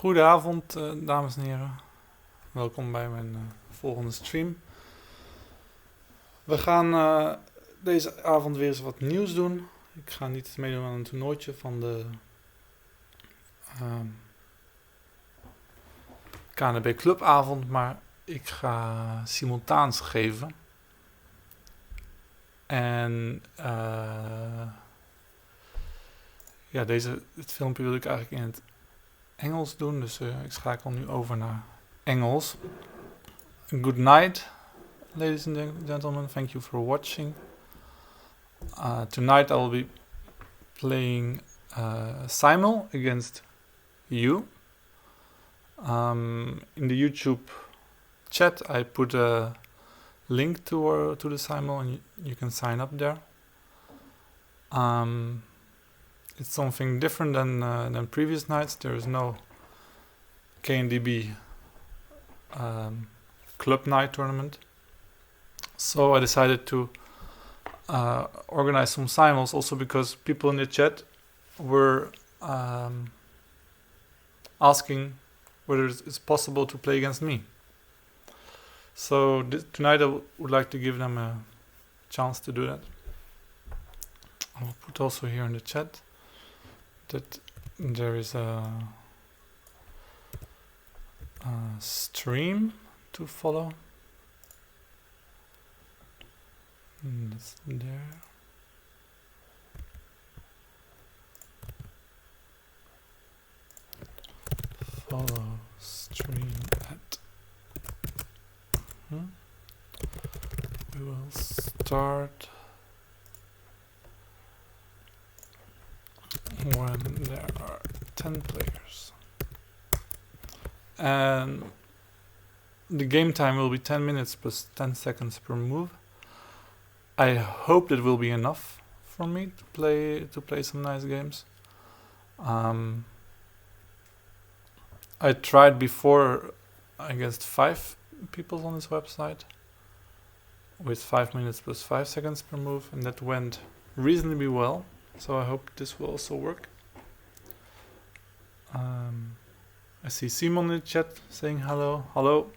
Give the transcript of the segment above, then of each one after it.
Goedenavond, dames en heren. Welkom bij mijn volgende stream. We gaan deze avond weer eens wat nieuws doen. Ik ga niet meedoen aan een toernooitje van de KNB Clubavond, maar ik ga simultaans geven. En ja, dit filmpje wil ik eigenlijk in het Engels doen, dus ik schakel nu over naar Engels. Good night, ladies and gentlemen. Thank you for watching. Tonight I will be playing Simul against you. In the YouTube chat I put a link to the Simul and you can sign up there. It's something different than previous nights. There is no KNDB club night tournament. So I decided to organize some simuls also because people in the chat were asking whether it's possible to play against me. So tonight I would like to give them a chance to do that. I'll put also here in the chat that there is a stream to follow. That's there. Follow stream at. We will start when there are 10 players. And the game time will be 10 minutes plus 10 seconds per move. I hope that will be enough for me to play some nice games. I tried before against 5 people on this website with 5 minutes plus 5 seconds per move, and that went reasonably well. So I hope this will also work. I see Simon in the chat saying hello. Hello.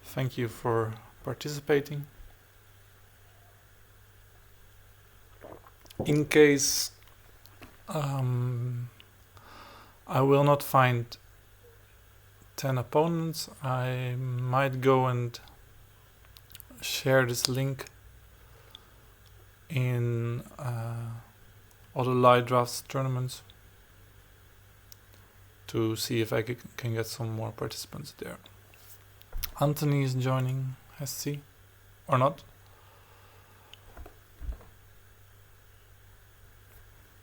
Thank you for participating. In case I will not find 10 opponents, I might go and share this link in other live drafts tournaments to see if I can get some more participants there. Anthony is joining, I see, or not.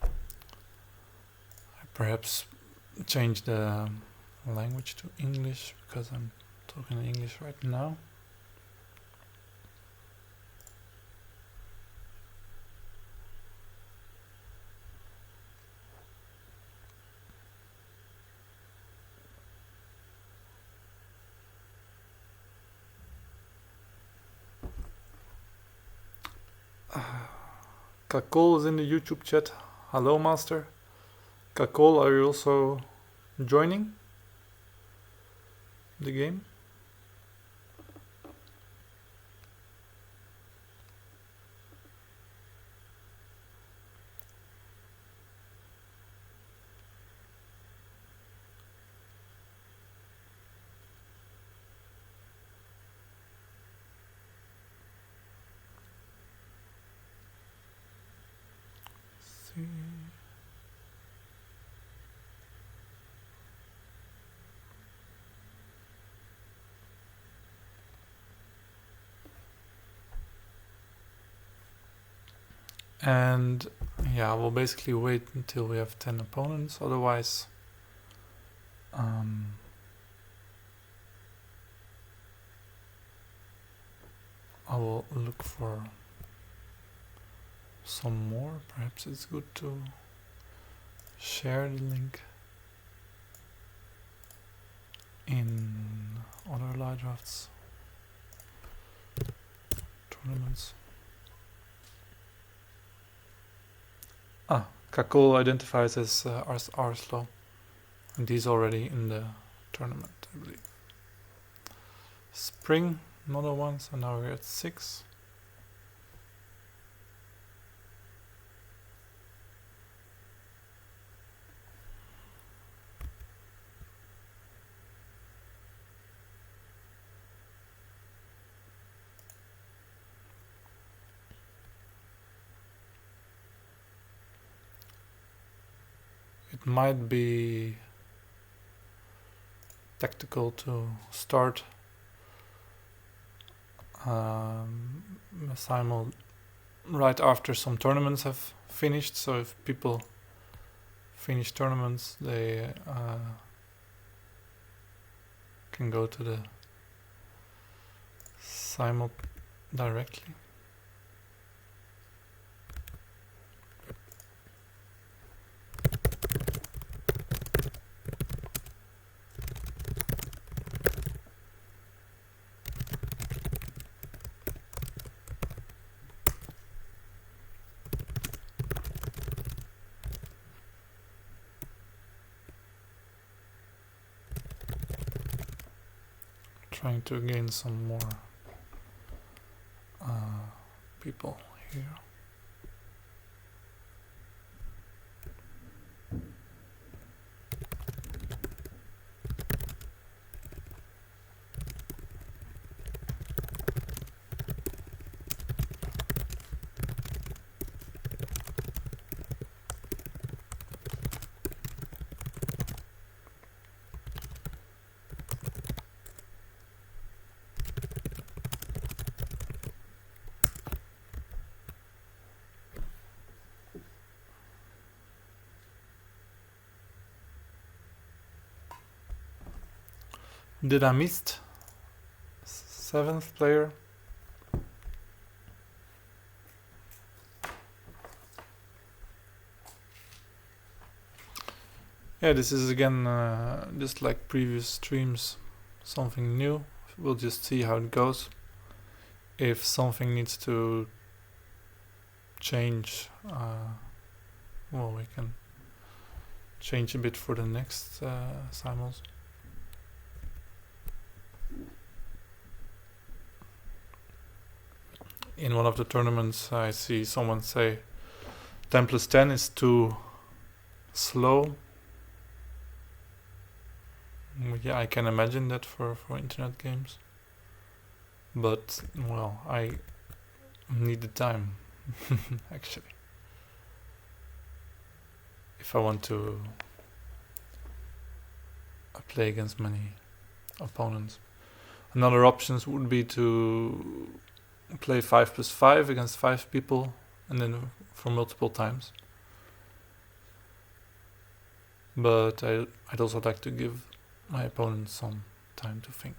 I perhaps change the language to English because I'm talking in English right now. Kakol is in the YouTube chat. Hello, Master. Kakol, are you also joining the game? See. And yeah, we'll basically wait until we have 10 opponents, otherwise I will look for some more. Perhaps it's good to share the link in other live drafts tournaments. Kakol identifies as Arslo. And he's already in the tournament, I believe. Spring, another one, so now we're at 6. It might be tactical to start a simul right after some tournaments have finished. So if people finish tournaments, they can go to the simul directly. Trying to gain some more people here. Did I miss 7th player? Yeah, this is again just like previous streams, something new. We'll just see how it goes. If something needs to change, well, we can change a bit for the next simuls. In one of the tournaments, I see someone say 10 plus 10 is too slow. Yeah, I can imagine that for internet games. But, well, I need the time, actually. If I want to play against many opponents. Another options would be to play 5 plus 5 against 5 people and then for multiple times. But I'd also like to give my opponent some time to think.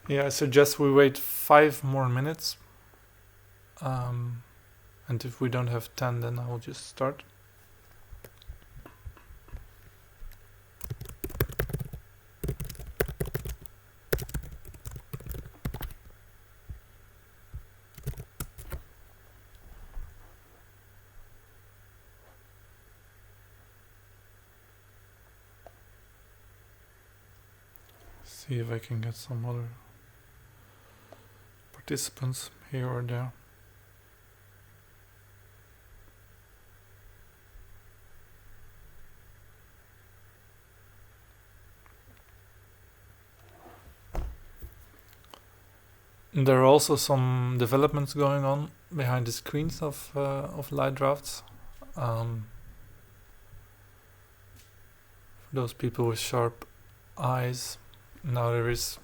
Yeah, I suggest we wait 5 more minutes. And if we don't have 10, then I will just start. See if I can get some other participants here or there. There are also some developments going on behind the screens of light drafts. For those people with sharp eyes, now there is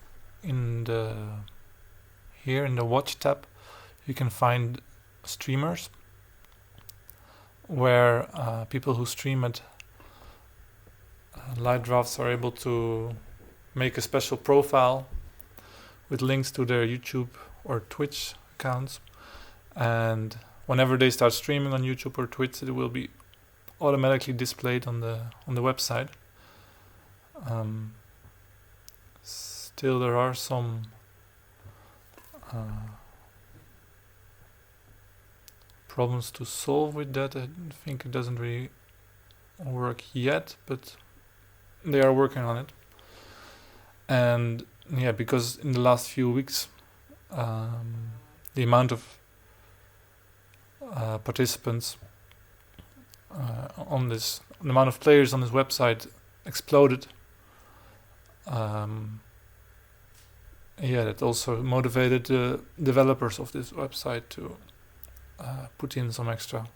here in the watch tab, you can find streamers where people who stream at light drafts are able to make a special profile with links to their YouTube or Twitch accounts, and whenever they start streaming on YouTube or Twitch, it will be automatically displayed on the website. Still, there are some problems to solve with that. I think it doesn't really work yet, but they are working on it. And yeah, because in the last few weeks, the amount of participants on this, the amount of players on this website exploded. Yeah, that also motivated the developers of this website to put in some extra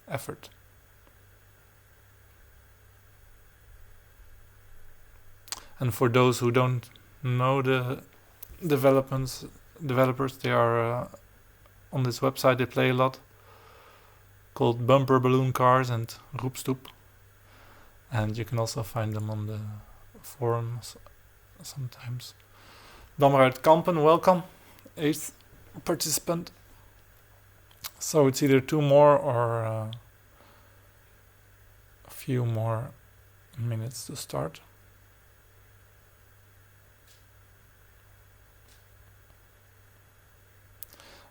effort. And for those who don't know the developers, they are on this website. They play a lot, called Bumper Balloon Cars and Roepstoep, and you can also find them on the forums sometimes. Dammer uit Kampen, welcome, 8th participant. So it's either 2 more or a few more minutes to start.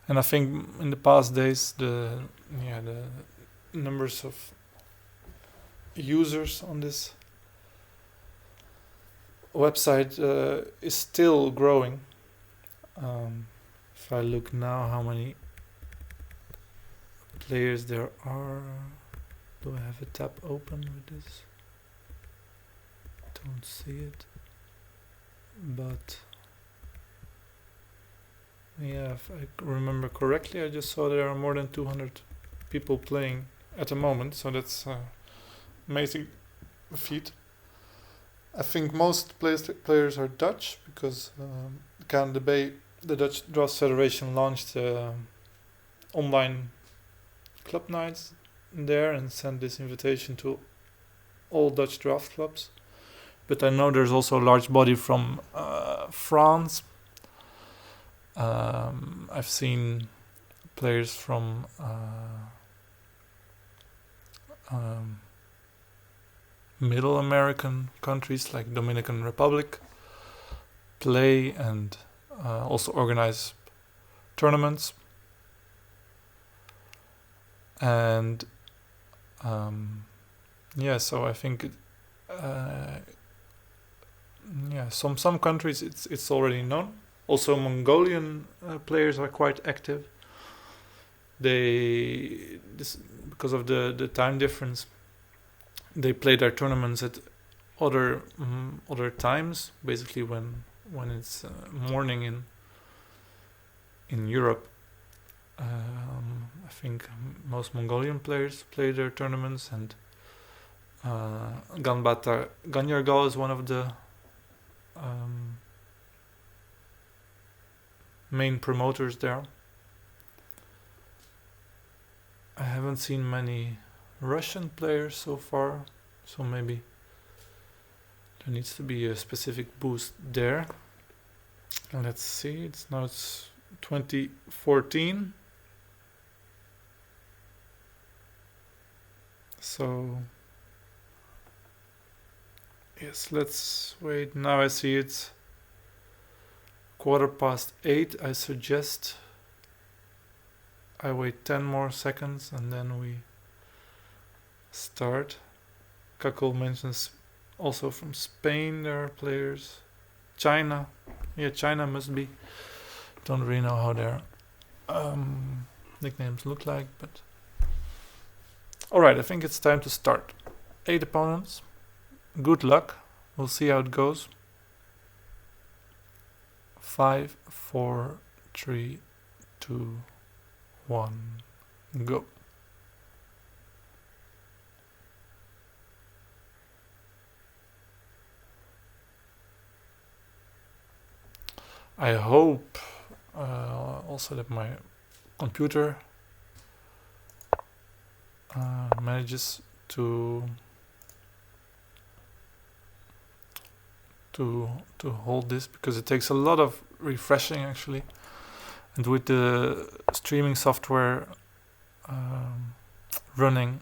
And I think in the past days, the numbers of users on this website is still growing. If I look now how many players there are, do I have a tab open with this? Don't see it, but yeah, if I remember correctly, I just saw there are more than 200 people playing at the moment, so that's amazing feat. I think most players are Dutch, because the Dutch Drafts Federation launched online club nights there and sent this invitation to all Dutch draft clubs. But I know there's also a large body from France. I've seen players from Middle American countries like Dominican Republic play and also organize tournaments. And so I think some countries it's already known. Also, Mongolian players are quite active. Because of the time difference, they play their tournaments at other times. Basically, when it's morning in Europe, I think most Mongolian players play their tournaments, and Ganbata Ganyargal is one of the main promoters there. I haven't seen many Russian players so far, so maybe there needs to be a specific boost there. And let's see, it's 2014. So yes, let's wait. Now I see it's 8:15. I suggest I wait 10 more seconds and then we start. Kakul mentions also from Spain there are players. China. Yeah, China must be. Don't really know how their nicknames look like, but alright, I think it's time to start. 8 opponents. Good luck. We'll see how it goes. 5, 4, 3, 2, 1, go. I hope also that my computer manages to to hold this, because it takes a lot of refreshing actually, and with the streaming software running,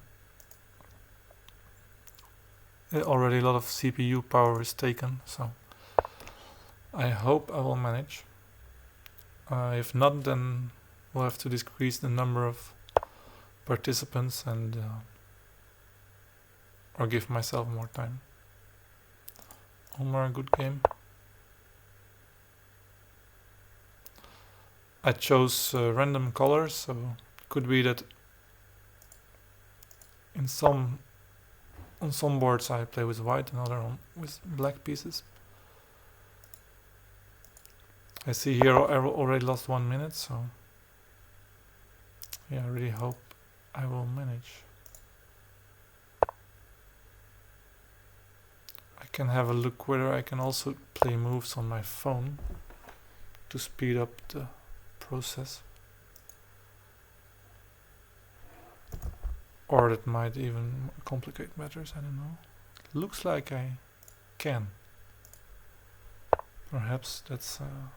already a lot of CPU power is taken, so I hope I will manage. If not, then we'll have to decrease the number of participants and or give myself more time. Omar, good game. I chose random colors, so it could be that on some boards I play with white and other with black pieces. I see here I already lost 1 minute, so yeah, I really hope I will manage. I can have a look whether I can also play moves on my phone to speed up the process. Or it might even complicate matters, I don't know. Looks like I can. Perhaps that's a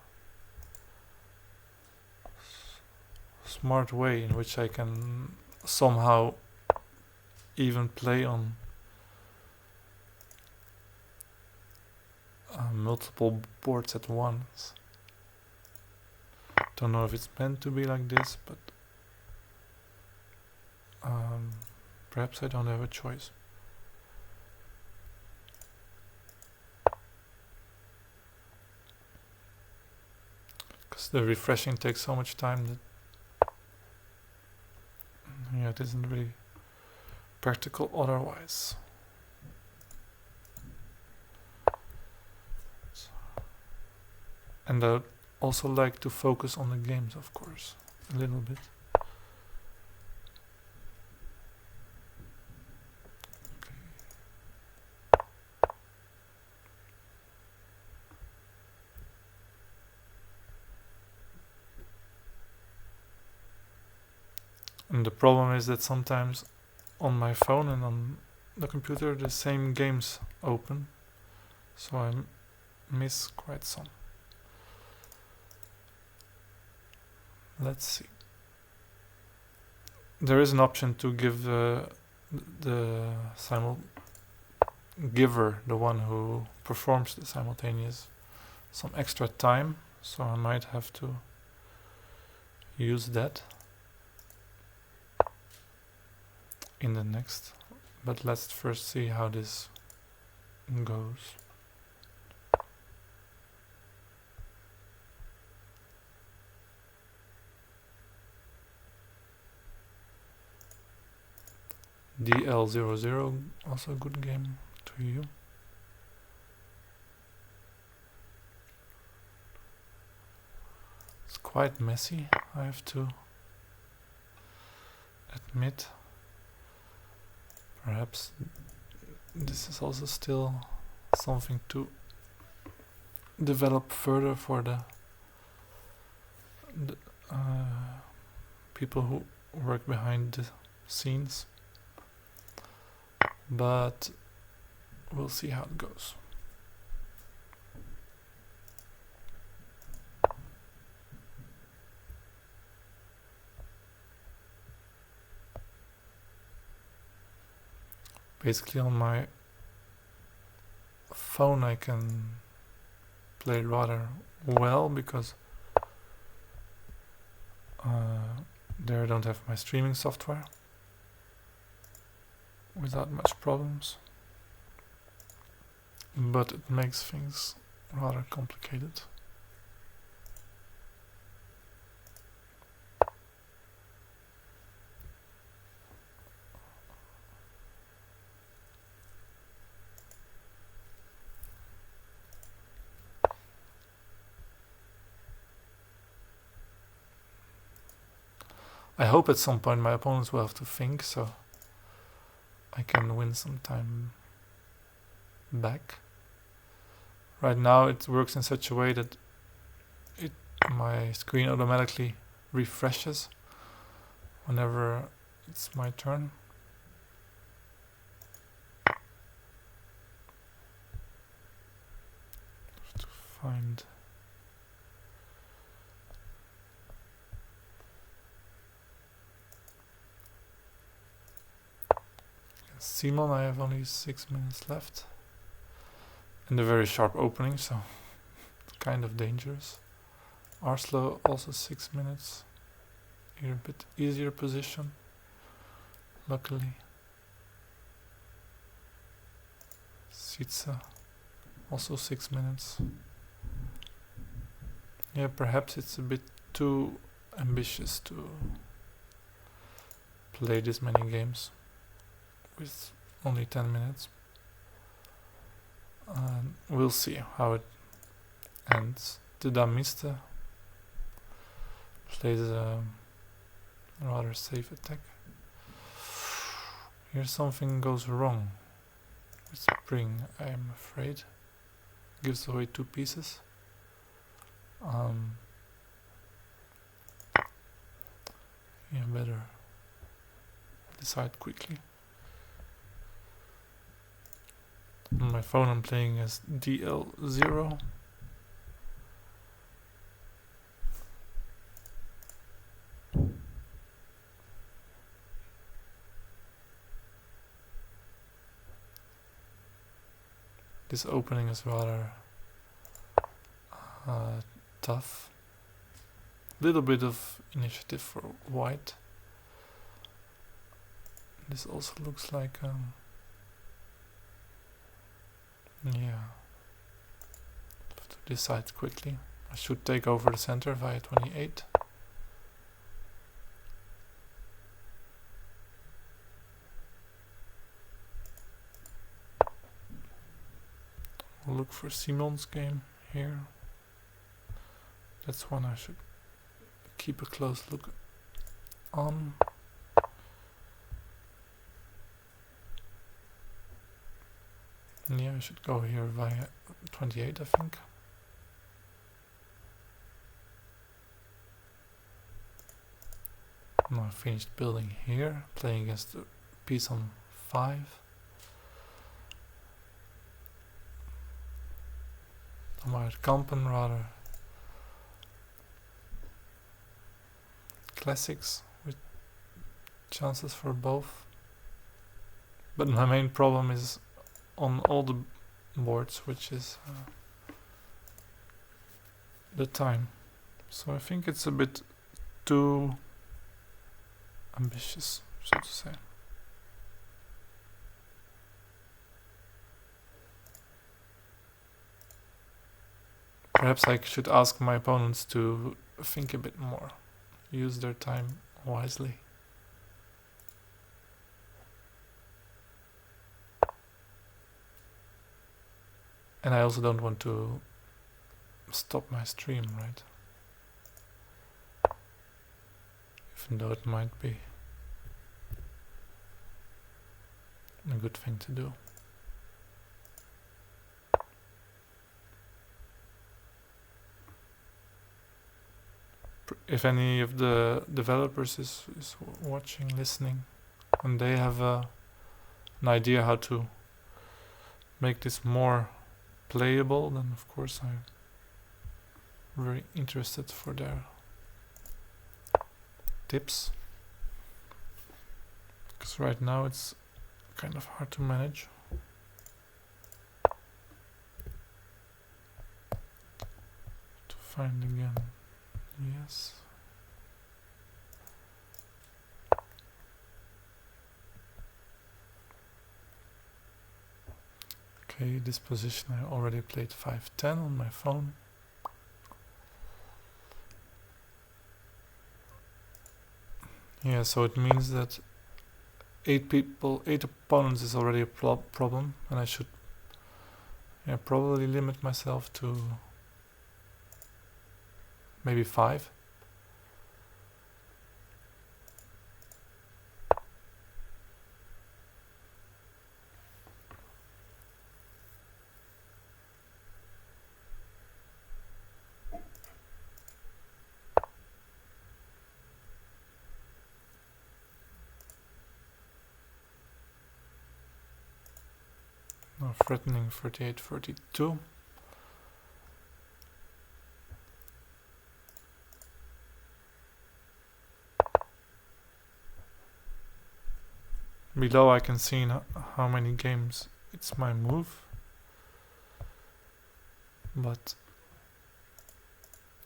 smart way in which I can somehow even play on multiple boards at once. Don't know if it's meant to be like this, but perhaps I don't have a choice. Because the refreshing takes so much time that yeah, it isn't really practical otherwise. And I also like to focus on the games, of course, a little bit. And the problem is that sometimes on my phone and on the computer the same games open, so I miss quite some. Let's see. There is an option to give the simul giver, the one who performs the simultaneous, some extra time, so I might have to use that in the next, but let's first see how this goes. DL00, also a good game to you. It's quite messy, I have to admit. Perhaps this is also still something to develop further for the people who work behind the scenes, but we'll see how it goes. Basically on my phone I can play rather well, because there I don't have my streaming software without much problems, but it makes things rather complicated. I hope at some point my opponents will have to think, so I can win some time back. Right now it works in such a way that my screen automatically refreshes whenever it's my turn. find Simul. I have only 6 minutes left. And a very sharp opening, so kind of dangerous. Arslo also 6 minutes. Here a bit easier position, luckily. Sitsa also 6 minutes. Yeah, perhaps it's a bit too ambitious to play this many games with only 10 minutes. We'll see how it ends. The Damiste plays a rather safe attack. Here something goes wrong with Spring, I'm afraid. Gives away 2 pieces. Yeah, better decide quickly. On my phone I'm playing as DL0. This opening is rather tough. Little bit of initiative for white. This also looks like yeah, have to decide quickly. I should take over the center via 28. We'll look for Simon's game here. That's one I should keep a close look on. Yeah, I should go here via 28, I think. Now I finished building here, playing against the piece on 5. Maar Kampen rather classics with chances for both. But my main problem is on all the boards, which is the time. So I think it's a bit too ambitious, so to say. Perhaps I should ask my opponents to think a bit more, use their time wisely. And I also don't want to stop my stream, right? Even though it might be a good thing to do. If any of the developers is watching, listening, and they have an idea how to make this more playable, then of course I'm very interested for their tips. Because right now it's kind of hard to manage. To find again. Yes. Okay, this position I already played 5-10 on my phone. Yeah, so it means that 8 opponents is already a problem, and I should probably limit myself to maybe 5. Now threatening 38-42. Below I can see how many games it's my move, but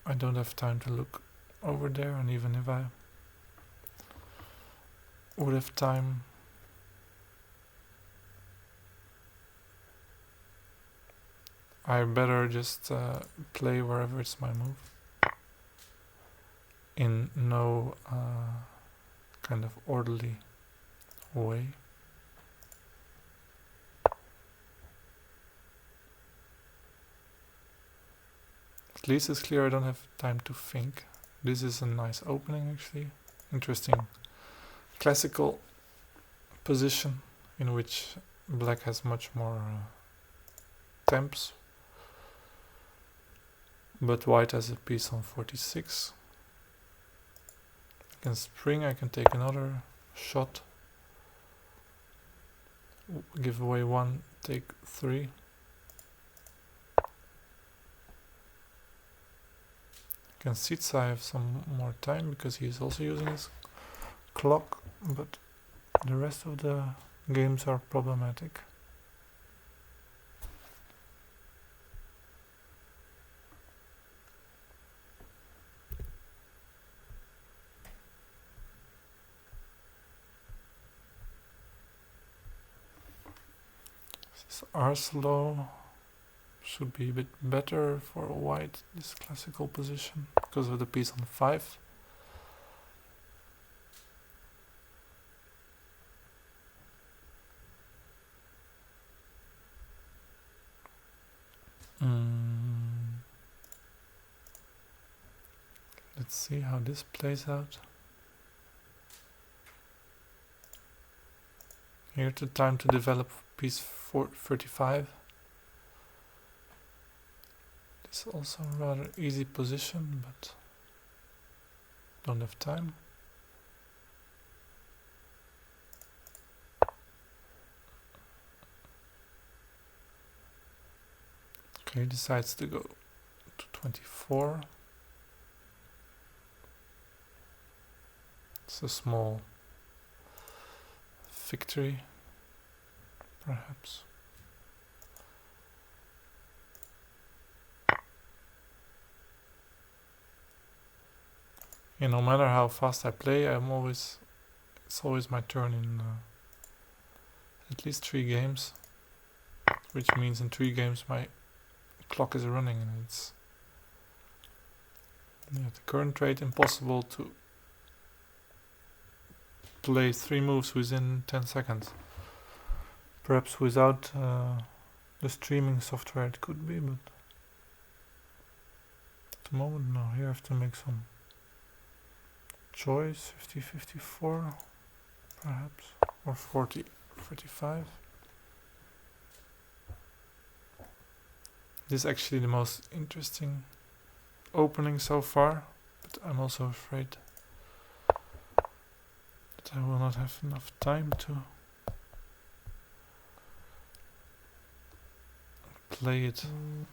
I don't have time to look over there, and even if I would have time, I better just play wherever it's my move, in no kind of orderly way. At least it's clear I don't have time to think. This is a nice opening, actually. Interesting classical position in which black has much more temps, but white has a piece on 46. I can spring, I can take another shot, give away 1, take 3. Can Sitsa have some more time because he is also using his clock, but the rest of the games are problematic. This R slow should be a bit better for white, this classical position, because of the piece on 5. Let's see how this plays out. Here's the time to develop piece 35. It's also a rather easy position, but don't have time. Okay, decides to go to 24. It's a small victory, perhaps. Yeah, no matter how fast I play, it's always my turn in at least 3 games, which means in 3 games my clock is running, and it's at the current rate impossible to play 3 moves within 10 seconds. Perhaps without the streaming software it could be, but at the moment no. Here I have to make some choice. 50-54 perhaps, or 40-45. This is actually the most interesting opening so far, but I'm also afraid that I will not have enough time to play it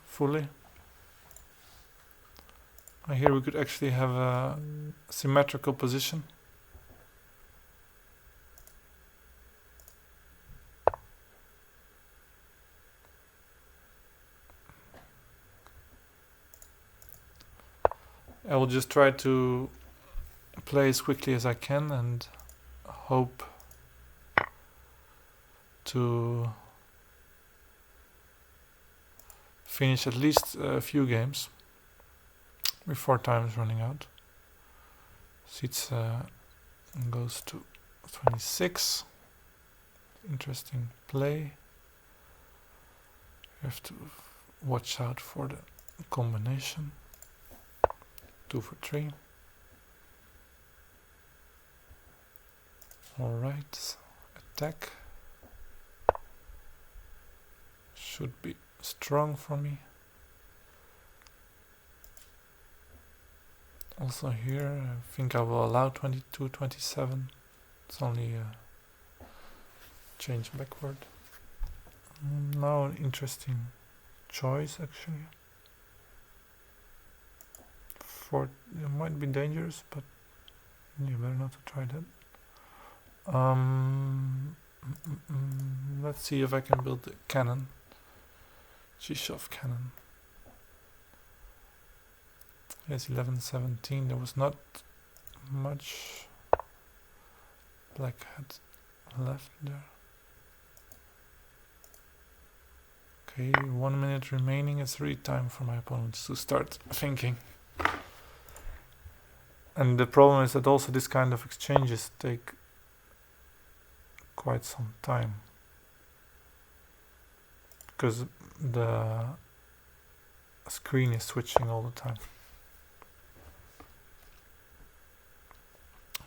fully. Here we could actually have a symmetrical position. I will just try to play as quickly as I can and hope to finish at least a few games before time is running out. Seats goes to 26. Interesting play. You have to watch out for the combination. 2 for 3. Alright, attack should be strong for me. Also here, I think I will allow 22-27. It's only a change backward. Now an interesting choice actually. It might be dangerous, but you better not to try that. Let's see if I can build the cannon. G-Shov cannon. Yes, 1117. There was not much black had left there. Okay, 1 minute remaining. It's really time for my opponents to start thinking. And the problem is that also this kind of exchanges take quite some time, because the screen is switching all the time.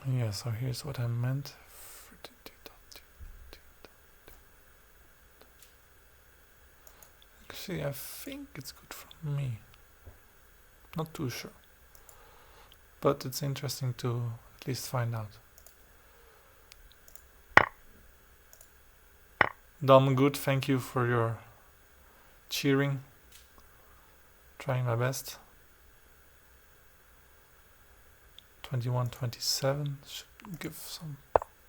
Yeah, so here's what I meant. Actually, I think it's good for me. Not too sure. But it's interesting to at least find out. Done good, thank you for your cheering. Trying my best. 21-27 should give some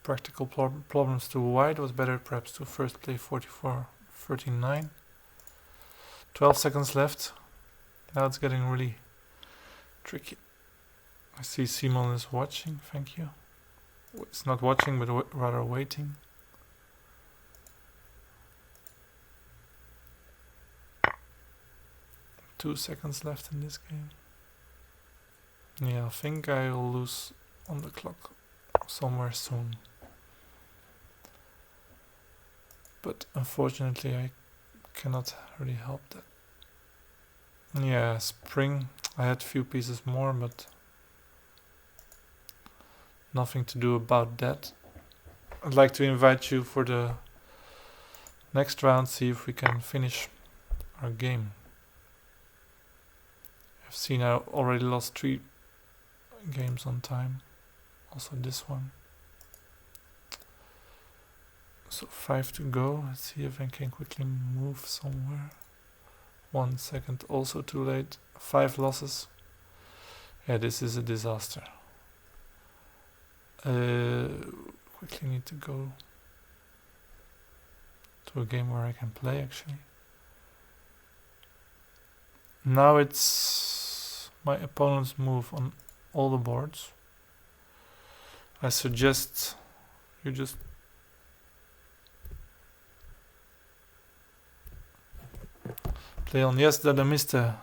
practical problems to white. It was better perhaps to first play 44-39. 12 seconds left. Now it's getting really tricky. I see Simul is watching, thank you. It's not watching, but rather waiting. Two seconds left in this game. Yeah, I think I'll lose on the clock somewhere soon. But unfortunately I cannot really help that. Yeah, spring. I had few pieces more, but nothing to do about that. I'd like to invite you for the next round, see if we can finish our game. I've seen I already lost 3 games on time. Also this one. So 5 to go. Let's see if I can quickly move somewhere. 1 second, also too late. 5 losses. Yeah, this is a disaster. Quickly need to go to a game where I can play actually. Now it's my opponent's move on all the boards. I suggest you just play on. Yes, that I missed a.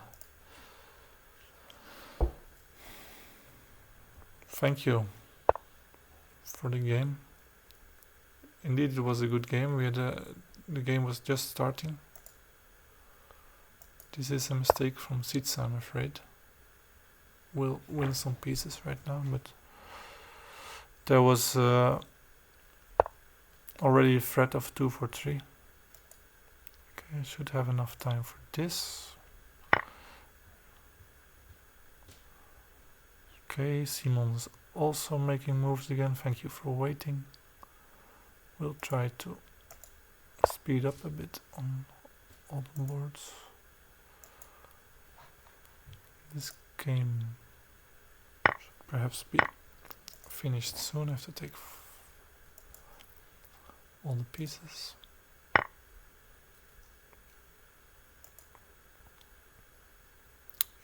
Thank you for the game. Indeed, it was a good game. We had the game was just starting. This is a mistake from Sitsa, I'm afraid. We'll win some pieces right now, but there was already a threat of 2 for 3. Okay, I should have enough time for this. Okay, Simon's also making moves again. Thank you for waiting. We'll try to speed up a bit on all the boards. This game should perhaps be finished soon. I have to take all the pieces.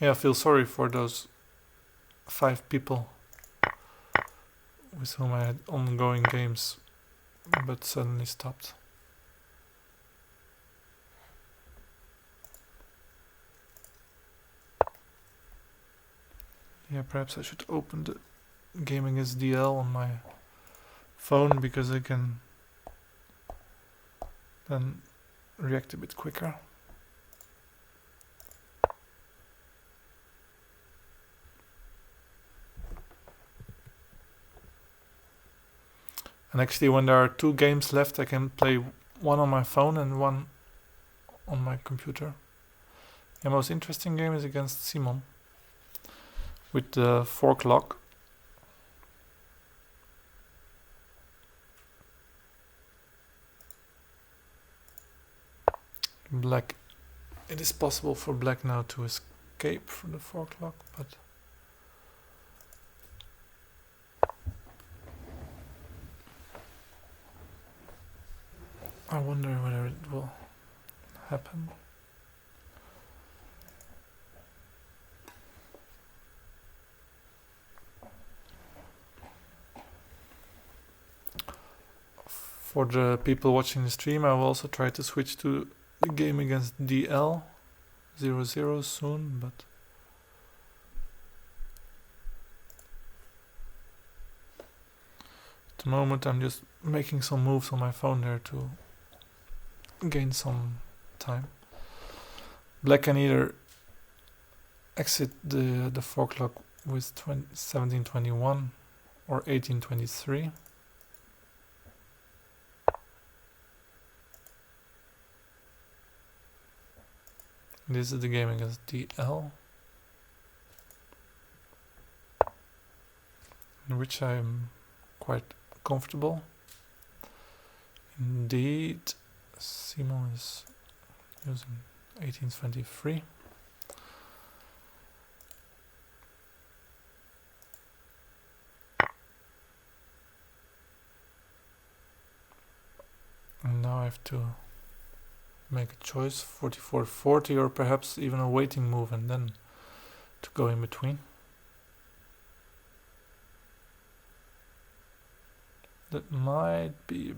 Yeah, I feel sorry for those 5 people with whom I had ongoing games but suddenly stopped. Yeah, perhaps I should open the gaming SDL on my phone because I can then react a bit quicker. And actually when there are 2 games left I can play one on my phone and one on my computer. The most interesting game is against Simon with the 4 clock. Black. It is possible for black now to escape from the 4 clock, but I wonder whether it will happen. For the people watching the stream, I will also try to switch to the game against DL00 soon, but at the moment I'm just making some moves on my phone there to gain some time. Black can either exit the 4 clock with 1721 or 1823. This is the game against DL, in which I'm quite comfortable. Indeed, Simul is using 1823. And now I have to make a choice, 44-40, or perhaps even a waiting move and then to go in between. That might be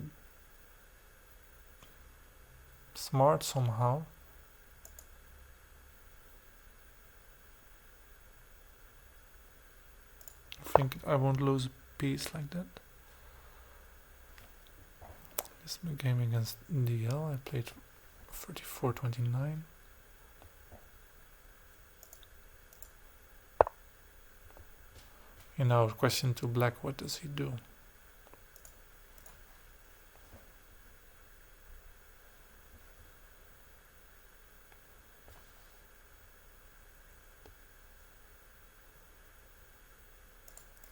smart somehow. I think I won't lose a piece like that. This game against DL, I played 34-29. And now question to black, what does he do?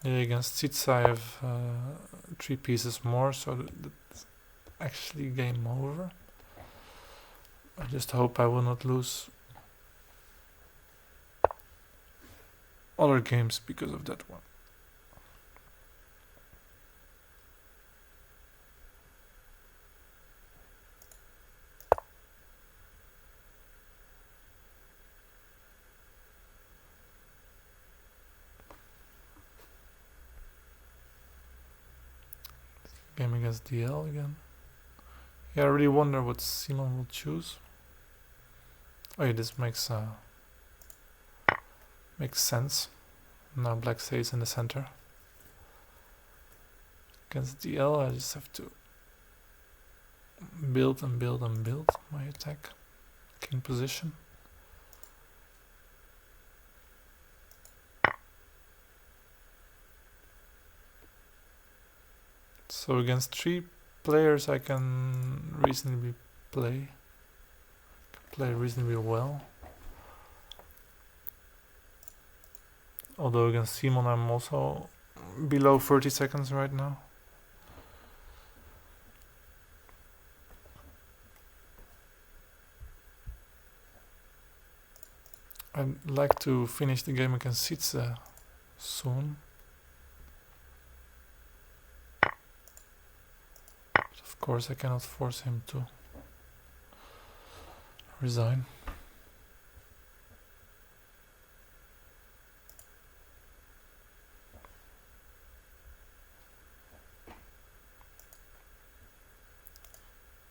Yeah, against Sitsa I have 3 pieces more, so that's actually game over. I just hope I will not lose other games because of that one. Game against DL again. Yeah, I really wonder what Simon will choose. Oh yeah, this makes sense. Now black stays in the center. Against DL I just have to build and build and build my attack. King position. So against 3 players I can reasonably play reasonably well. Although against Simon I'm also below 30 seconds right now. I'd like to finish the game against Sitze soon. But of course I cannot force him to resign.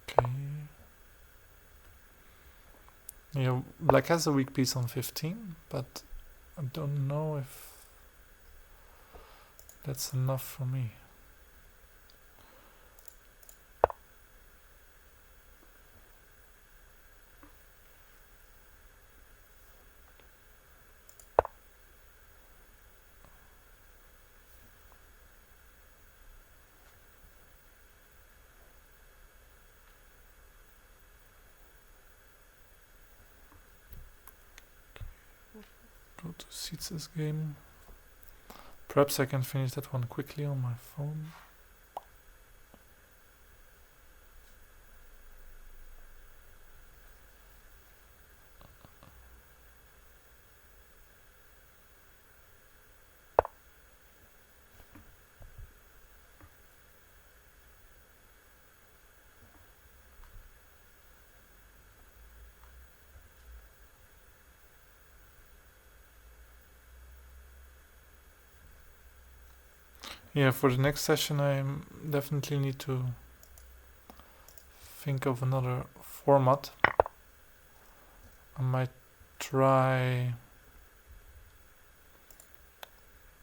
Okay. Yeah, black has a weak piece on 15, but I don't know if that's enough for me. Go to Sitz's game. Perhaps I can finish that one quickly on my phone. Yeah, for the next session I definitely need to think of another format. I might try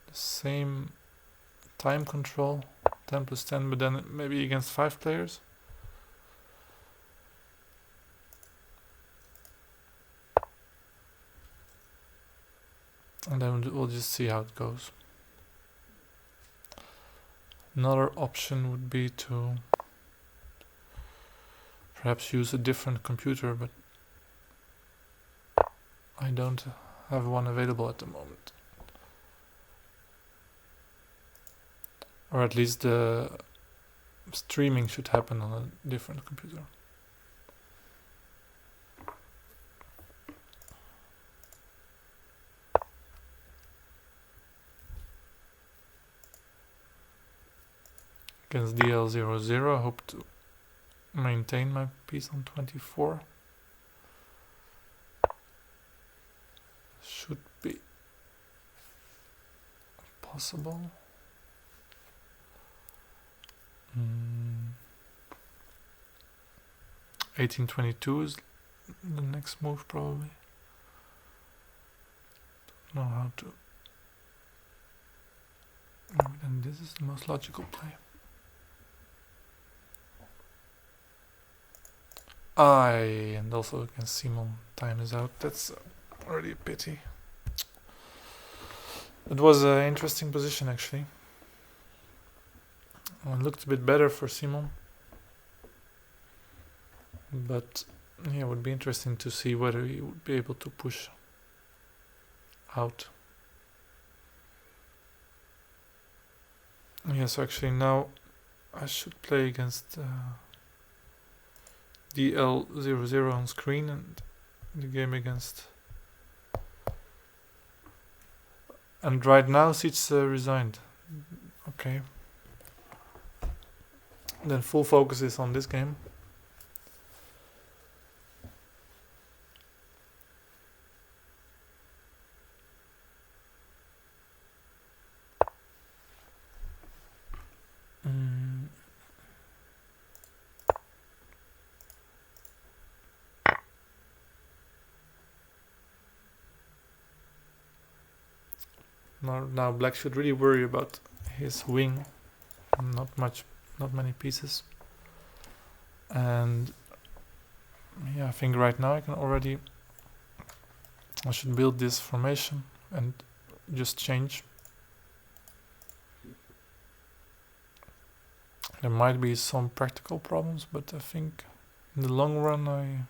the same time control, 10 plus 10, but then maybe against 5 players. And then we'll just see how it goes. Another option would be to perhaps use a different computer, but I don't have one available at the moment. Or at least the streaming should happen on a different computer. Against DL00, I hope to maintain my piece on 24. Should be possible. 1822 is the next move probably. Don't know how to. And this is the most logical play. And also against Simul, time is out. That's already a pity. It was an interesting position actually. It looked a bit better for Simul. But yeah, it would be interesting to see whether he would be able to push out. Yes, actually now I should play against DL00 on screen and the game against. And right now Siege resigned. Okay. Then full focus is on this game. Now black should really worry about his wing. Not many pieces. And yeah, I think right now I should build this formation and just change. There might be some practical problems, but I think in the long run I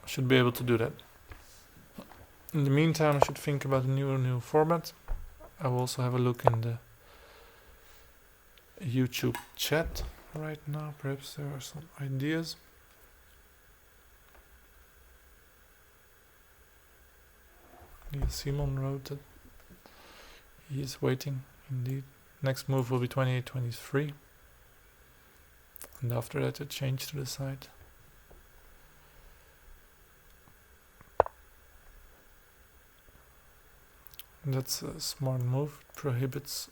should be able to do that. In the meantime, I should think about a new format. I will also have a look in the YouTube chat right now. Perhaps there are some ideas. Simon wrote that he is waiting indeed. Next move will be 28-23. And after that a change to the side. That's a smart move. Prohibits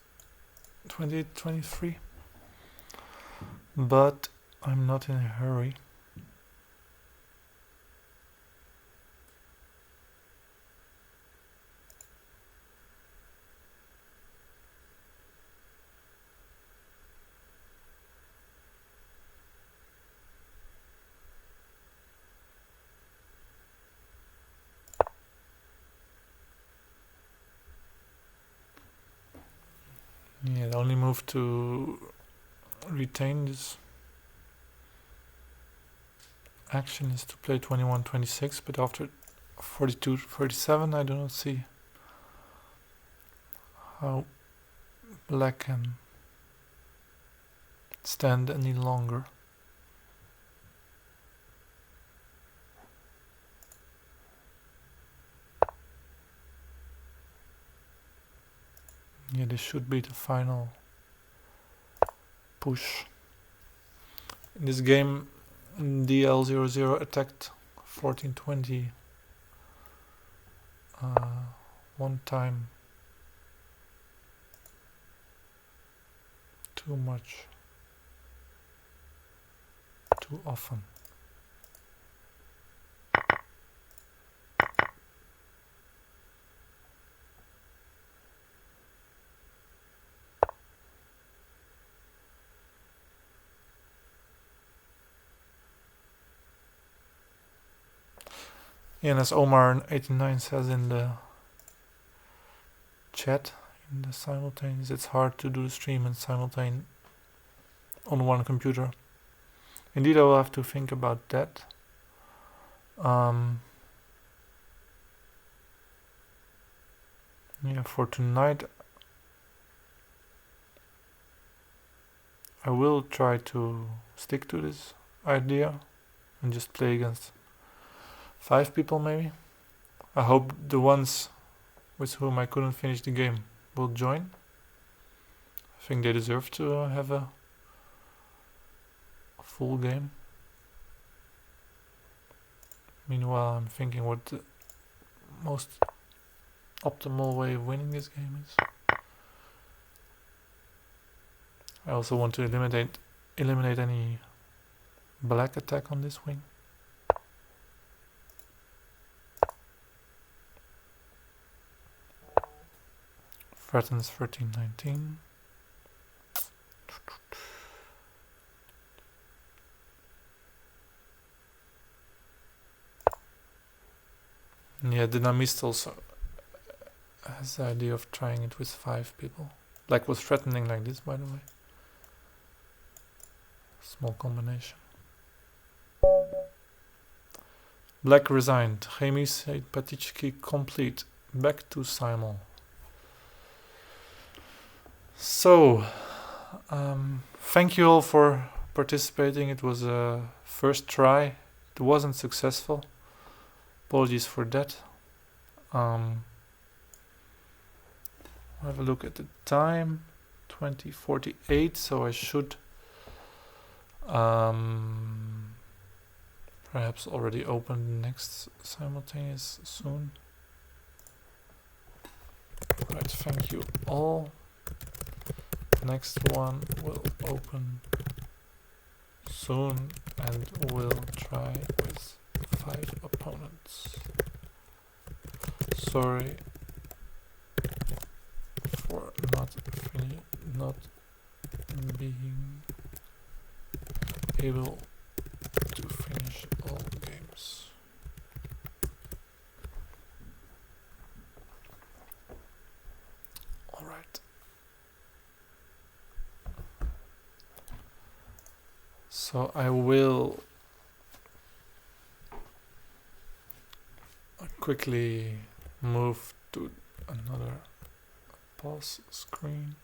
28-23. But I'm not in a hurry. Yeah, the only move to retain this action is to play 21-26, but after 42-37 I do not see how black can stand any longer. Yeah, this should be the final push. In this game, DL00 attacked 14-20 one time too much, too often. And as Omar89 says in the chat, in the simultaneous, it's hard to do the stream and simultane on one computer. Indeed, I will have to think about that. Yeah, for tonight, I will try to stick to this idea and just play against 5 people maybe. I hope the ones with whom I couldn't finish the game will join. I think they deserve to have a full game. Meanwhile, I'm thinking what the most optimal way of winning this game is. I also want to eliminate any black attack on this wing. Threatens 1319. Yeah, Dynamist also has the idea of trying it with 5 people. Black was threatening like this, by the way. Small combination. Black resigned. Chemis Patichki complete. Back to Simul. So, thank you all for participating. It was a first try. It wasn't successful. Apologies for that. Have a look at the time. 20:48. So I should perhaps already open the next simultaneous soon. Right, thank you all. Next one will open soon and we'll try with 5 opponents. Sorry for not being able to finish all games. All right. So I will quickly move to another pause screen.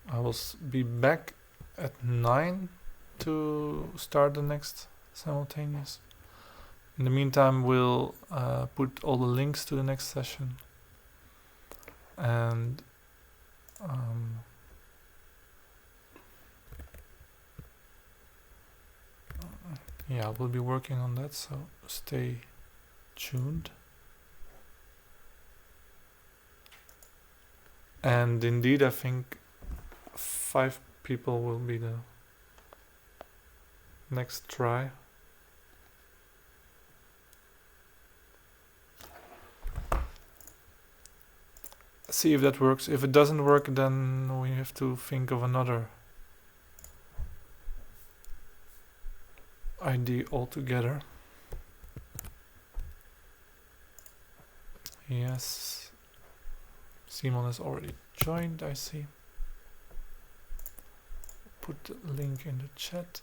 I will be back at 9 to start the next simultaneous. In the meantime, we'll put all the links to the next session and yeah, we'll be working on that, so stay tuned. And indeed, I think 5 people will be the next try. See if that works. If it doesn't work, then we have to think of another ID altogether. Yes, Simon has already joined, I see. Put the link in the chat.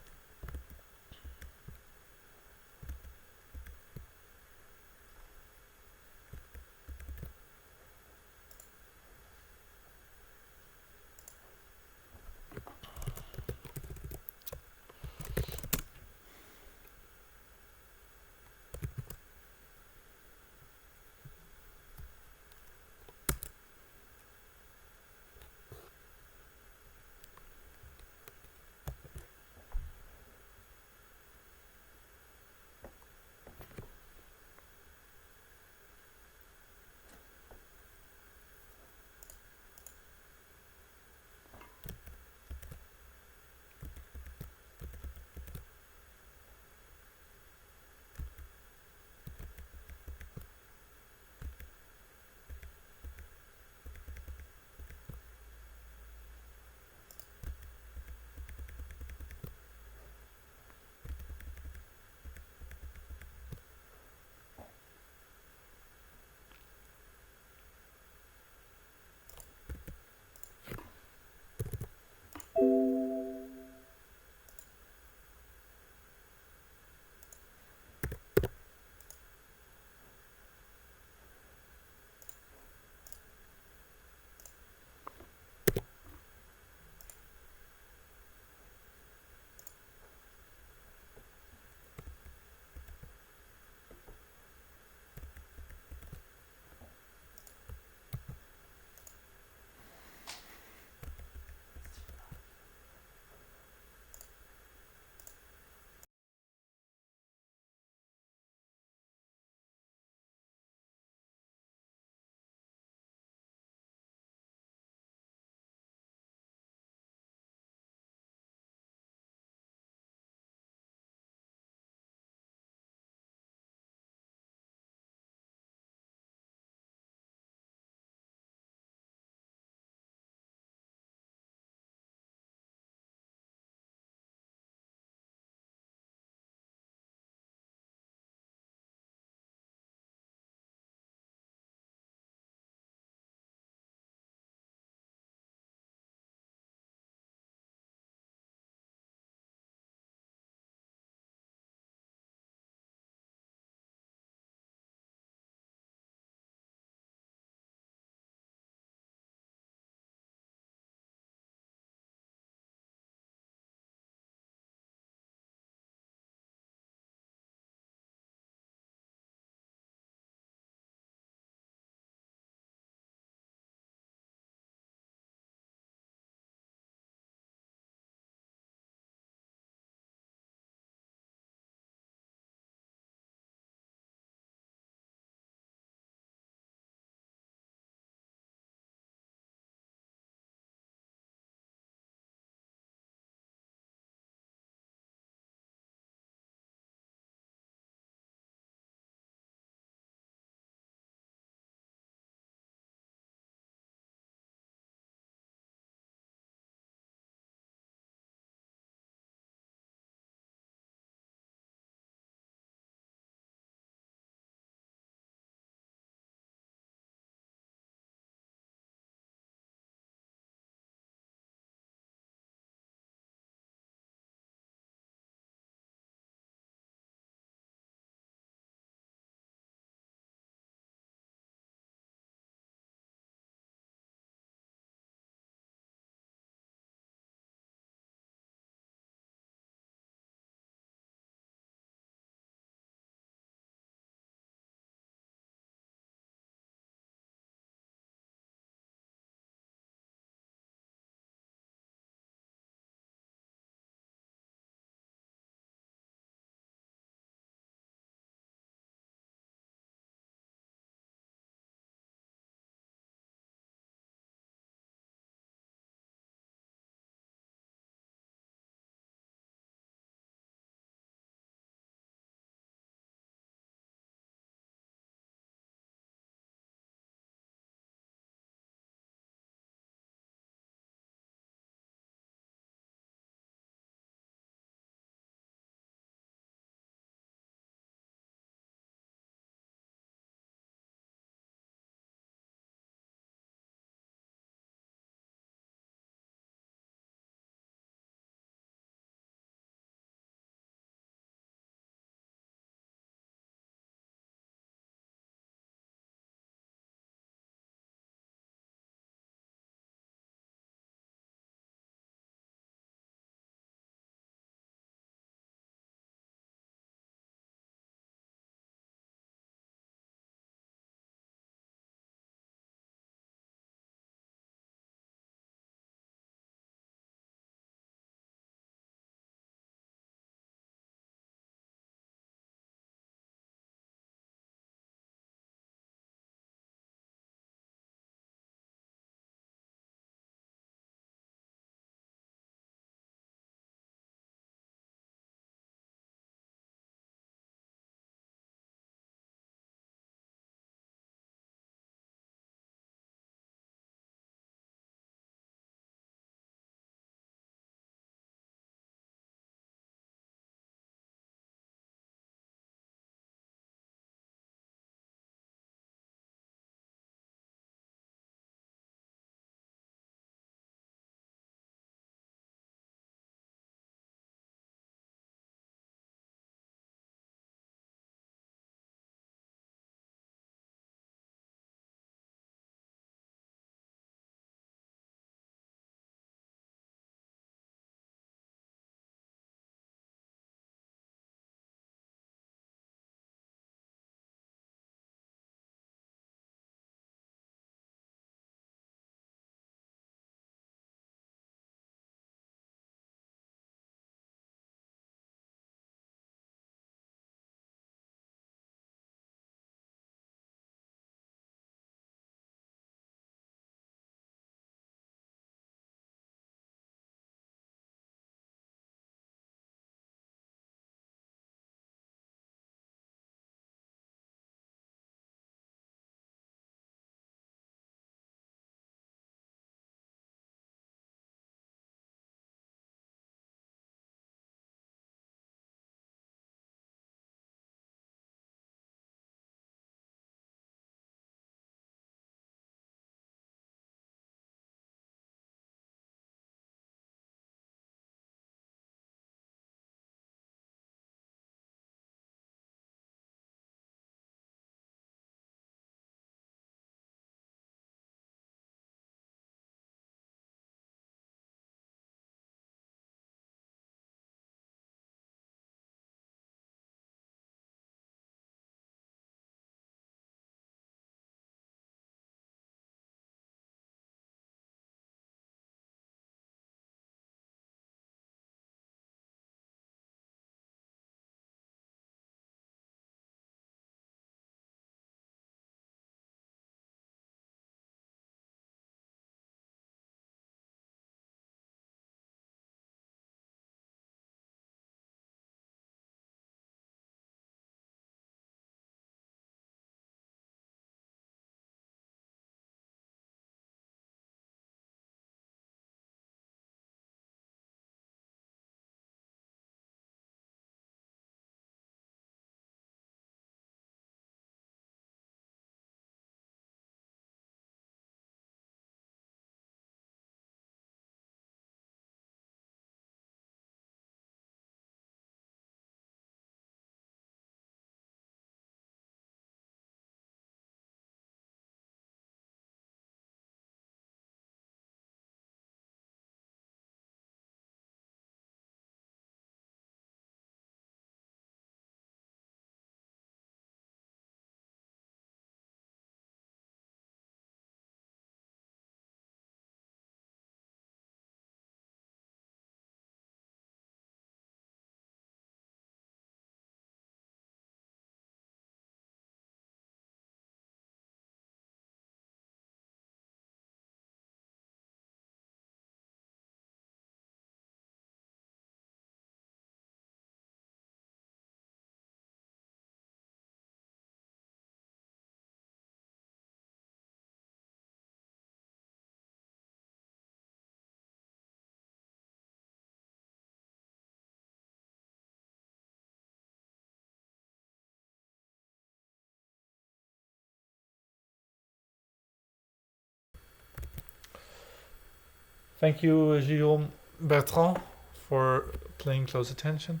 Thank you, Guillaume Bertrand, for paying close attention.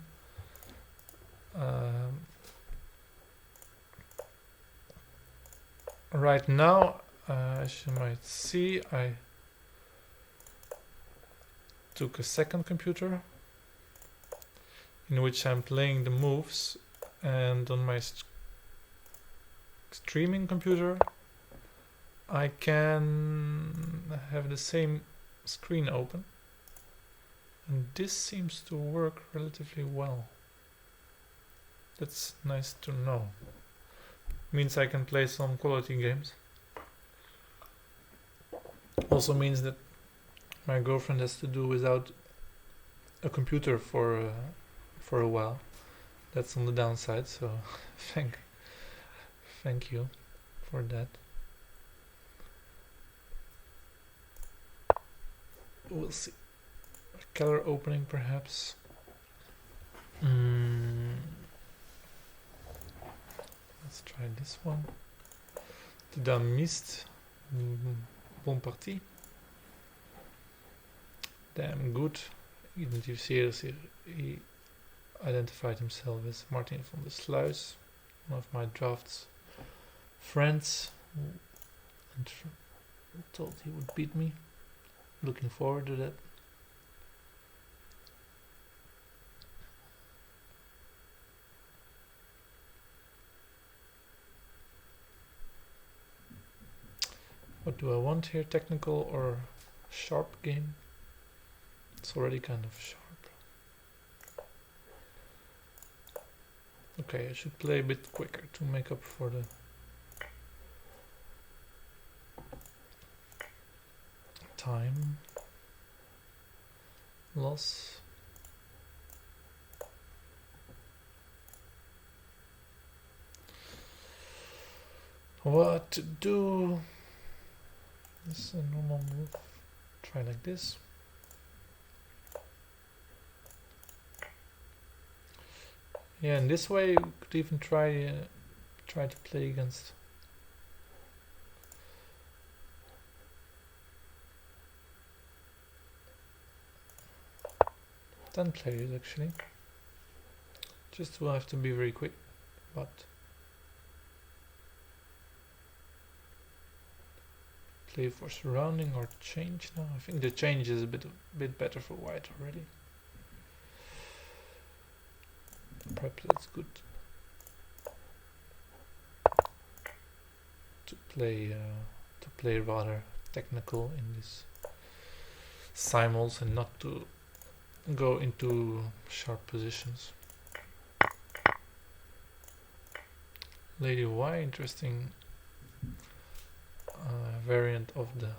Right now, as you might see, I took a second computer in which I'm playing the moves, and on my streaming computer I can have the same screen open, and this seems to work relatively well. That's nice to know. Means I can play some quality games. Also means that my girlfriend has to do without a computer for a while. That's on the downside, so thank you for that. We'll see. A color opening, perhaps. Let's try this one. To the mist. Bon parti. Damn good. He identified himself as Martin van der Sluis, one of my drafts friends, and told he would beat me. Looking forward to that. What do I want here? Technical or sharp game? It's already kind of sharp. Okay, I should play a bit quicker to make up for the time loss. What to do? This is a normal move. Try like this. Yeah, in this way we could even try to play against ten players actually. Just will have to be very quick, but play for surrounding or change now. I think the change is a bit better for white already. Perhaps that's good to play rather technical in this simuls and not to go into sharp positions. Lady Y, interesting variant of the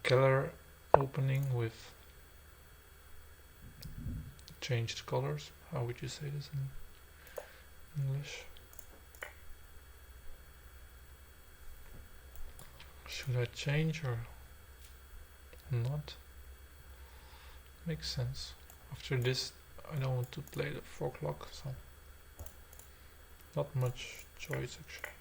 color opening with changed colors. How would you say this in English? Should I change or not? Makes sense. After this I don't want to play the 4 o'clock, so not much choice actually.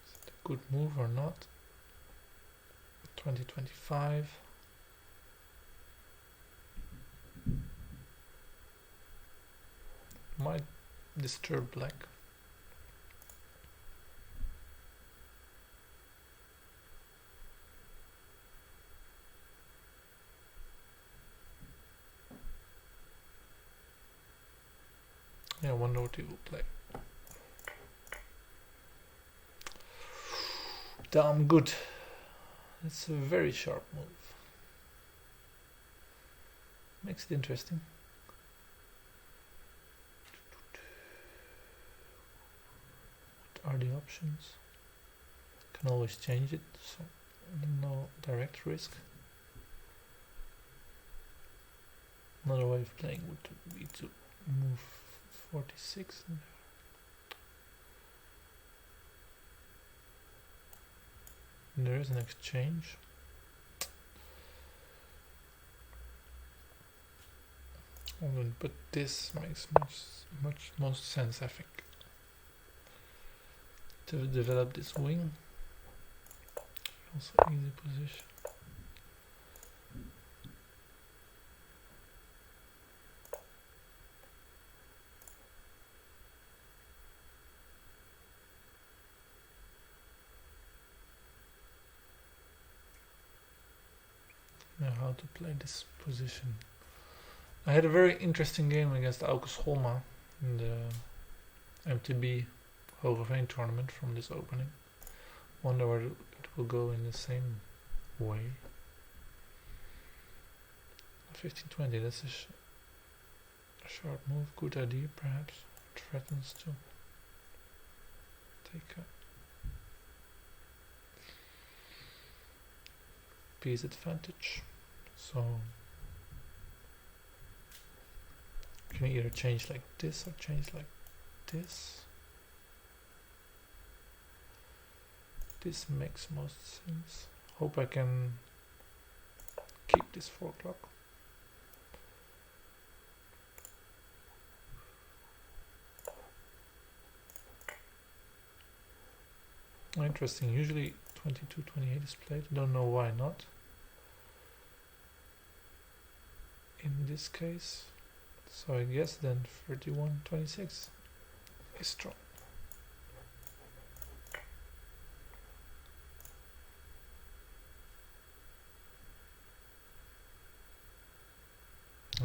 Is it a good move or not? 2025. Might disturb black. Yeah, I wonder what he will play. Damn good. It's a very sharp move. Makes it interesting. What are the options? Can always change it, so no direct risk. Another way of playing would be to move 46. And there is an exchange. But this makes much most sense, I think, to develop this wing. Also easy position. Now how to play this position. I had a very interesting game against August Holma in the MTB Hogeveen tournament from this opening. Wonder whether it will go in the same way. 15-20, that's a short move, good idea perhaps. It threatens to take a piece advantage. So you can either change like this or change like this. This makes most sense. Hope I can keep this 4 o'clock. Interesting, usually 22-28 is played, don't know why not. In this case, so I guess then 31-26 is strong.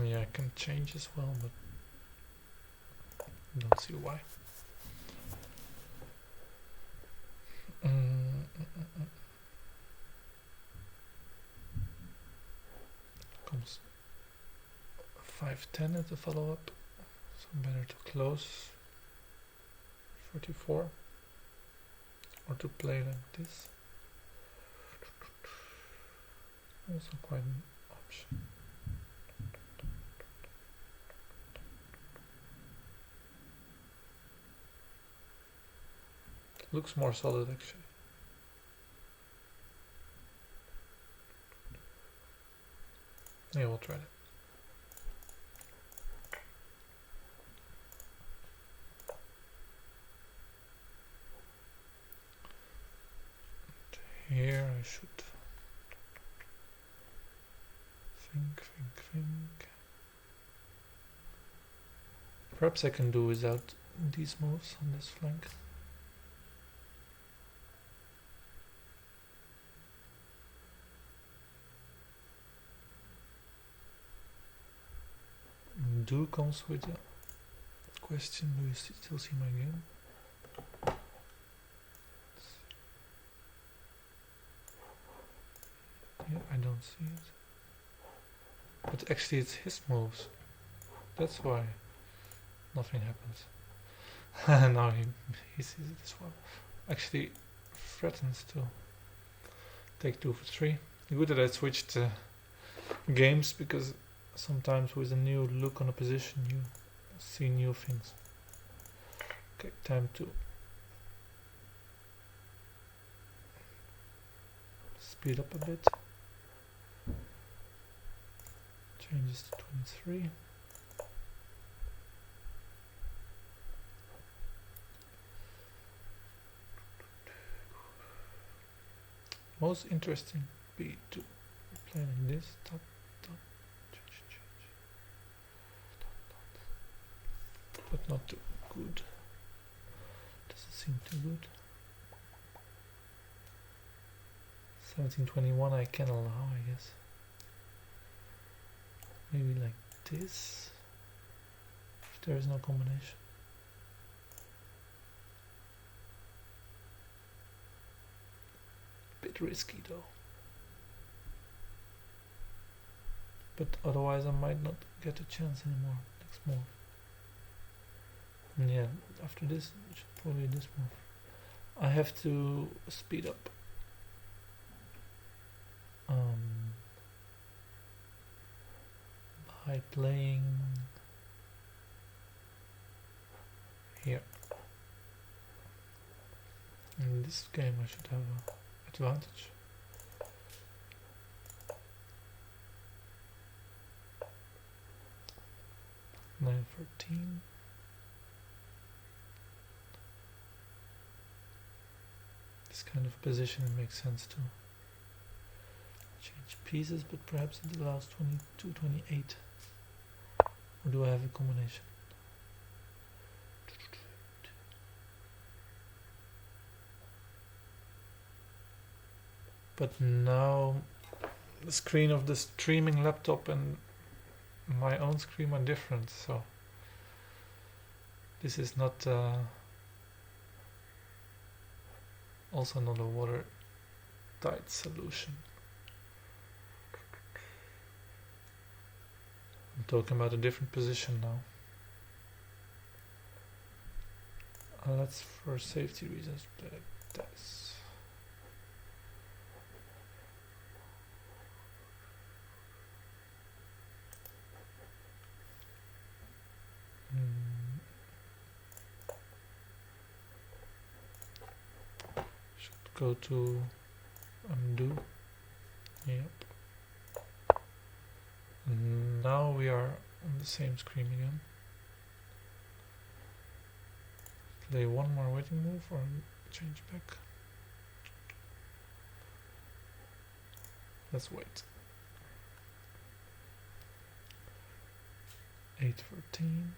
Yeah, I can change as well, but don't see why. Comes 5-10 at the follow-up, so better to close 44 or to play like this. Also quite an option. Looks more solid actually. Yeah, we'll try that. And here I should think. Perhaps I can do without these moves on this flank. Do comes with a question, do you still see my game? Yeah, I don't see it. But actually it's his moves. That's why nothing happens. Now he sees it as well. Actually threatens to take 2 for 3. Good that I switched games, because sometimes with a new look on a position you see new things. Okay, time to speed up a bit. Changes to 23. Most interesting be to play like this. Dot, dot, change. But not too good. Doesn't seem too good. 17-21 I can allow, I guess. Maybe like this, if there is no combination. Bit risky though. But otherwise I might not get a chance anymore. Next move. And yeah, after this, it should probably this move. I have to speed up. By playing here. In this game I should have an advantage. 9:14. This kind of position makes sense to change pieces, but perhaps it allows 22, 28. Or do I have a combination? But now the screen of the streaming laptop and my own screen are different, so this is not also not a watertight solution. I'm talking about a different position now. Let's, for safety reasons, play like this. Should go to undo. Yep. And now we are on the same screen again. Play one more waiting move or change back. Let's wait. 8:14.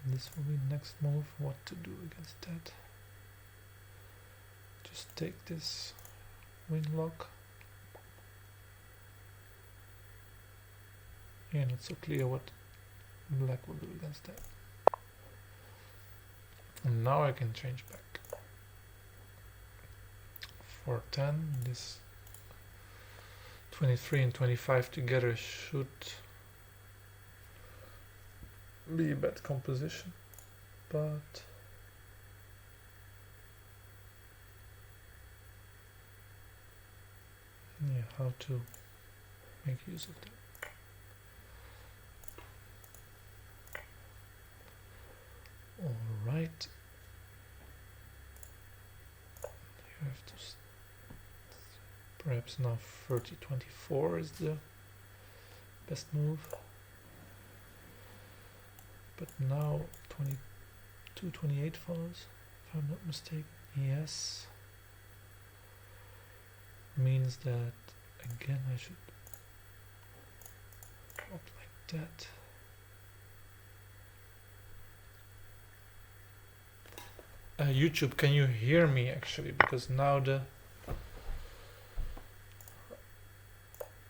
This will be next move. What to do against that? Just take this win lock. Yeah, not so clear what black will do against that. And now I can change back. For 10, this 23 and 25 together should be a bad composition, but yeah, how to make use of that. All right, you have to perhaps now 30-24 is the best move, but now 22-28 follows, if I'm not mistaken. Yes, means that again I should drop like that. YouTube, can you hear me actually? Because now the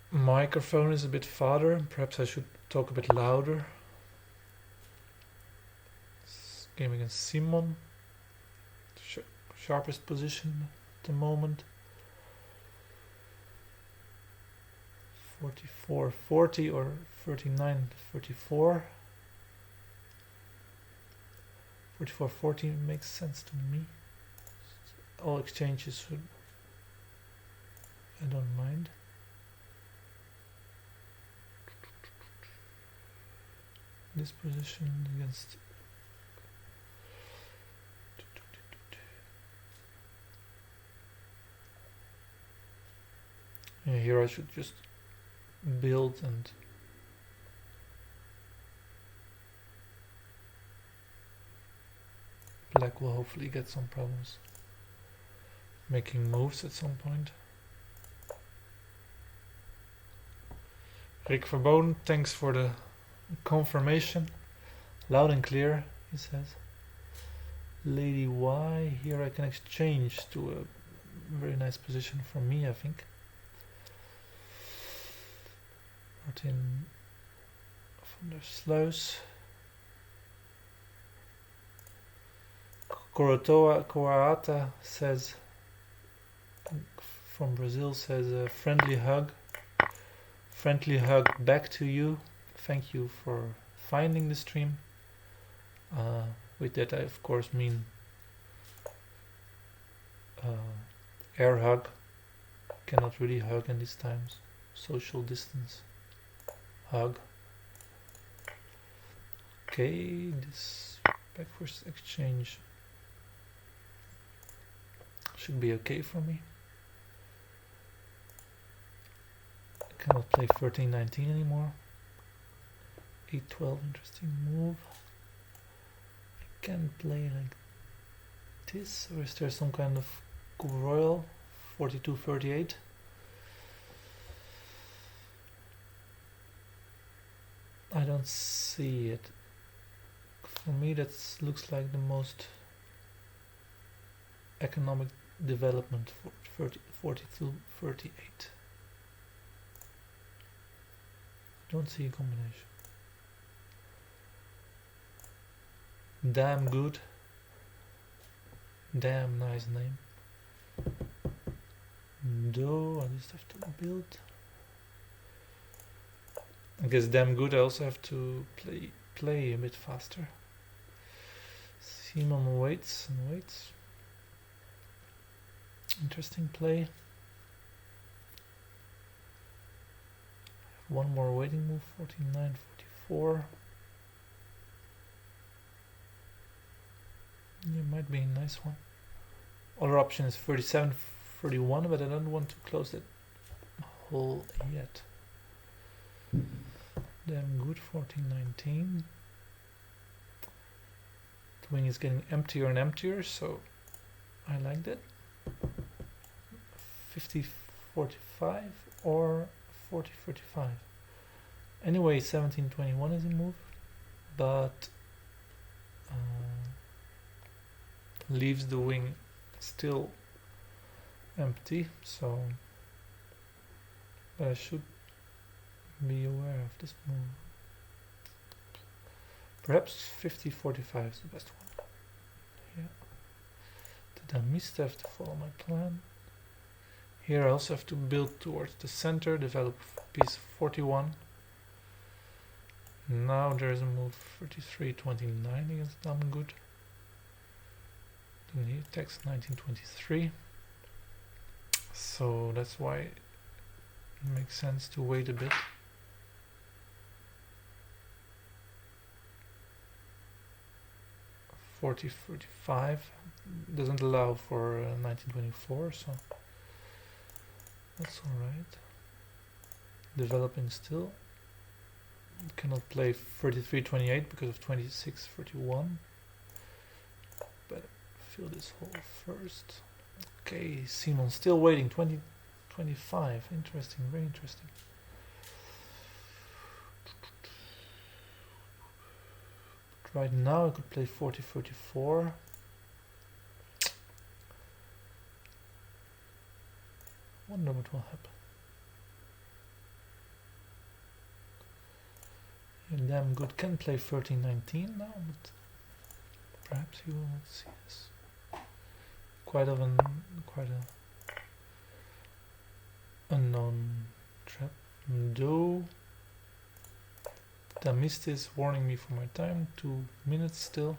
microphone is a bit farther. Perhaps I should talk a bit louder. This game against Simon. Sharpest position at the moment. 44-40 or 39-34. 44-40 makes sense to me. All exchanges should, I don't mind. This position against yeah, here I should just build and black will hopefully get some problems making moves at some point. Rick Verboden, thanks for the confirmation. Loud and clear, he says. Lady Y, here I can exchange to a very nice position for me, I think. Martin van der Sluis. Coata says, from Brazil, says a friendly hug back to you. Thank you for finding the stream. With that I of course mean air hug. Cannot really hug in these times. Social distance hug. Okay, this backwards exchange should be okay for me. Cannot play 13-19 anymore. 8-12, interesting move. I can play like this, or is there some kind of coup royal? 42-38. I don't see it. For me, that looks like the most economic development for 42-38. Don't see a combination. Damn good. Damn nice name. Do I just have to build? I guess damn good. I also have to play a bit faster. Simul waits and waits. Interesting play. One more waiting move. 49-44. Yeah, might be a nice one. Other option is 37-31, but I don't want to close that hole yet. Damn good. 14-19. The wing is getting emptier and emptier, so I like that. 50-45 or 40-45. Anyway, 17-21 is a move, but leaves the wing still empty, so I should be aware of this move. Perhaps 50-45 is the best one. Yeah. Did I misstep to follow my plan? Here I also have to build towards the center, develop piece 41. Now there is a move 33-29 against damn good. Then he attacks 19-23. So that's why it makes sense to wait a bit. $40-45 doesn't allow for 1924, so that's alright. Developing still. Cannot play 33-28 because of 26-31. Better fill this hole first. Okay, Simuls still waiting. 20-25. Interesting, very interesting. Right now I could play 40-44. Wonder what will happen. Yeah, damn good. Can play 13-19 now, but perhaps you will not see this. Quite a unknown trap. Do. The mist is warning me for my time. 2 minutes still.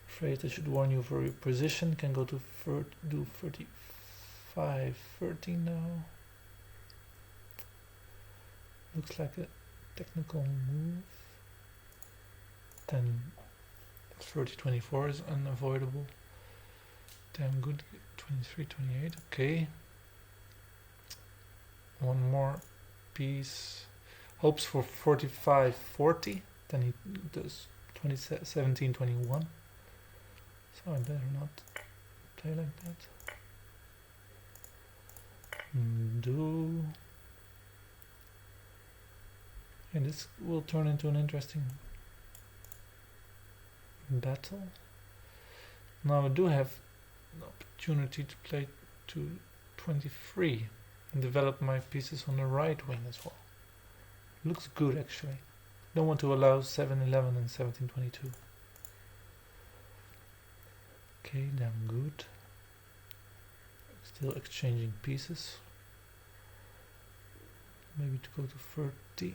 Afraid I should warn you for your position. Can go to do 35-13 now. Looks like a technical move. Then 30-24 is unavoidable. Damn good. 23-28. Okay. One more piece. Hopes for 45-40. Then he does 17-21. So I better not play like that. Do. And this will turn into an interesting battle. Now I do have the opportunity to play to 23 and develop my pieces on the right wing as well. Looks good actually. Don't want to allow 7-11 and 17-22. Okay, damn good. Still exchanging pieces. Maybe to go to 30.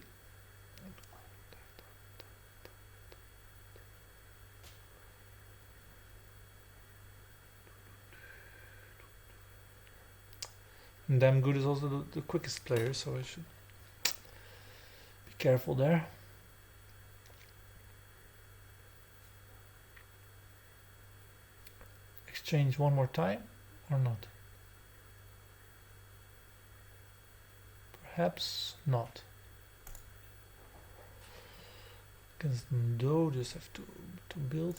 And damn good is also the quickest player, so I should be careful there. Exchange one more time or not? Perhaps not. Against do just have to build.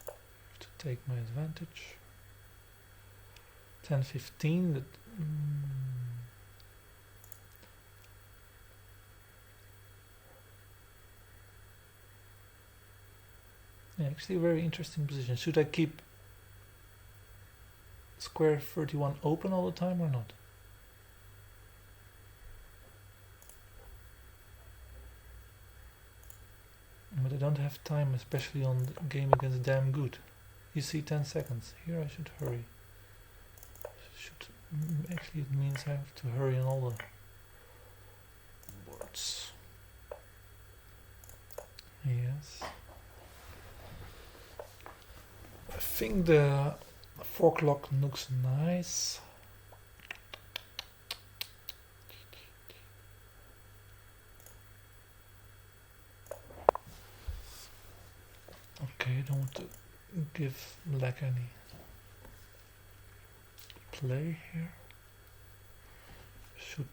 Have to take my advantage. 10-15. That. Yeah, actually a very interesting position. Should I keep square 31 open all the time or not? But I don't have time, especially on the game against damn good. You see 10 seconds. Here I should hurry. Actually it means I have to hurry on all the boards. Yes. I think the 4 o'clock looks nice. Okay, I don't want to give black any play here. Should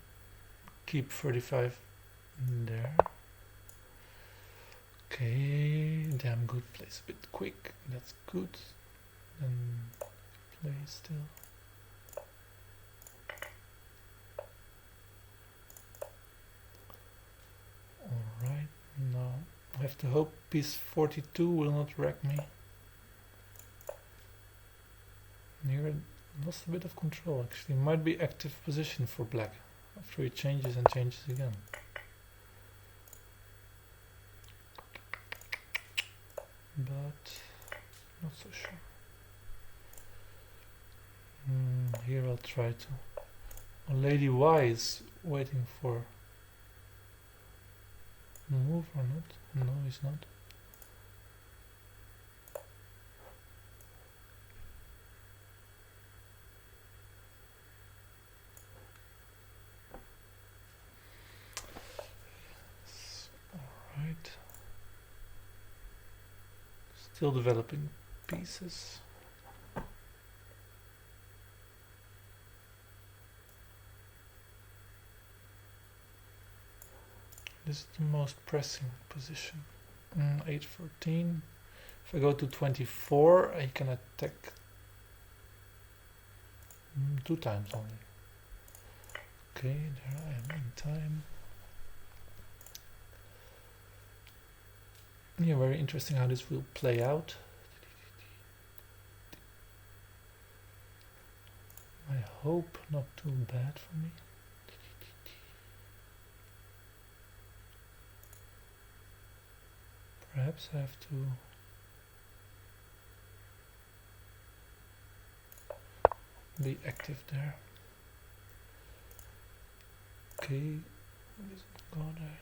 keep 35 in there. Okay, damn good, plays a bit quick, that's good. Then play still. Alright, now I have to hope piece 42 will not wreck me. Here I lost a bit of control actually. Might be active position for black after he changes and changes again. But not so sure. Here I'll try to. Oh, Lady Y is waiting for move or not? No, he's not. Alright. Still developing pieces. This is the most pressing position. 8-14. If I go to 24, I can attack 2 times only. Okay, there I am in time. Yeah, very interesting how this will play out. I hope not too bad for me. Perhaps I have to be active there. Okay, go there.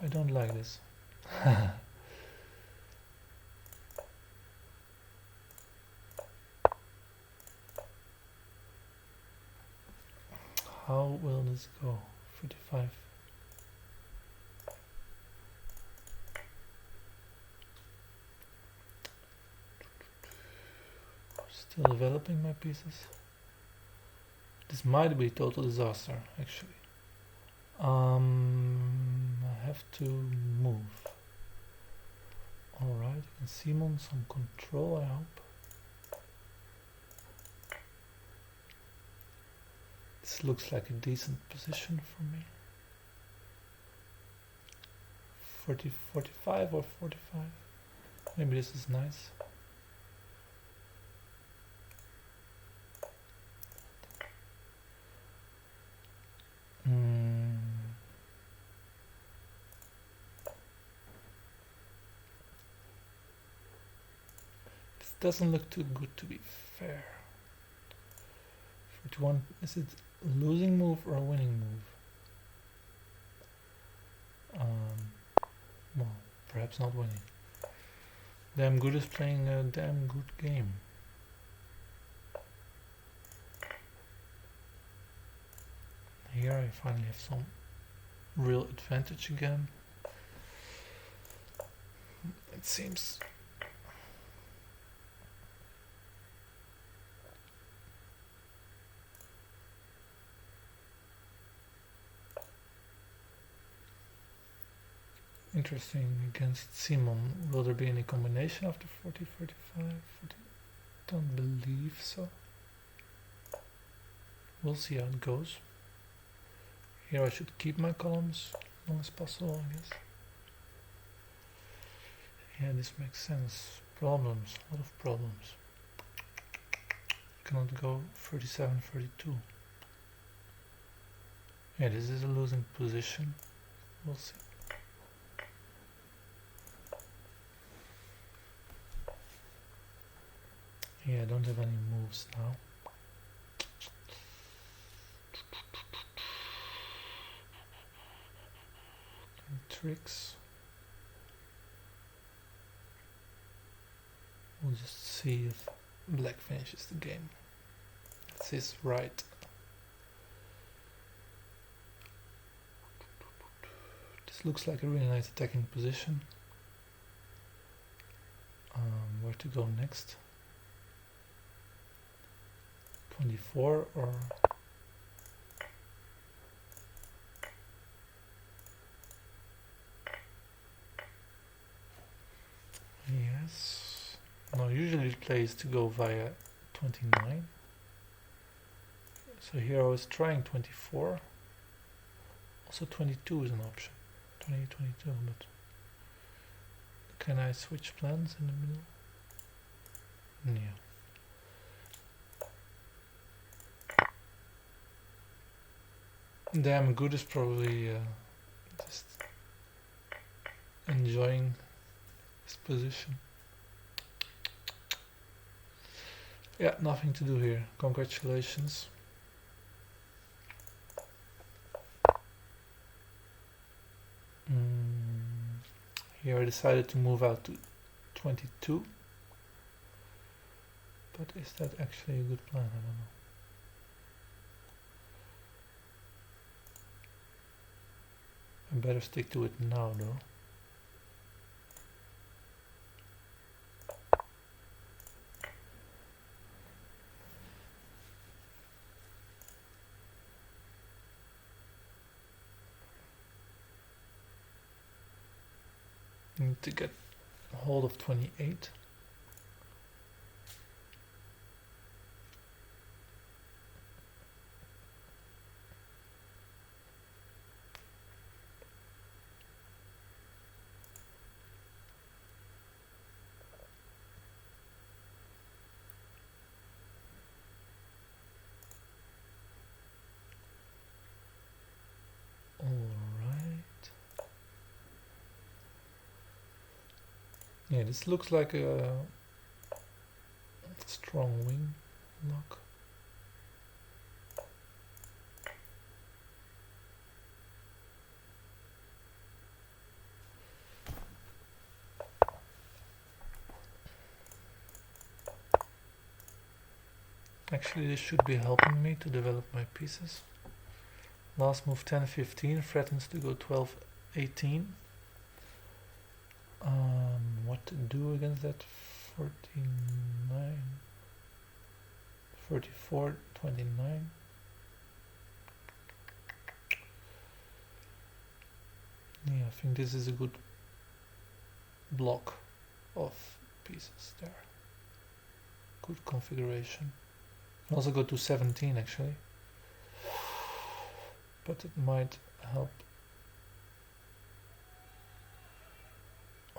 I don't like this. How will this go? 45. Still developing my pieces. This might be a total disaster, actually. I have to move. Alright, I can simul some control, I hope. This looks like a decent position for me. 45 or 45. Maybe this is nice. This doesn't look too good to be fair. 41, is it a losing move or a winning move? Well, perhaps not winning. Damn good is playing a damn good game. Here I finally have some real advantage again. It seems. Interesting against Simul. Will there be any combination after 40, 45, 40? Don't believe so. We'll see how it goes. Here I should keep my columns as long as possible, I guess. Yeah, this makes sense. Problems, a lot of problems. Cannot go 37, 32. Yeah, this is a losing position. We'll see. Yeah, I don't have any moves now. Any tricks? We'll just see if black finishes the game. That's his right. This looks like a really nice attacking position. Where to go next? 24 or... Yes. No, usually it plays to go via 29. So here I was trying 24. Also 22 is an option. 20, 22, but... Can I switch plans in the middle? Yeah. Damn good is probably just enjoying his position. Yeah, nothing to do here. Congratulations. Here I decided to move out to 22. But is that actually a good plan? I don't know. I better stick to it now though. Need to get a hold of 28. Yeah, this looks like a strong wing lock. Actually, this should be helping me to develop my pieces. Last move 10-15 threatens to go 12-18. What to do against that? 49, 34, 29. Yeah, I think this is a good block of pieces there. Good configuration. Can also go to 17 actually, but it might help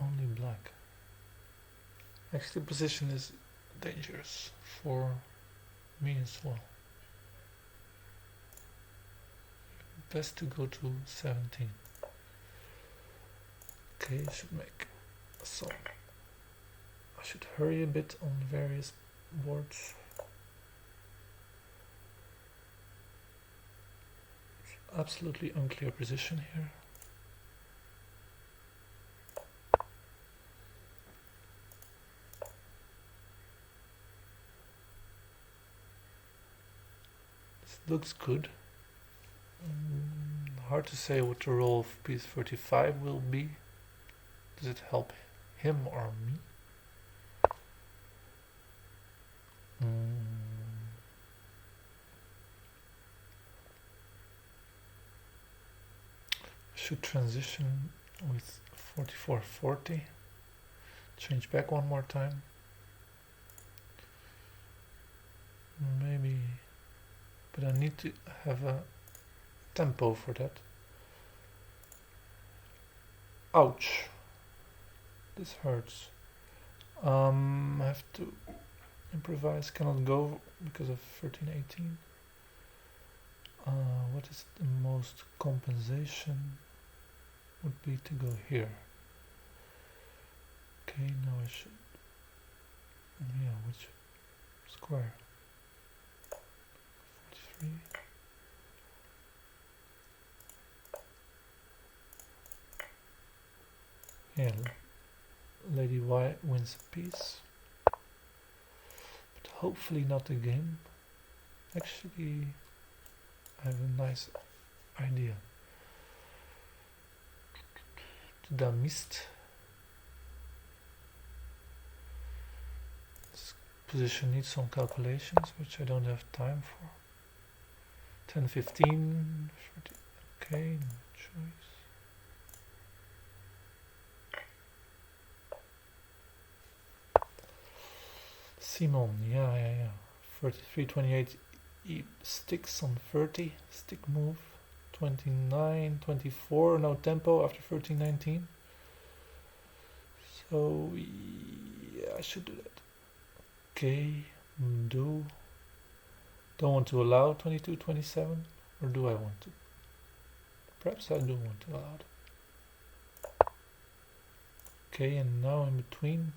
only black. Actually, the position is dangerous for me as well. Best to go to 17. Okay, I should make some. I should hurry a bit on various boards. It's absolutely unclear position here. Looks good. Hard to say what the role of piece 35 will be. Does it help him or me? Should transition with 44, 40. Change back one more time. Maybe, but I need to have a tempo for that. Ouch. This hurts. I have to improvise, cannot go because of 1318. What is the most compensation? Would be to go here. Okay, now I should. Yeah, which square? 43. Yeah, Lady Y wins a piece. But hopefully not the game. Actually, I have a nice idea. The mist. This position needs some calculations, which I don't have time for. 10, 15, 30. Okay, no choice. Simul, yeah. 33, 28. He sticks on 30. Stick move. 29, 24. No tempo after 13, 19. So yeah, I should do that. Okay, do. Don't want to allow 22, 27, or do I want to? Perhaps I do want to allow it. Okay, and now in between.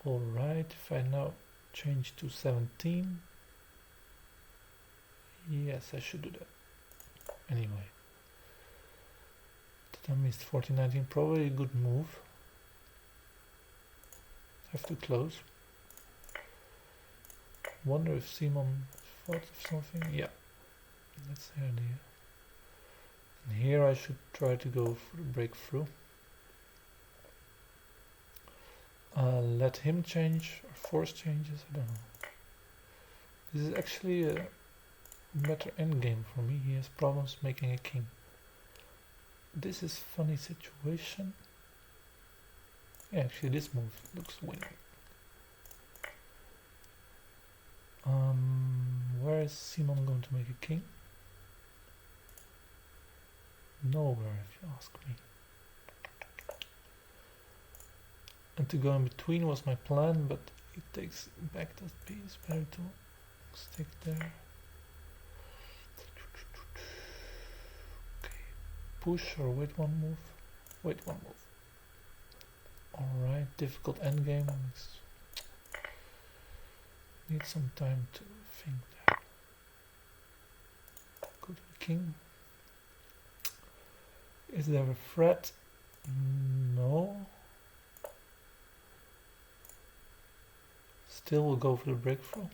Alright, if I now change to 17. Yes, I should do that. Anyway. I missed 14, 19, probably a good move. Have to close. Wonder if Simon thought of something. Yeah, that's the idea. And here I should try to go for the breakthrough. Let him change or force changes. I don't know. This is actually a better endgame for me. He has problems making a king. This is funny situation. Yeah, actually this move looks winning. Where is Simon going to make a king? Nowhere, if you ask me. And to go in between was my plan, but it takes back that piece. Better to stick there. Okay, push or wait one move. Wait one move. Alright, difficult endgame. Need some time to think there. Go to the king. Is there a threat? No. Still will go for the breakthrough.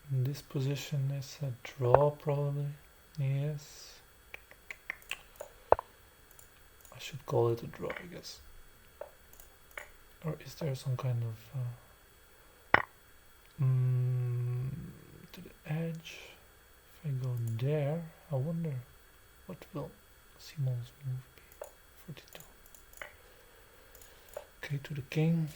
This position is a draw probably. Yes. I should call it a draw, I guess. Or is there some kind of to the edge? If I go there, I wonder what will Simon's move be? 42. Okay, to the king.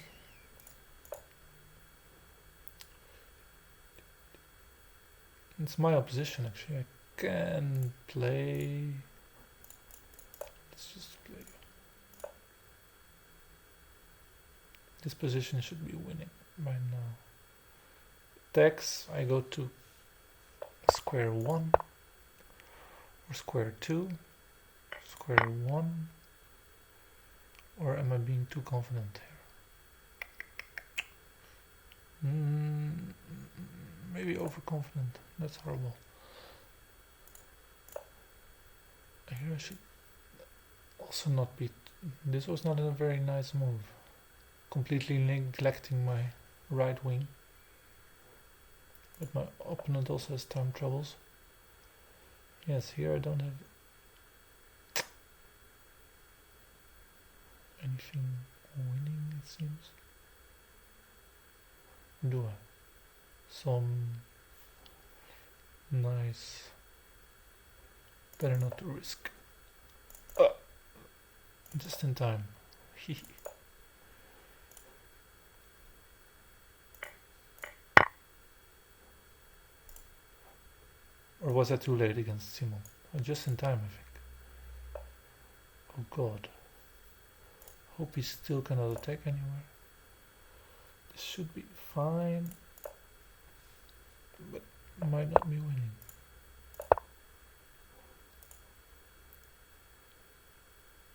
It's my opposition actually. I can play. Let's just play. This position should be winning by now. Attacks, I go to square 1 or square 2, square 1, or am I being too confident here? Maybe overconfident. That's horrible. Here I should also not be. This was not a very nice move. Completely neglecting my right wing. But my opponent also has time troubles. Yes, here I don't have anything winning, it seems. Do I? Some Nice. Better not to risk. Just in time. Or was I too late against Simul? Oh, just in time, I think. Oh god. Hope he still cannot attack anywhere. This should be fine. But might not be winning.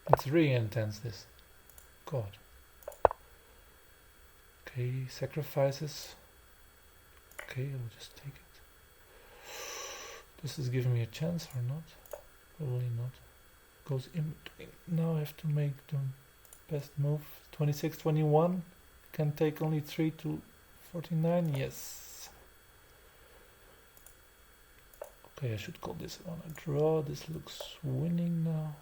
It's really intense, this. God. Okay, sacrifices. Okay, I'll just take it. This is giving me a chance or not? Probably not. Goes in between. Now I have to make the best move. 26, 21. Can take only 3 to 49. Yes. Okay, I should call this one a draw. This looks winning now.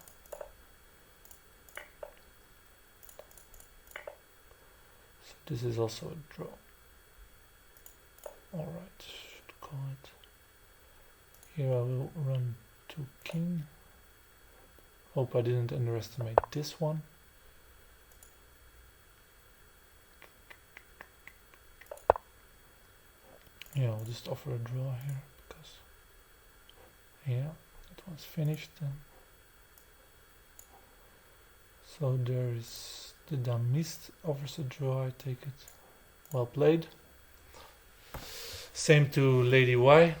So this is also a draw. Alright, should call it. Here I will run to king. Hope I didn't underestimate this one. Yeah, I'll just offer a draw here because yeah, that one's finished then. So there is the Damist offers a draw, I take it. Well played. Same to Lady Y.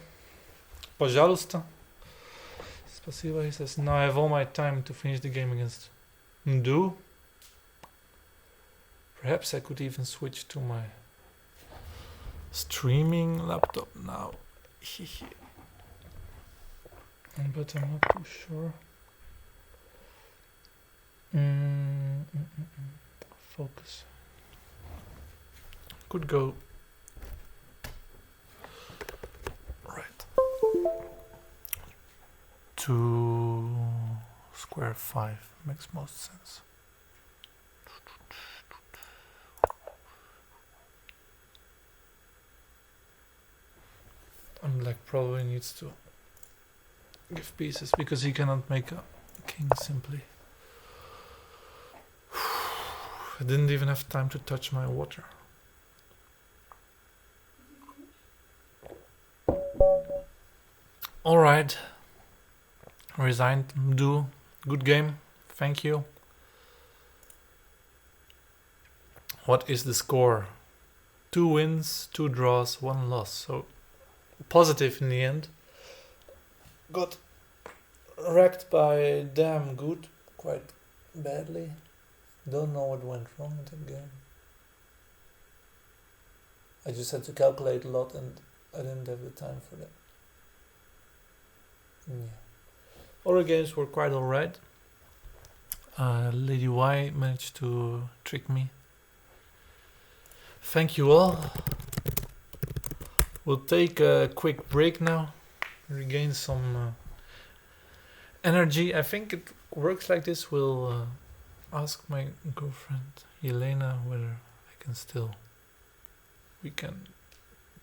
Пожалуйста. Спасибо, he says. Now I have all my time to finish the game against Ndu. Perhaps I could even switch to my streaming laptop now. But I'm not too sure. Focus. Could go right to square 5 makes most sense. Black probably needs to give pieces because he cannot make a king simply. I didn't even have time to touch my water. Alright. Resigned. Do. Good game. Thank you. What is the score? 2 wins, 2 draws, 1 loss. So positive in the end. Got wrecked by damn good quite badly. Don't know what went wrong in that game. I just had to calculate a lot and I didn't have the time for that. Yeah. Other games were quite alright. Lady Y managed to trick me. Thank you all. We'll take a quick break now. Regain some energy. I think it works like this. We'll ask my girlfriend Elena whether we can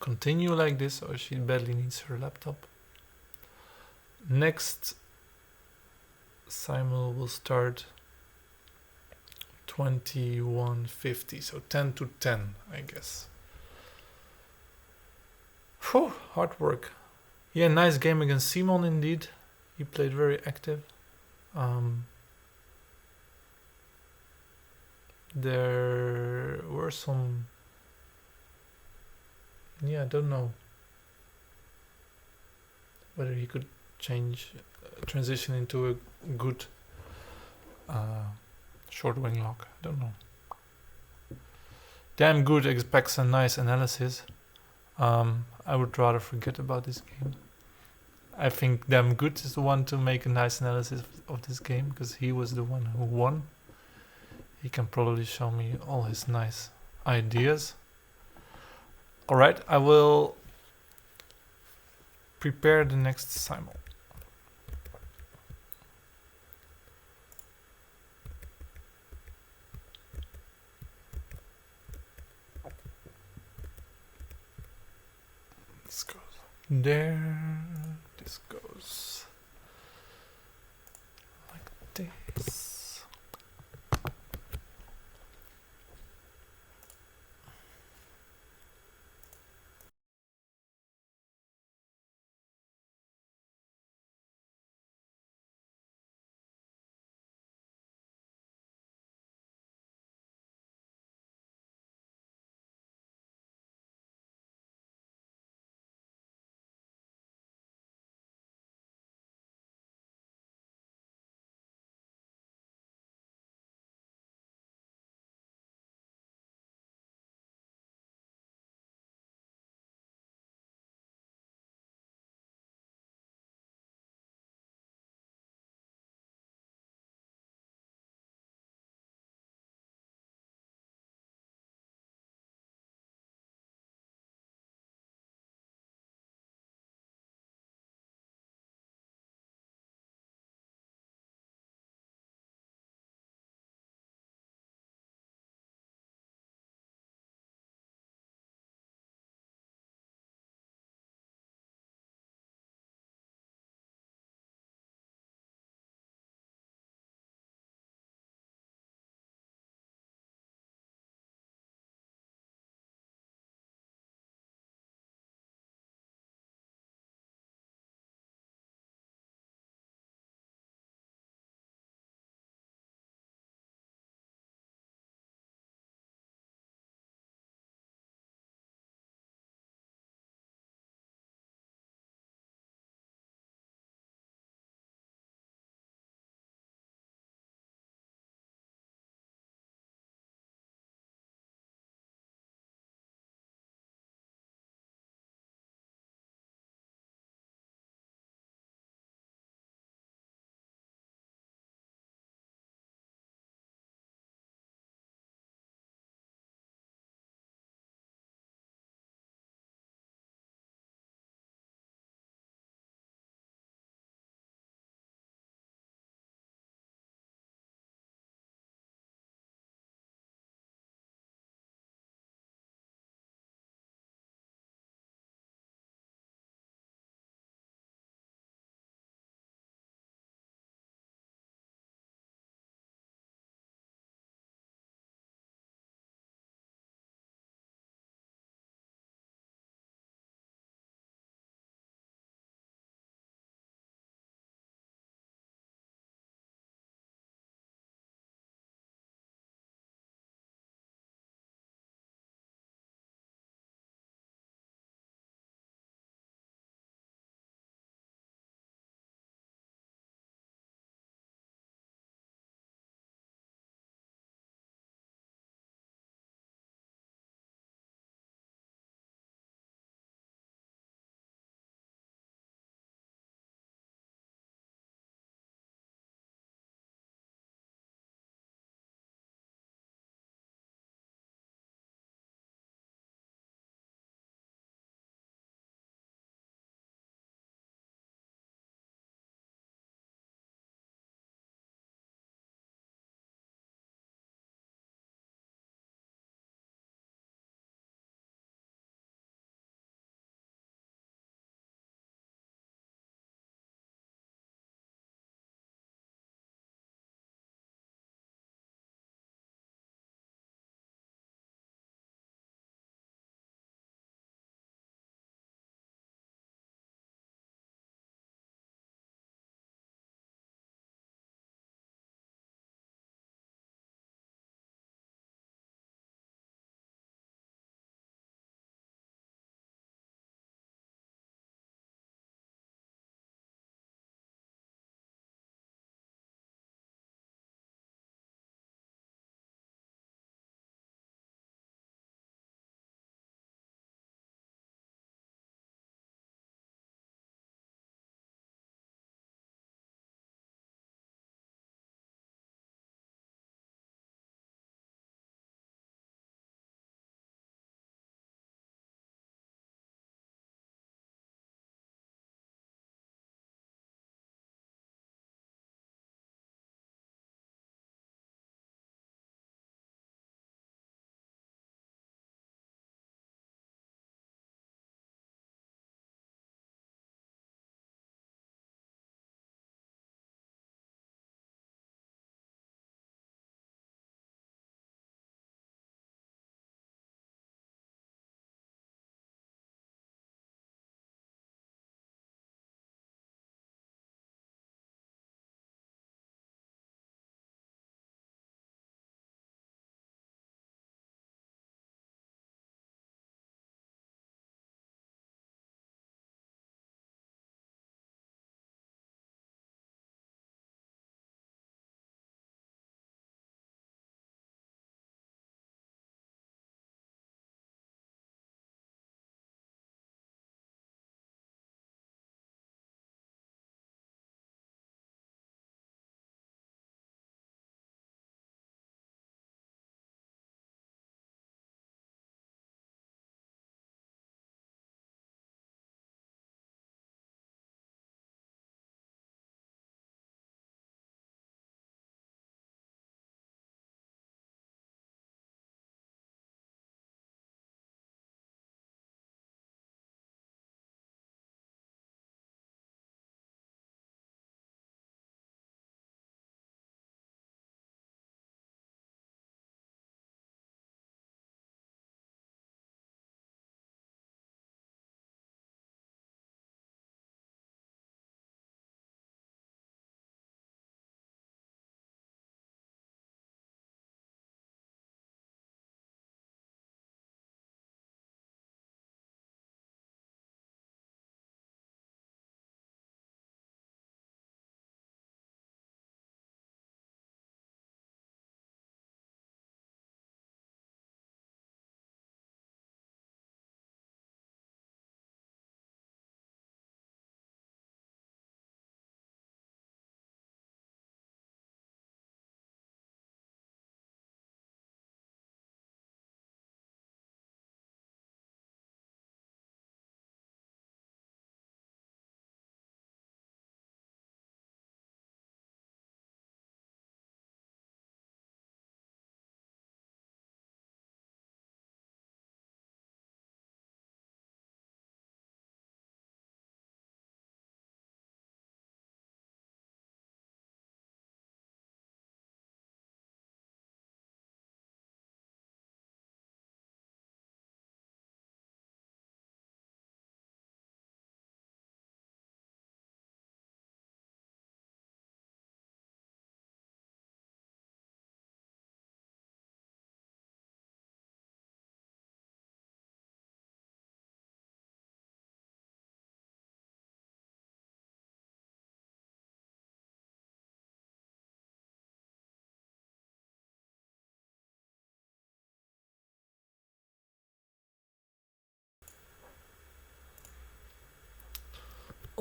continue like this or she badly needs her laptop. Next simul will start 21:50, so 10 to 10, I guess. Whew, hard work. Yeah, nice game against Simon indeed. He played very active. There were some... Yeah, I don't know whether he could transition into a good short wing lock. I don't know. Damn good expects a nice analysis. I would rather forget about this game. I think Damn Good is the one to make a nice analysis of this game because he was the one who won. He can probably show me all his nice ideas. Alright, I will prepare the next simul. Let's go there. this goes like this.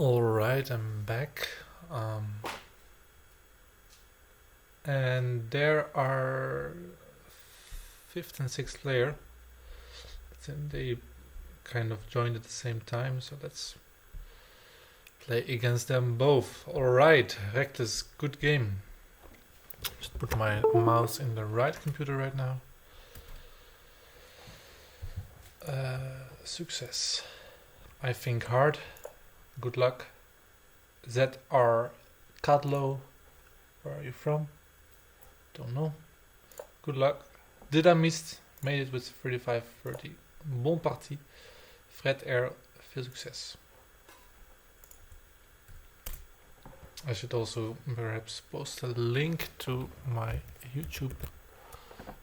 Alright, I'm back. And there are 5th and 6th layer. They kind of joined at the same time, so let's play against them both. Alright, Reckless, good game. Just put my mouse in the right computer right now. Success. I think hard. Good luck. ZR Cadlo. Where are you from? Don't know. Good luck. Did I miss? Made it with 35-30. Bon parti. Fred R. Veel success. I should also perhaps post a link to my YouTube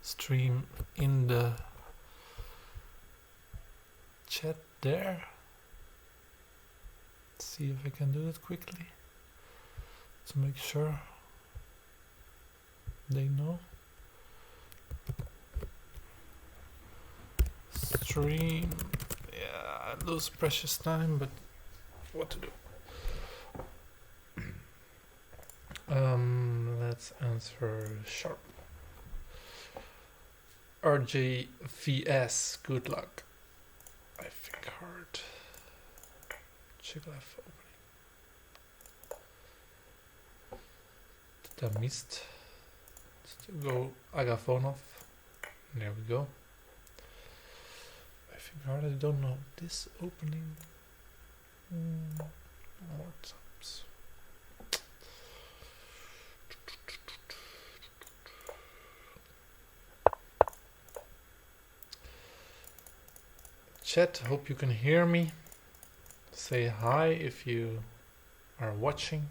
stream in the chat there. Let's see if I can do it quickly to make sure they know. Stream. Yeah, I lose precious time, but what to do? Let's answer sharp. RJVS, good luck. I think hard. Chiglev opening. Did I missed? Still go Agafonov. There we go. I think hard. I don't know this opening. More times. Chat, hope you can hear me. Say hi if you are watching.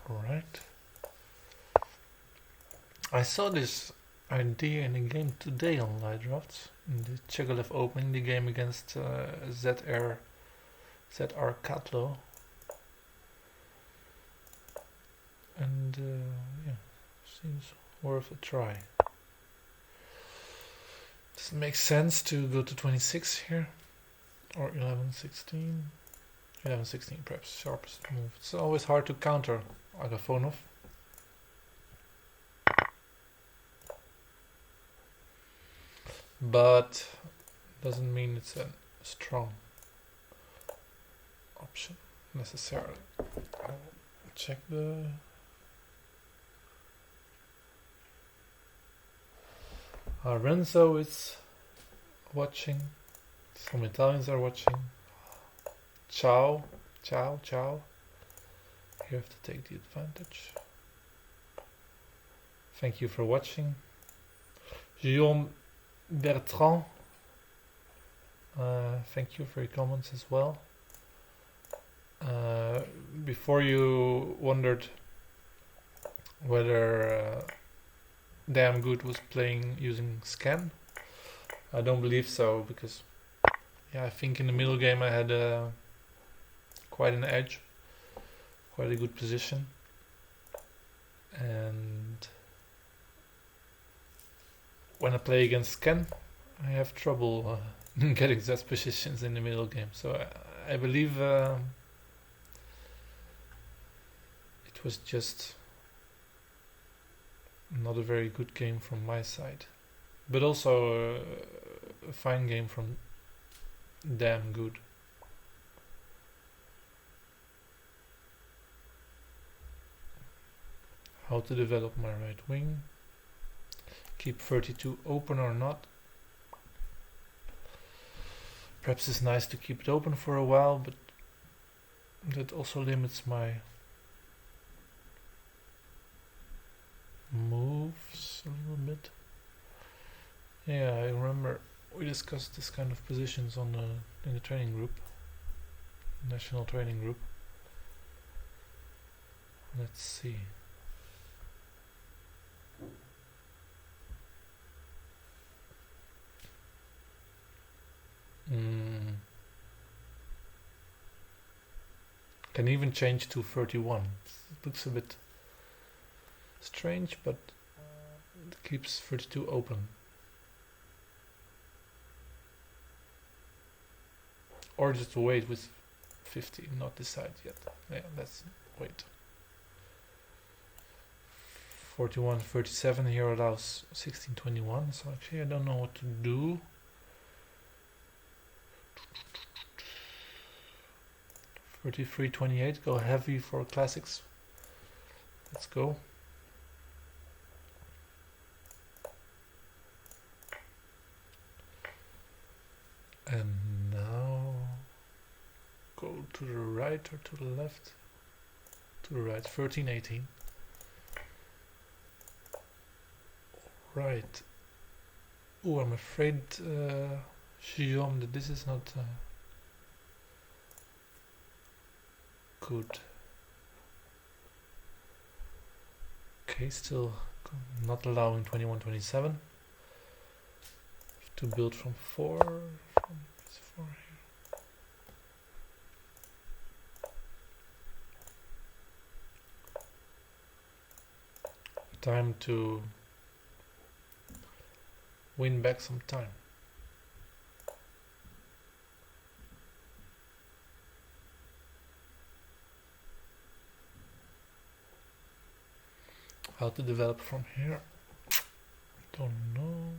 Alright. I saw this idea in a game today on Light Drafts, in the Chegolev opening, the game against ZR Katlo, and yeah, seems worth a try. Does it make sense to go to 26 here, or 11-16? 11-16 perhaps, sharpest move. It's always hard to counter Agafonov. But doesn't mean it's a strong option necessarily. I'll check the Renzo is watching. Some Italians are watching. Ciao, ciao, ciao. You have to take the advantage. Thank you for watching. Guillaume Bertrand, thank you for your comments as well. Before you wondered whether Damn Good was playing using scan, I don't believe so, because yeah, I think in the middle game I had quite an edge, quite a good position, and when I play against Ken, I have trouble getting such positions in the middle game. So I believe it was just not a very good game from my side, but also a fine game from Damn Good. How to develop my right wing. Keep 32 open or not. Perhaps it's nice to keep it open for a while, but that also limits my moves a little bit. Yeah, I remember we discussed this kind of positions on in the training group, national training group. Let's see. Can even change to 31. It looks a bit strange, but it keeps 32 open. Or just wait with 50, not decide yet. Yeah, let's wait. 41, 37 here allows 1621, so actually I don't know what to do. 33, 28, go heavy for classics. Let's go. And now go to the right or to the left? To the right, 13, 18. Right. Oh, I'm afraid, Guillaume, that this is not good. Okay, still not allowing 21, 27. To build from 4. From 4 here. Time to win back some time. How to develop from here? Don't know.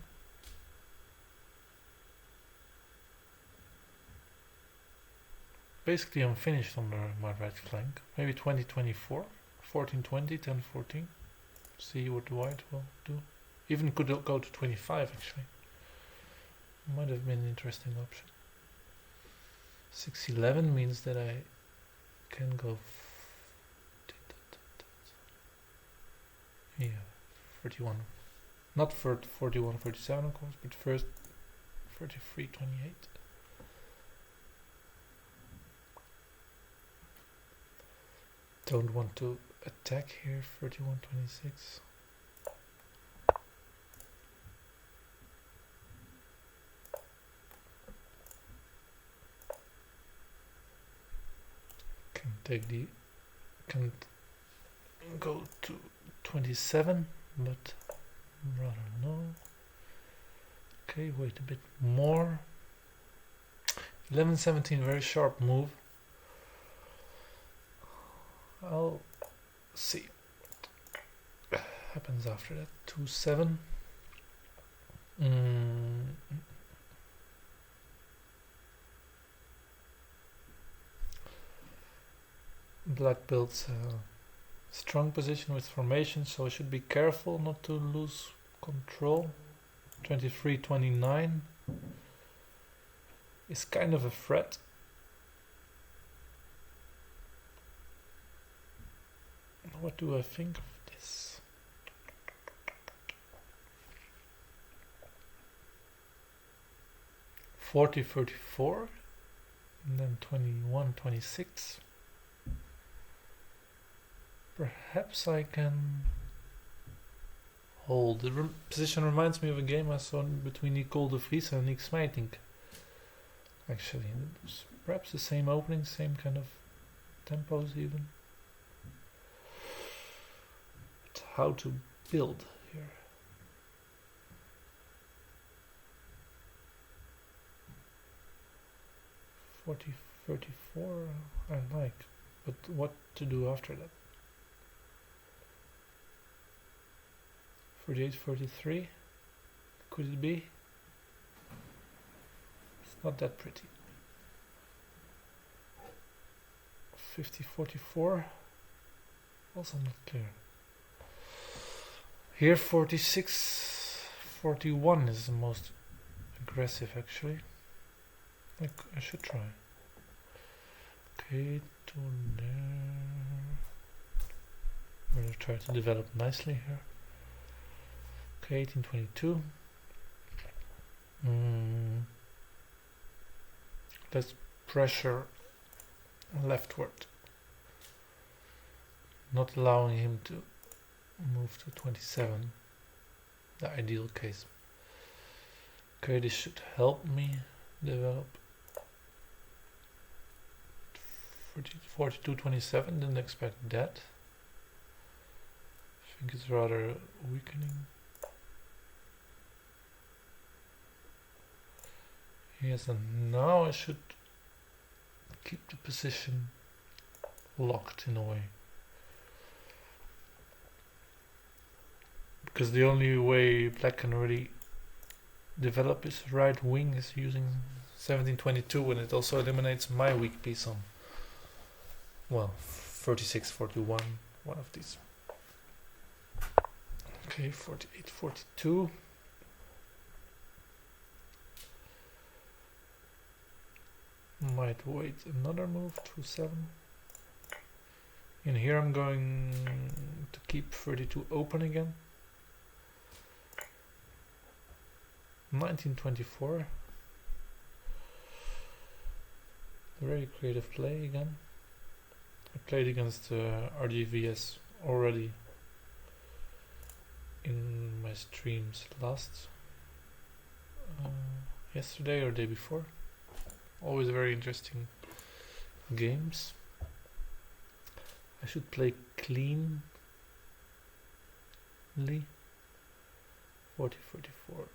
Basically, I'm finished on my right flank. Maybe 2024, 1420, 1014. See what the white will do. Even could go to 25 actually. Might have been an interesting option. 611 means that I can go. Yeah, 31. Not for 41, 47 of course, but first 33, 28. Don't want to attack here, 31, 26. Can go to 27, but rather no. Okay, wait a bit more. 11, 17, very sharp move. I'll see what happens after that. 2, 7. Black builds a strong position with formation, so I should be careful not to lose control. 23, 29 is kind of a threat. What do I think of this? $40, 34, and then 21, 26. Perhaps I can hold. The position reminds me of a game I saw between Nicole de Vries and Nick Smiting. Actually, it was perhaps the same opening, same kind of tempos even. But how to build here? $40, 34 I like, but what to do after that? 48, 43, could it be? It's not that pretty. 50, 44, also not clear. Here 46, 41 is the most aggressive actually. I should try. Okay, to there. I'm gonna try to develop nicely here. Okay, 1822. Let's pressure leftward, not allowing him to move to 27, the ideal case. Okay, this should help me develop. 42.27, didn't expect that. I think it's rather weakening. Yes, and now I should keep the position locked in a way. Because the only way black can really develop his right wing is using 1722, and it also eliminates my weak piece on, well, 3641, one of these. Okay, 4842. Might wait another move to 7. In here I'm going to keep 32 open again. 1924. Very creative play again. I played against RGVS already in my streams yesterday or day before. Always very interesting games. I should play cleanly. 40-44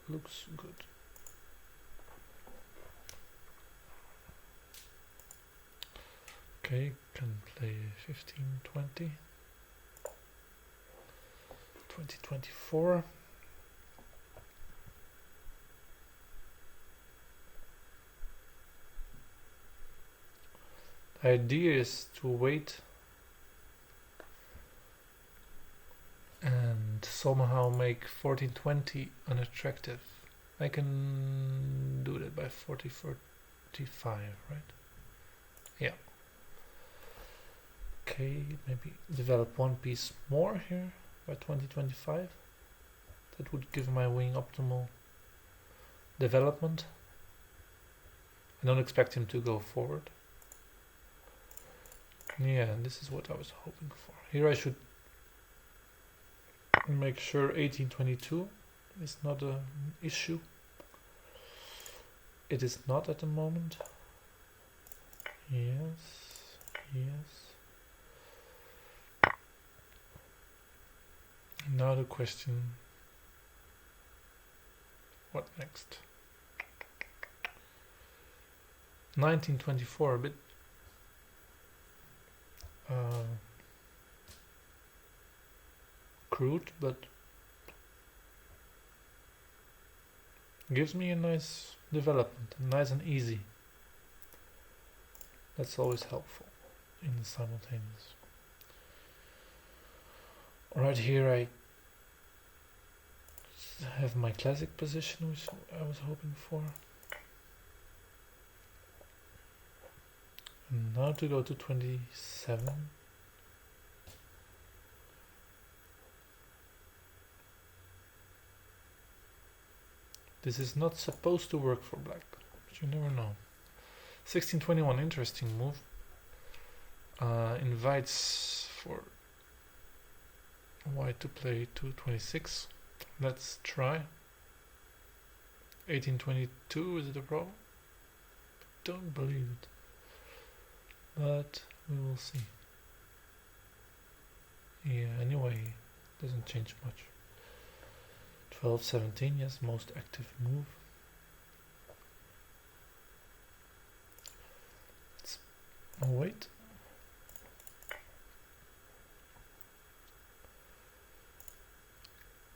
looks good. Okay, can play 15-20. 20-24. The idea is to wait and somehow make 14-20 unattractive. I can do that by 40-45, right? Yeah. Okay, maybe develop one piece more here by 20-25. That would give my wing optimal development. I don't expect him to go forward. Yeah, this is what I was hoping for. Here I should make sure 1822 is not an issue. It is not at the moment. Yes, yes. Now the question, what next? 1924, a bit crude, but gives me a nice development, nice and easy. That's always helpful in the simultaneous. Right here I have my classic position, which I was hoping for. And now to go to 27. This is not supposed to work for black, but you never know. 1621, interesting move. Invites for white to play 226. Let's try. 1822, is it a problem? Don't believe it. But we will see. Yeah, anyway, doesn't change much. 12-17, yes, most active move. Let's wait.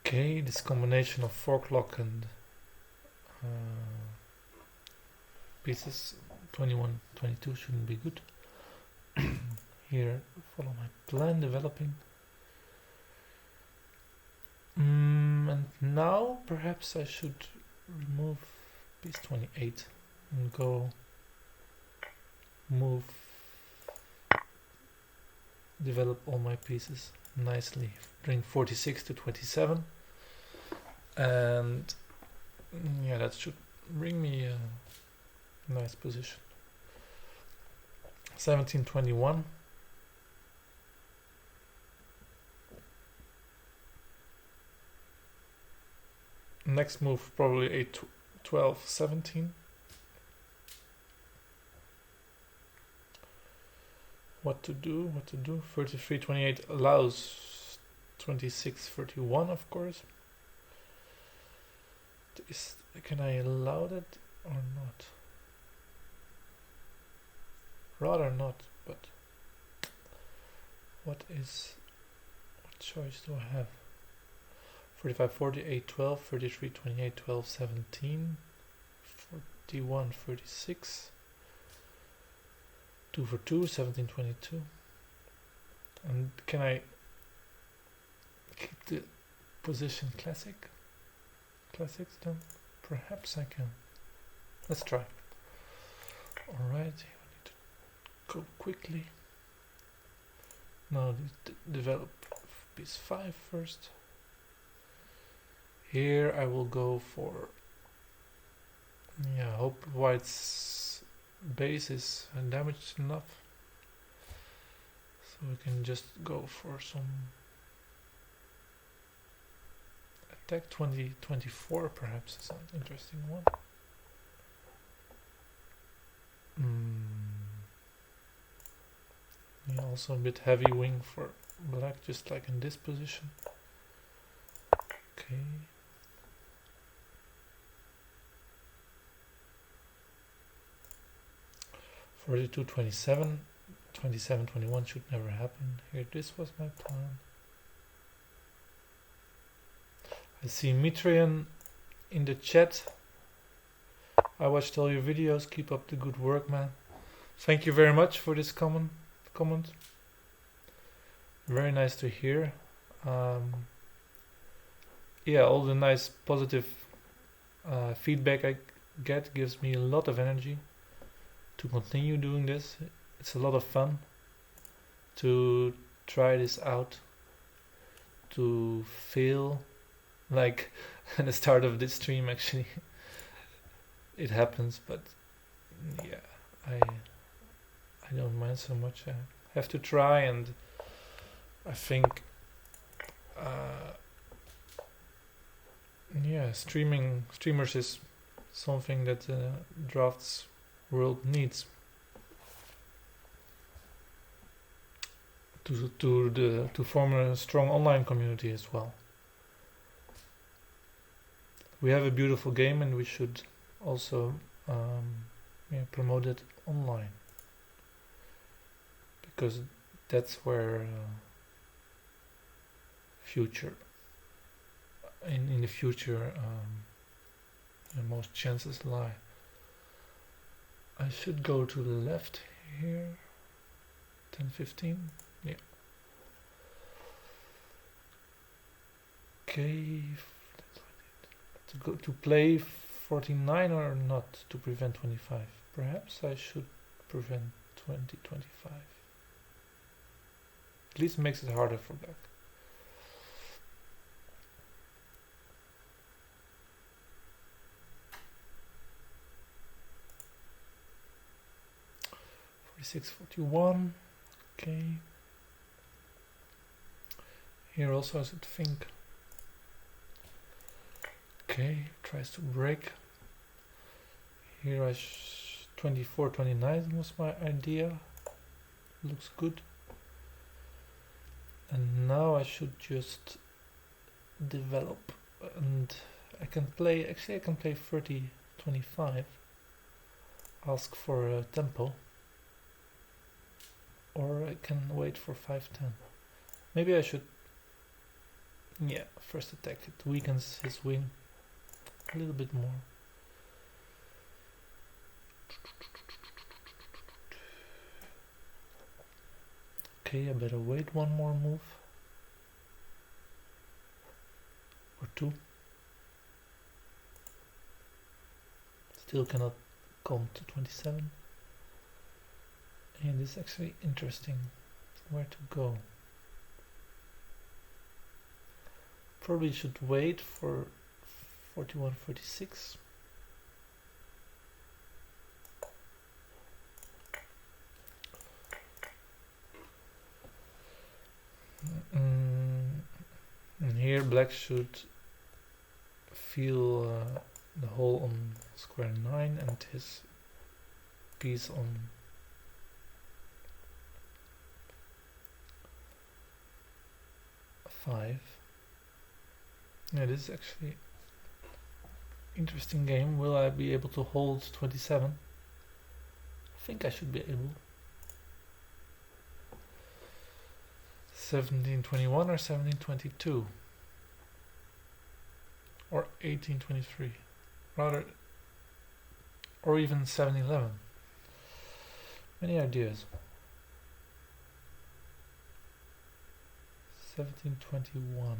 Okay, this combination of 4 o'clock and pieces 21, 22 shouldn't be good. Here, follow my plan developing. And now perhaps I should remove piece 28 and go move, develop all my pieces nicely. Bring 46 to 27, and yeah, that should bring me a nice position. 1721. Next move probably 8 12 17. what to do. 33-28 allows 26-31, of course. Can I allow that or not? Rather not, but what choice do I have? 45-48, 12, 33-28, 12, 17, 41, 36, 2 for 2, 17, 22. And can I keep the position classics then? Perhaps I can. Let's try. Alright, we need to go quickly. Now develop piece 5 first. Here I will go for, hope white's base is damaged enough, so we can just go for some attack. 20-24 perhaps is an interesting one. Yeah, also a bit heavy wing for black, just like in this position. Okay. (42, 27, 27, 21 should never happen. Here, this was my plan. I see Mitrian in the chat. I watched all your videos. Keep up the good work, man. Thank you very much for this comment. Very nice to hear. Yeah, all the nice positive feedback I get gives me a lot of energy to continue doing this. It's a lot of fun to try this out, to fail, like at the start of this stream actually. It happens, but yeah, I don't mind so much. I have to try, and I think streamers is something that drafts world needs to form a strong online community as well. We have a beautiful game, and we should also promote it online, because that's where in the future most chances lie. I should go to the left here. 10-15. Yeah. Okay. To play 49 or not to prevent 25. Perhaps I should prevent 20-25. At least makes it harder for black. (46-41). Okay. Here also I should think. Okay, tries to break. Here 24-29 was my idea. Looks good. And now I should just develop, and I can play 30-25. Ask for a tempo. Or I can wait for 5-10. Maybe I should, first attack. It weakens his wing a little bit more. Okay, I better wait one more move. Or two. Still cannot come to 27. And it's actually interesting where to go. Probably should wait for 41-46. And here black should feel the hole on square 9 and his piece on 5. Yeah, this is actually interesting game. Will I be able to hold 27? I think I should be able. 1721 or 1722 or 1823, rather, or even 711. Many ideas. 1721,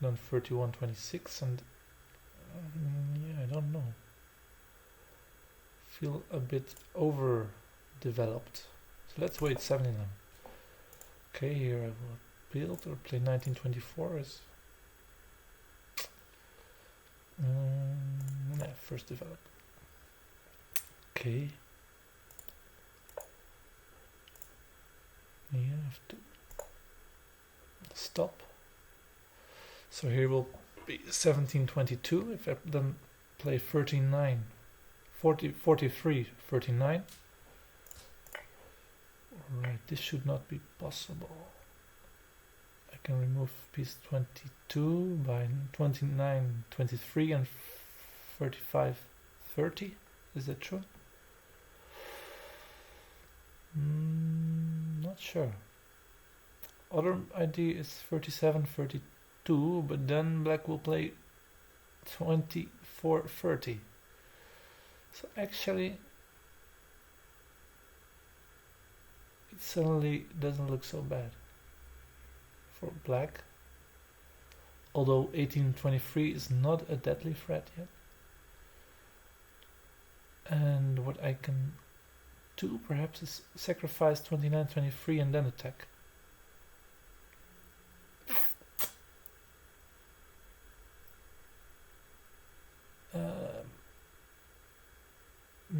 then 3126, and yeah, I don't know. Feel a bit overdeveloped. So let's wait 711. Okay, here I will build or play 1924 as yeah, first develop. Okay. Yeah, I have to stop. So here will be 1722 if I then play 39, 40, 43, 39. Right, this should not be possible. I can remove piece 22 by 29, 23 and 35, 30. Is that true? Not sure. Other idea is 37, 32, but then black will play 24, 30. So actually it suddenly doesn't look so bad for black, although 1823 is not a deadly threat yet. And what I can do perhaps is sacrifice 29, 23 and then attack.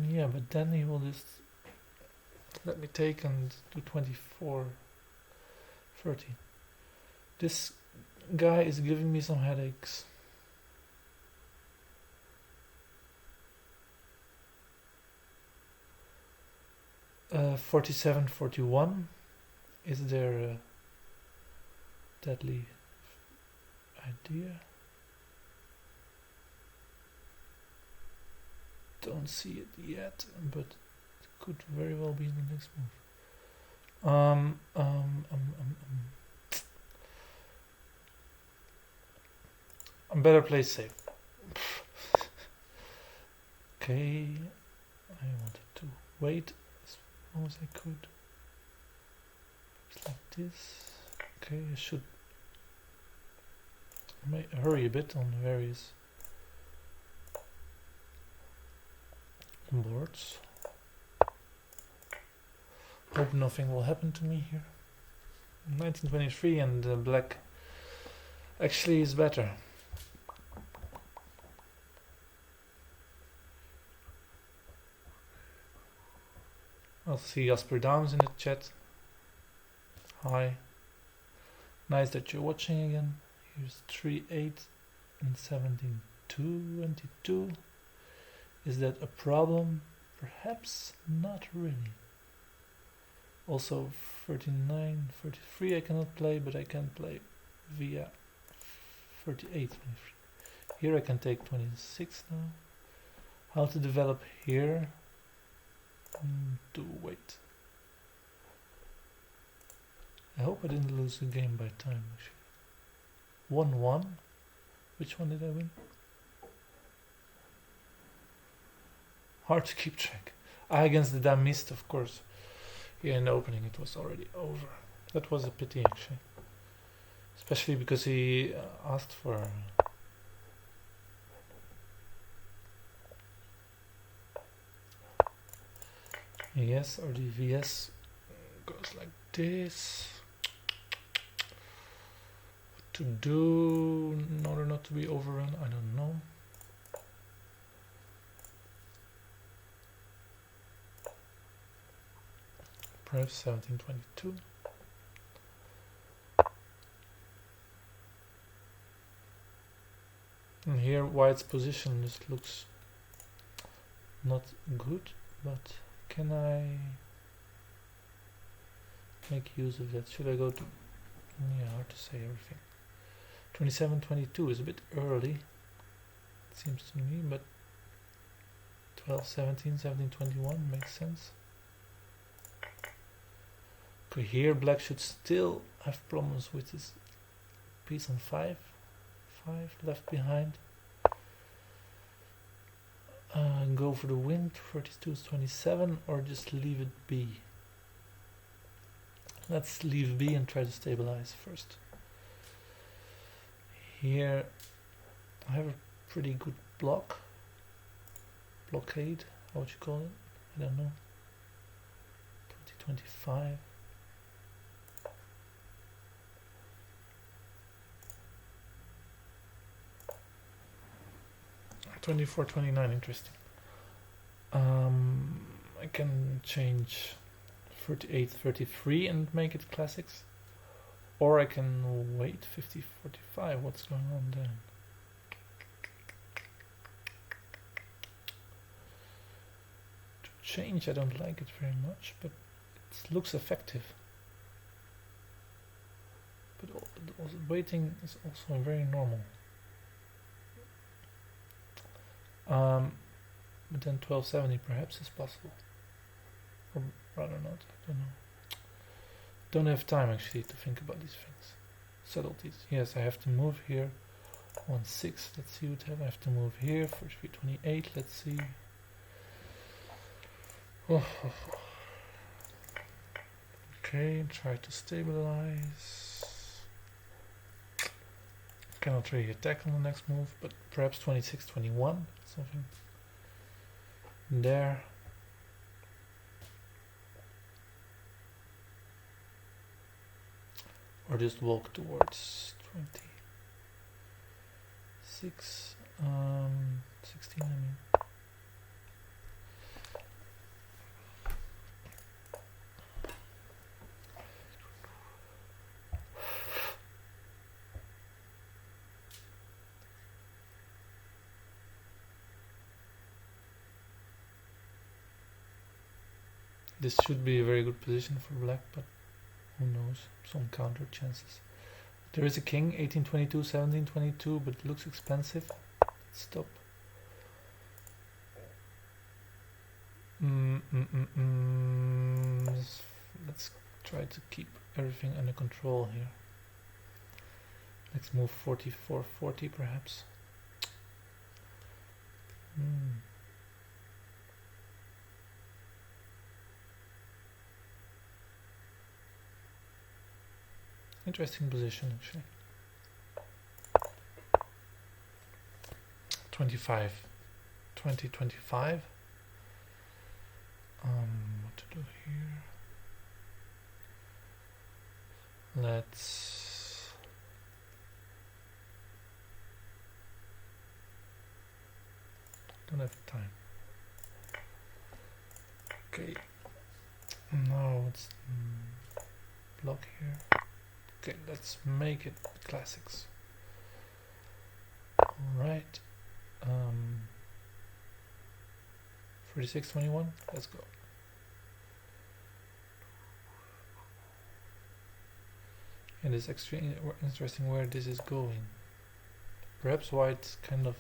Yeah, but then he will just let me take and do 24, 30. This guy is giving me some headaches. Uh, 47, 41. Is there a deadly idea? Don't see it yet, but it could very well be in the next move. I'm better play safe. Okay, I wanted to wait as long as I could. It's like this. Okay, I should hurry a bit on various boards. Hope nothing will happen to me here. 1923 and black actually is better. I'll see Jasper Downs in the chat. Hi. Nice that you're watching again. Here's 3-8 and 17-22. Is that a problem? Perhaps not really. Also 39, 33 I cannot play, but I can play via 38, 23. Here I can take 26 now. How to develop here? To wait. I hope I didn't lose the game by time actually. 1-1. Which one did I win? Hard to keep track. Against the damn mist, of course. Here in the opening it was already over. That was a pity actually. Especially because he asked for... Yes, or the VS goes like this. What to do in order not to be overrun, I don't know. Perhaps 1722. And here white's position just looks not good, but can I make use of that? Should I go to Yeah, hard to say everything. 27, 22 is a bit early, it seems to me, but 12, 17, 17, 21 makes sense. Okay, here black should still have problems with this piece on 5. 5 left behind. Go for the wind, 32 is 27, or just leave it be. Let's leave be and try to stabilize first. Here I have a pretty good blockade, how would you call it? I don't know. 2025. '24, 29, interesting. I can change 38, 33 and make it classics. Or I can wait 50, 45. What's going on there? To change, I don't like it very much, but it looks effective. But also waiting is also very normal. But then 1270 perhaps is possible. Or rather not, I don't know. Don't have time actually to think about these things. Subtleties. Yes, I have to move here. 1-6. Let's see what I have to move here. 4328. Let's see. Okay, try to stabilize. Cannot really attack on the next move, but perhaps 26-21. Something there. Or just walk towards 26, 16, I mean. This should be a very good position for black, but who knows, some counter chances. There is a king, 1822, 1722, but it looks expensive. Let's stop. Let's try to keep everything under control here. Let's move 4440 perhaps. Interesting position actually. 2025. What to do here? Let's don't have time. Okay. Now it's block here. Okay, let's make it classics. Alright. 36-21, let's go. And it's extremely interesting where this is going. Perhaps white kind of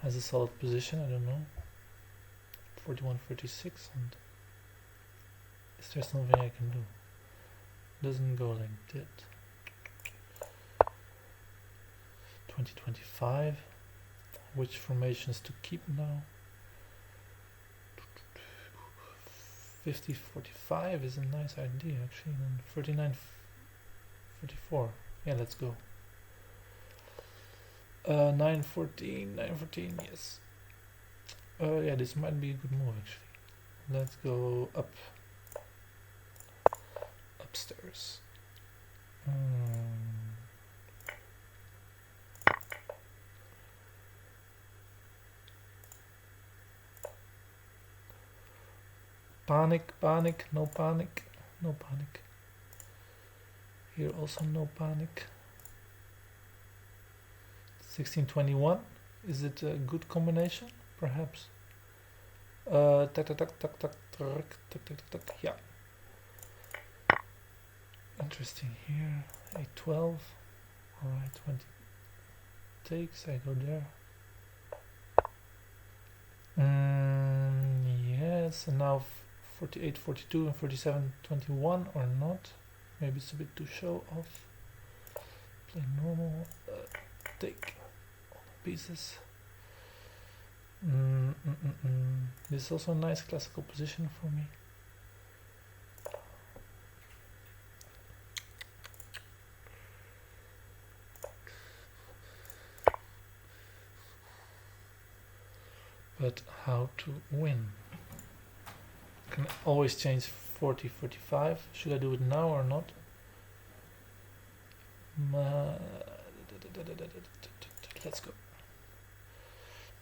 has a solid position, I don't know. 41-36, and is there something I can do? Doesn't go like that. 2025. Which formations to keep now? 50-45 is a nice idea actually. And 39-44. Yeah, let's go. 9-14. Yes. Yeah, this might be a good move actually. Let's go up. Upstairs. Panic, no panic. Here also no panic. 16-21. Is it a good combination? Perhaps. Yeah. interesting here. A12. Alright, 20 takes, I go there. Yes, and now 48, 42 and 37, 21 or not. Maybe it's a bit too show off. Play normal, take all the pieces. This is also a nice classical position for me. But how to win? Can always change 40, 45. Should I do it now or not? Let's go.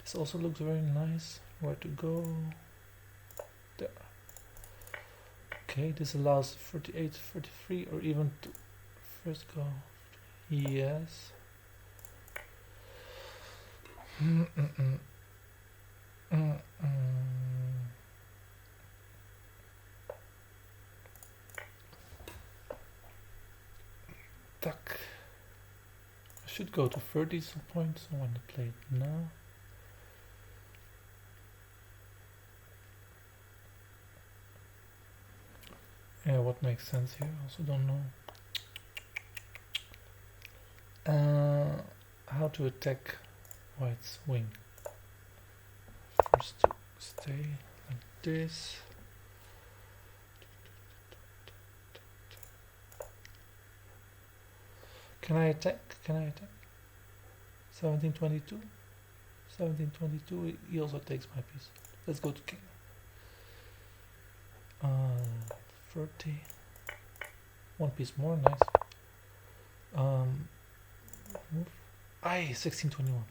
This also looks very nice. Where to go? There. Okay, this allows 48, 43 or even to first go. Yes. Tuck. I should go to 30 some point, so I want to play it now. Yeah, what makes sense here? I also don't know. How to attack white's wing. First to stay like this. Can I attack? 1722? 1722, he also takes my piece. Let's go to king. 30. One piece more, nice. Move. 1621.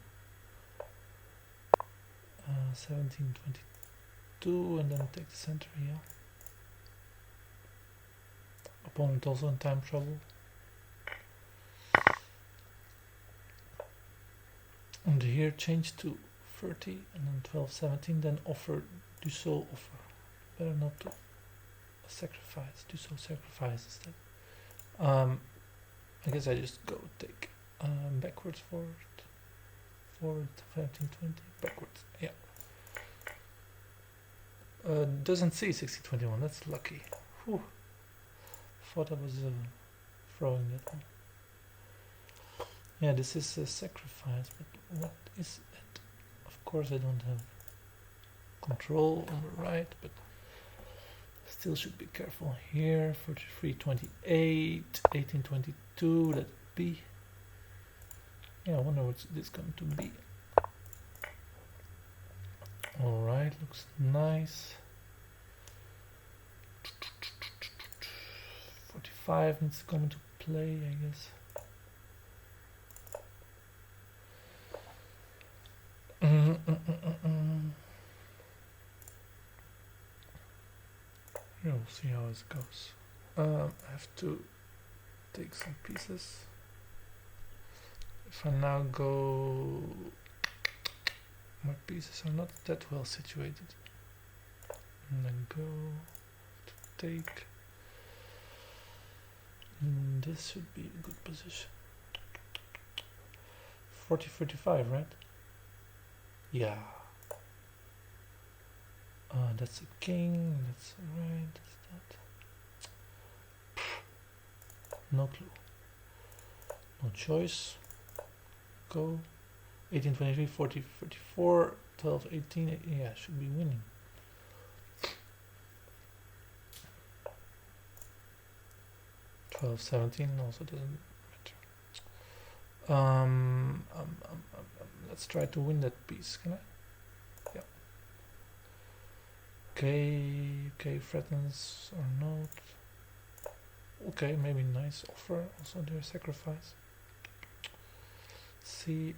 1722 and then take the center, yeah. Opponent also in time trouble. And here change to 30 and then 12, 17, then offer, do so offer. Better not to sacrifice, do so sacrifice instead. I guess I just go take backwards, forward, 17, 20, backwards, yeah. Doesn't see 1621, that's lucky. Whew. Thought I was throwing that one. Yeah, this is a sacrifice, but what is it? Of course I don't have control on the right, but still should be careful here. 43, 28, 18, 22, let it be. Yeah, I wonder what's this going to be. Alright, looks nice. 45 needs to come into play, I guess. Yeah, we'll see how it goes. I have to take some pieces. If I now go, my pieces are not that well situated. And then go to take. And this should be a good position. 40, 45, right? Yeah. That's a king, that's right, that's that. No clue. No choice. Go. 18, 23, 40, 44, 12, 18, yeah, should be winning. $12.17 also doesn't matter. Let's try to win that piece, can I? Yeah. Okay, threatens or not. Okay, maybe nice offer, also their sacrifice. C,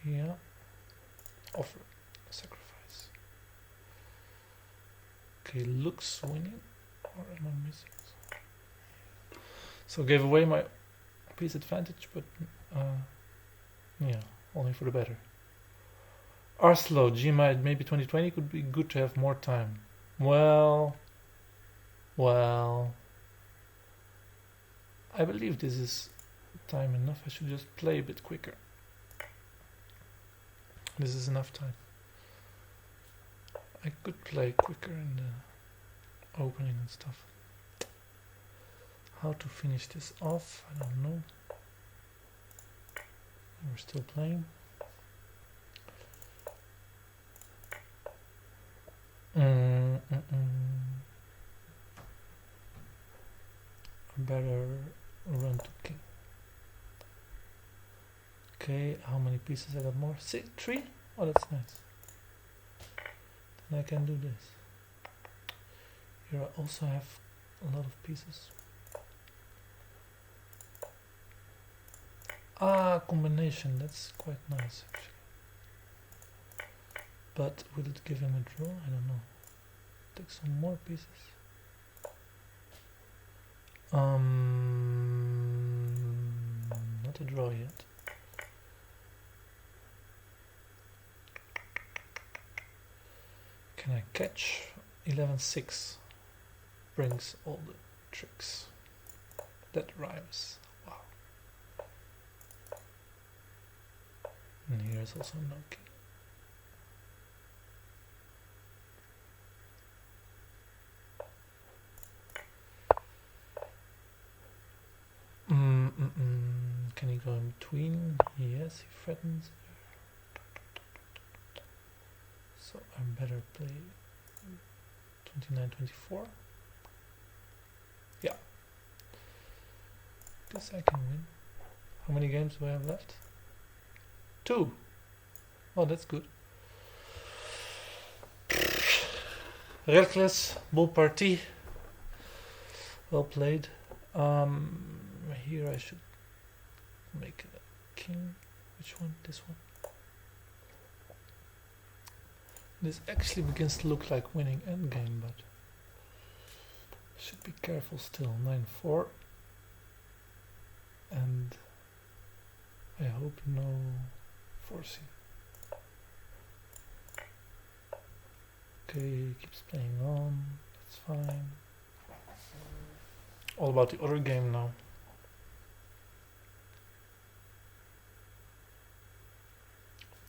yeah. Offer, sacrifice. Okay, looks winning, or am I missing? So gave away my piece advantage, but yeah, only for the better. Arslow, Gmide, maybe 2020 could be good to have more time. Well, I believe this is time enough. I should just play a bit quicker. This is enough time. I could play quicker in the opening and stuff. How to finish this off, I don't know. We're still playing. Better run to king. Okay, how many pieces I got more? 3? Oh, that's nice. Then I can do this. Here I also have a lot of pieces. Ah, combination, that's quite nice actually. But will it give him a draw? I don't know. Take some more pieces. Not a draw yet. Can I catch? 11-6 brings all the tricks. That rhymes. Wow. And here's also no king. Can he go in between? Yes, he threatens. So I better play 29-24. Yeah. Guess I can win. How many games do I have left? 2. Oh, that's good. Reckless, bon partie. Well played. Here I should make a king. Which one? This one. This actually begins to look like winning endgame, but should be careful still. 9-4. And I hope no forcing. Okay, keeps playing on. That's fine. All about the other game now.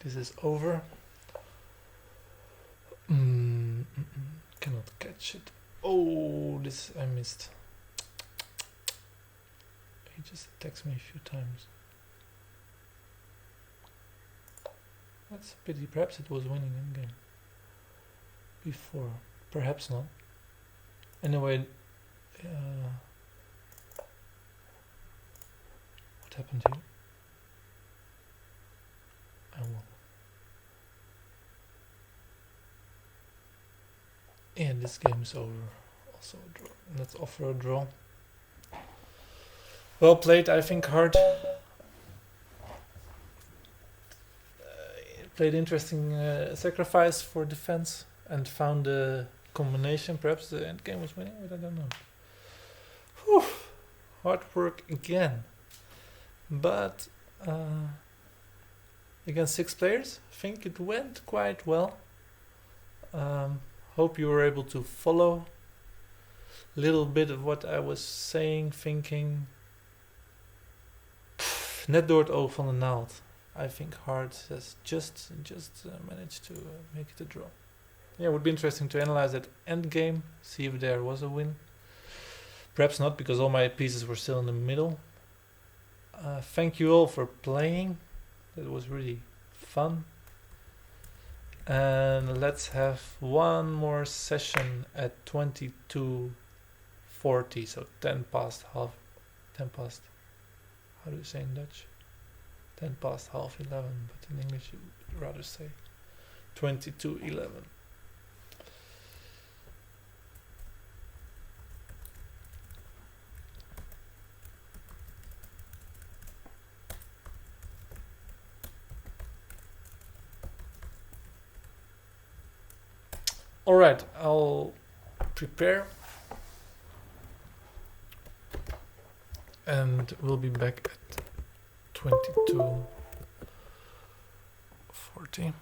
This is over. Cannot catch it. Oh, this I missed. He just attacks me a few times. That's a pity. Perhaps it was winning endgame before. Perhaps not. Anyway, what happened here? I won. And this game is over. Also a draw. Let's offer a draw. Well played, I think. Hard. Played interesting sacrifice for defense and found a combination. Perhaps the end game was winning, but I don't know. Whew. Hard work again. But against 6 players, I think it went quite well. Hope you were able to follow a little bit of what I was saying, thinking. Net door het oog van de naald. I think Hard has just managed to make it a draw. Yeah, it would be interesting to analyze that end game, see if there was a win. Perhaps not, because all my pieces were still in the middle. Thank you all for playing. It was really fun. And let's have one more session at 22:40, so 10 past, how do you say in Dutch? 10 past half 11, but in English you would rather say 22:11. All right, I'll prepare and we'll be back at 22:40.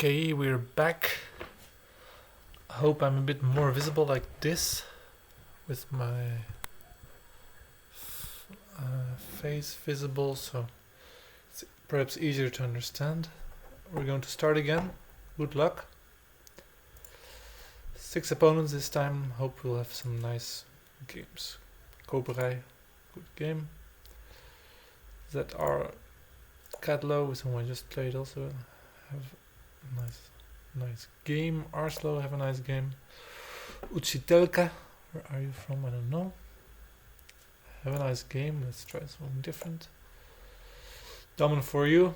Okay, we're back. I hope I'm a bit more visible like this with my face visible, so it's perhaps easier to understand. We're going to start again. Good luck. 6 opponents this time. Hope we'll have some nice games. Koperij, good game. ZR Catlow, with whom I just played, also have a nice game. Arslo, have a nice game. Uchitelka, where are you from? I don't know. Have a nice game. Let's try something different. Domin for you.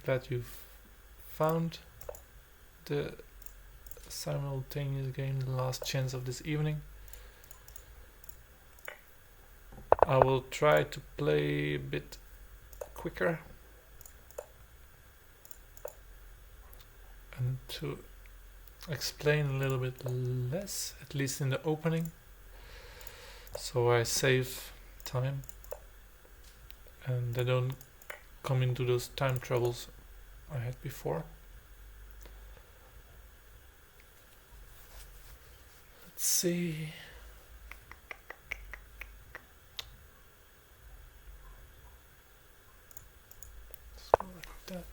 Glad you've found the simultaneous game, the last chance of this evening. I will try to play a bit quicker and to explain a little bit less, at least in the opening, so I save time and I don't come into those time troubles I had before. Let's see. Let's go like that.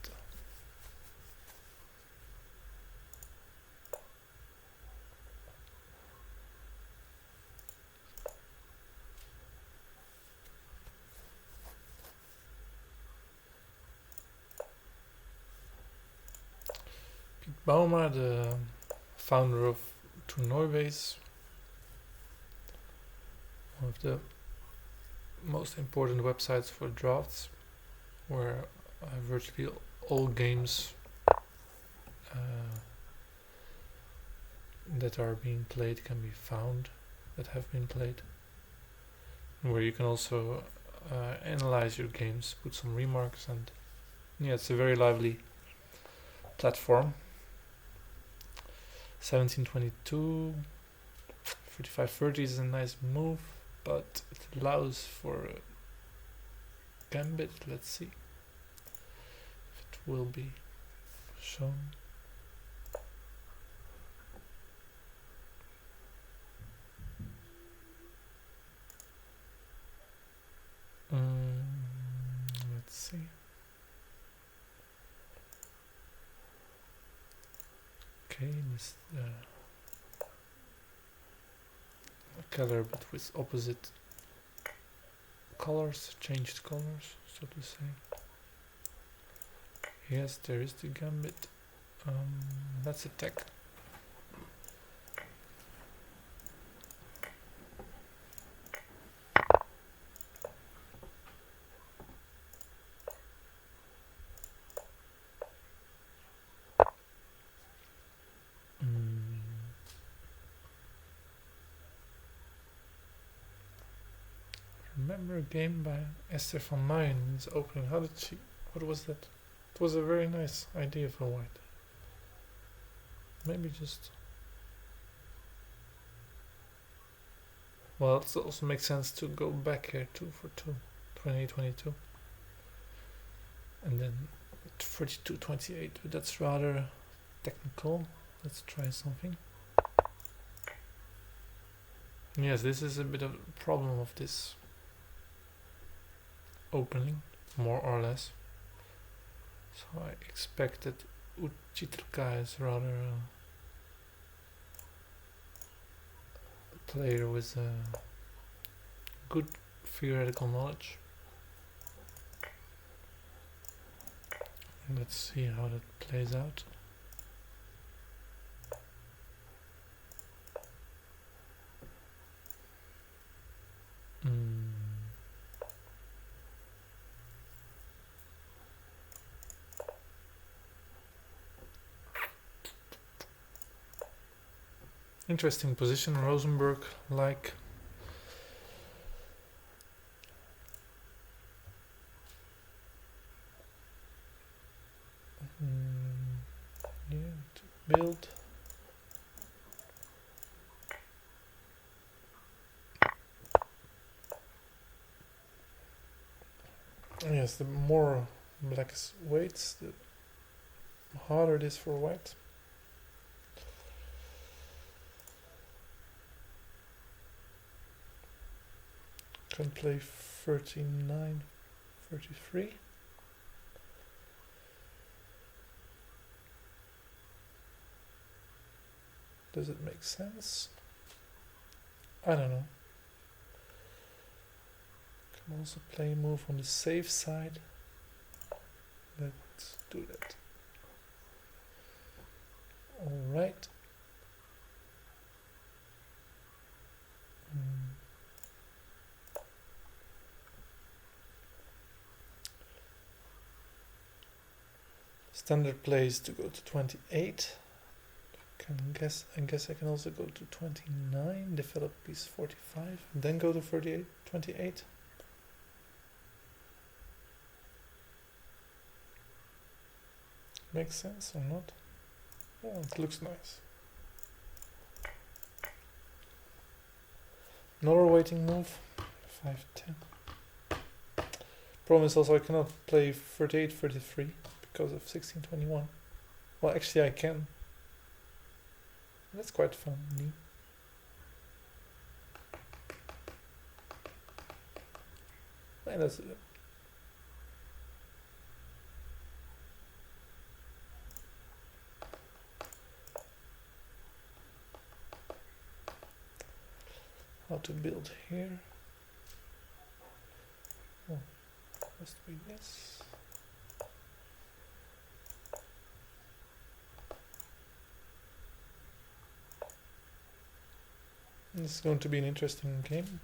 Bauma, the founder of Toernooibase, one of the most important websites for drafts, where virtually all games that are being played can be found, that have been played, where you can also analyze your games, put some remarks, and yeah, it's a very lively platform. 1722, 4530 is a nice move, but it allows for a gambit. Let's see if it will be shown. Let's see. Okay, this color, but with opposite colors, changed colors, so to say. Yes, there is the gambit. Let's attack. Remember a game by Esther van Meyen in its opening. How did she? What was that? It was a very nice idea for white. Maybe just. Well, it also makes sense to go back here 2 for 2, 2022, and then 42-28. But that's rather technical. Let's try something. Yes, this is a bit of a problem of this opening, more or less. So I expected Uchitelka is rather a player with good theoretical knowledge. Let's see how that plays out. Interesting position, Rosenberg, like. Yeah, to build. Yes, the more black weights, the how harder it is for white. Can play 39, 33. Does it make sense? I don't know. Can also play a move on the safe side. Let's do that. Alright. Standard plays to go to 28. I guess I can also go to 29, develop piece 45, then go to 38, 28. Makes sense or not? Oh, it looks nice. Another waiting move, 5, 10. Problem is also I cannot play 38, 33 because of 16, 21. Well, actually I can. That's quite fun. And that's it. How to build here? Oh, must be this. This is going to be an interesting game.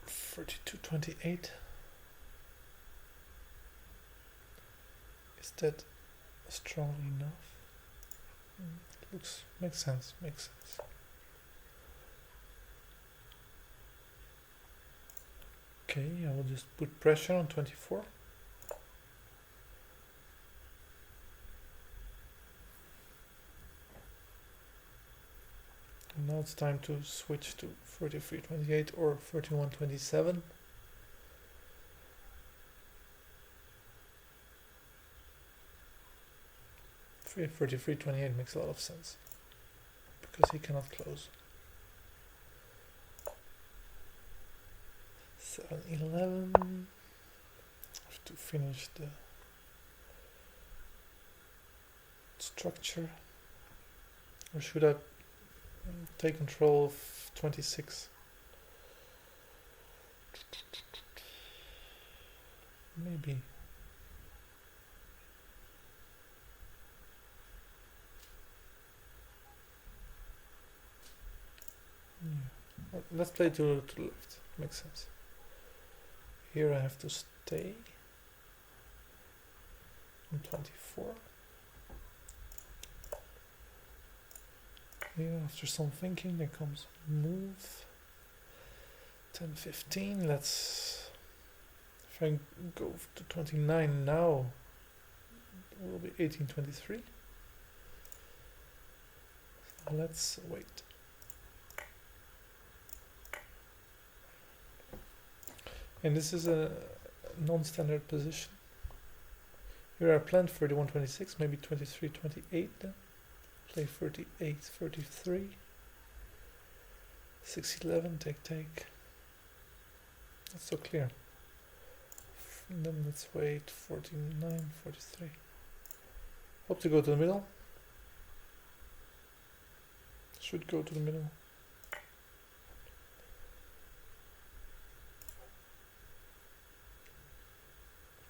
$42.28. Is that strong enough? Makes sense. Okay, I will just put pressure on 24. And now it's time to switch to 43.28 or 31.27. Free 43.28 makes a lot of sense because he cannot close. 7-11. Have to finish the structure, or should I take control of 26? Maybe. Yeah. Well, let's play to the left. Makes sense. Here I have to stay on 24. Here, after some thinking, there comes move 10-15. Let's, if I go to 29 now, it will be 18-23. Let's wait. And this is a non-standard position. Here I planned 31-26, maybe 23-28 then. Play 38-33. 6-11, take. Not so clear. And then let's wait 49-43. Hope to go to the middle. Should go to the middle.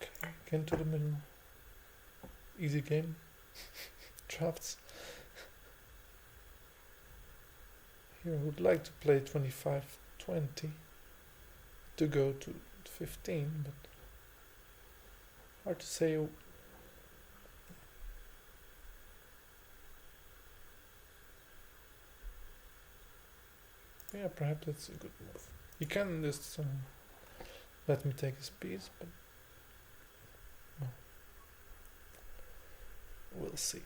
Okay, again to the middle. Easy game. Drafts. Here I would like to play 25-20 to go to 15, but hard to say. Yeah, perhaps that's a good move. He can just let me take his piece, but no. We'll see.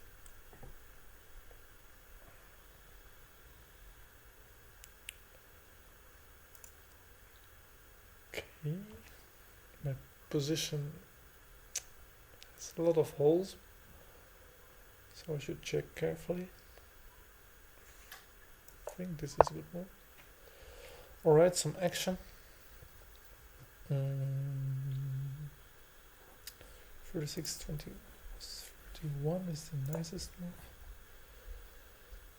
Okay, my position has a lot of holes, so I should check carefully. I think this is a good move. Alright, some action. 36, 20, 31 is the nicest move.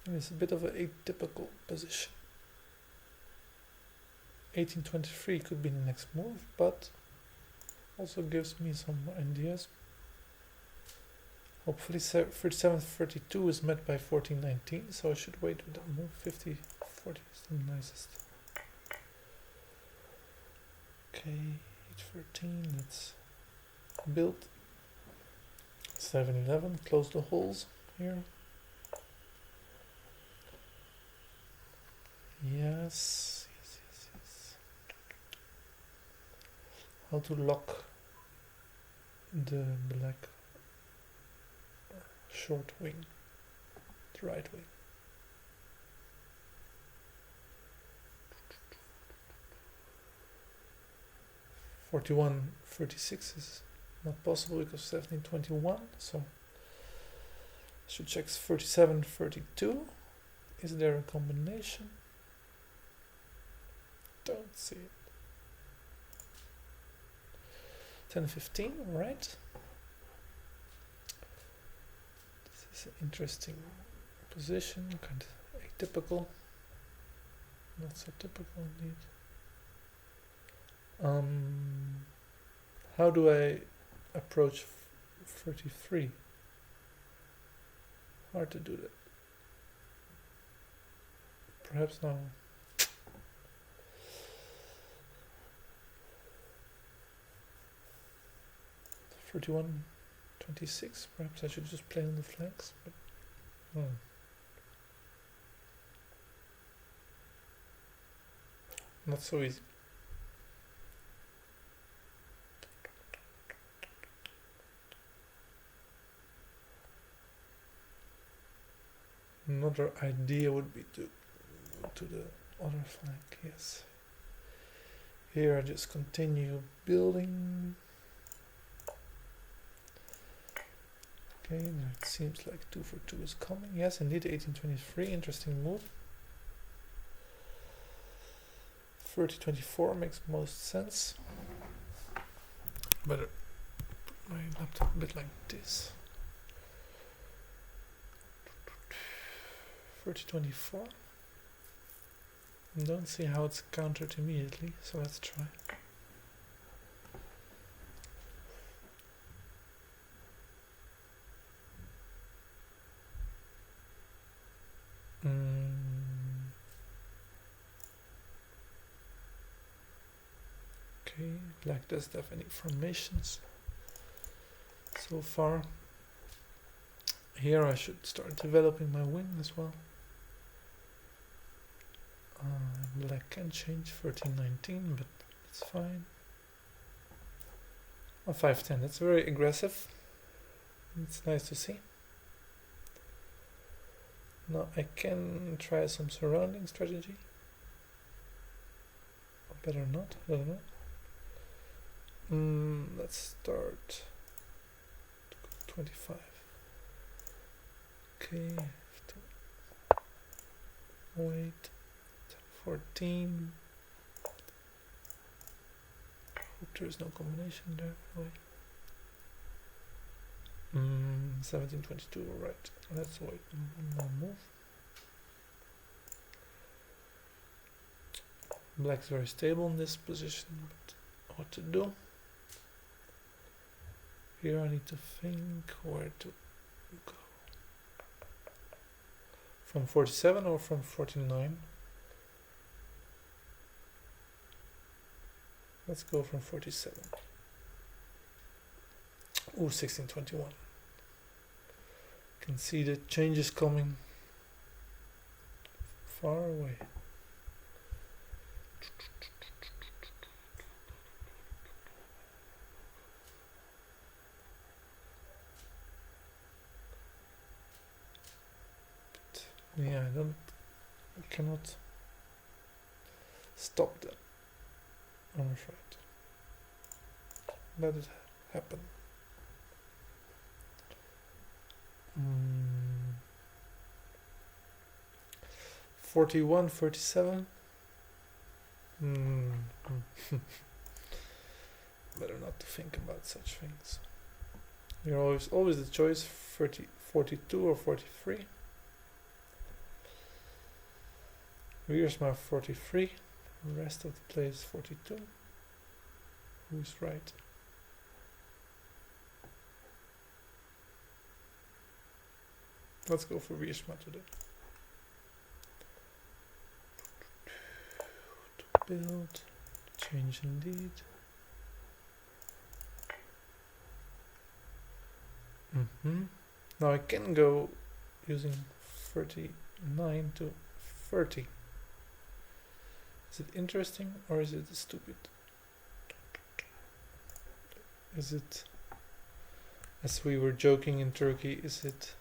And it's a bit of an atypical position. 1823 could be the next move, but also gives me some ideas. Hopefully 3732 is met by 1419, so I should wait with that move. 5040 is the nicest. Okay, 813, let's build. 711, close the holes here. Yes. How to lock the black short wing, the right wing. (41, 36) is not possible because 1721, so I should check 37, 32. Is there a combination? Don't see it. 10, 15, alright. This is an interesting position, kind of atypical. Not so typical indeed. How do I approach 33? Hard to do that. Perhaps now. 31, 26. Perhaps I should just play on the flanks, but not so easy. Another idea would be to go to the other flank. Yes. Here I just continue building. Okay, now it seems like 2 for 2 is coming. Yes, indeed, 1823, interesting move. 3024 makes most sense. Better put my laptop a bit like this. 3024. Don't see how it's countered immediately, so let's try. Okay, black doesn't have any formations so far. Here I should start developing my wing as well. Black can change 1319, but it's fine. Oh, 510, that's very aggressive. It's nice to see. Now I can try some surrounding strategy. Or better not, I don't know. Let's start 25. Okay, wait. 14. Hope there is no combination there. Wait. 1722. Right. Let's wait. One more move. Black's very stable in this position, but what to do? Here I need to think where to go. From 47 or from 49? Let's go from 47. Ooh, 1621. Can see the changes coming far away. Yeah, I cannot stop that, I'm afraid. Let it happen. 41, 47. Better not to think about such things. You're always the choice 30, 42 or 43. Wiersma 43. The rest of the play is 42. Who's right? Let's go for Wiersma today. To build. Change indeed. Now I can go using 39 to 30. Is it interesting or is it stupid? Is it, as we were joking in Turkey, is it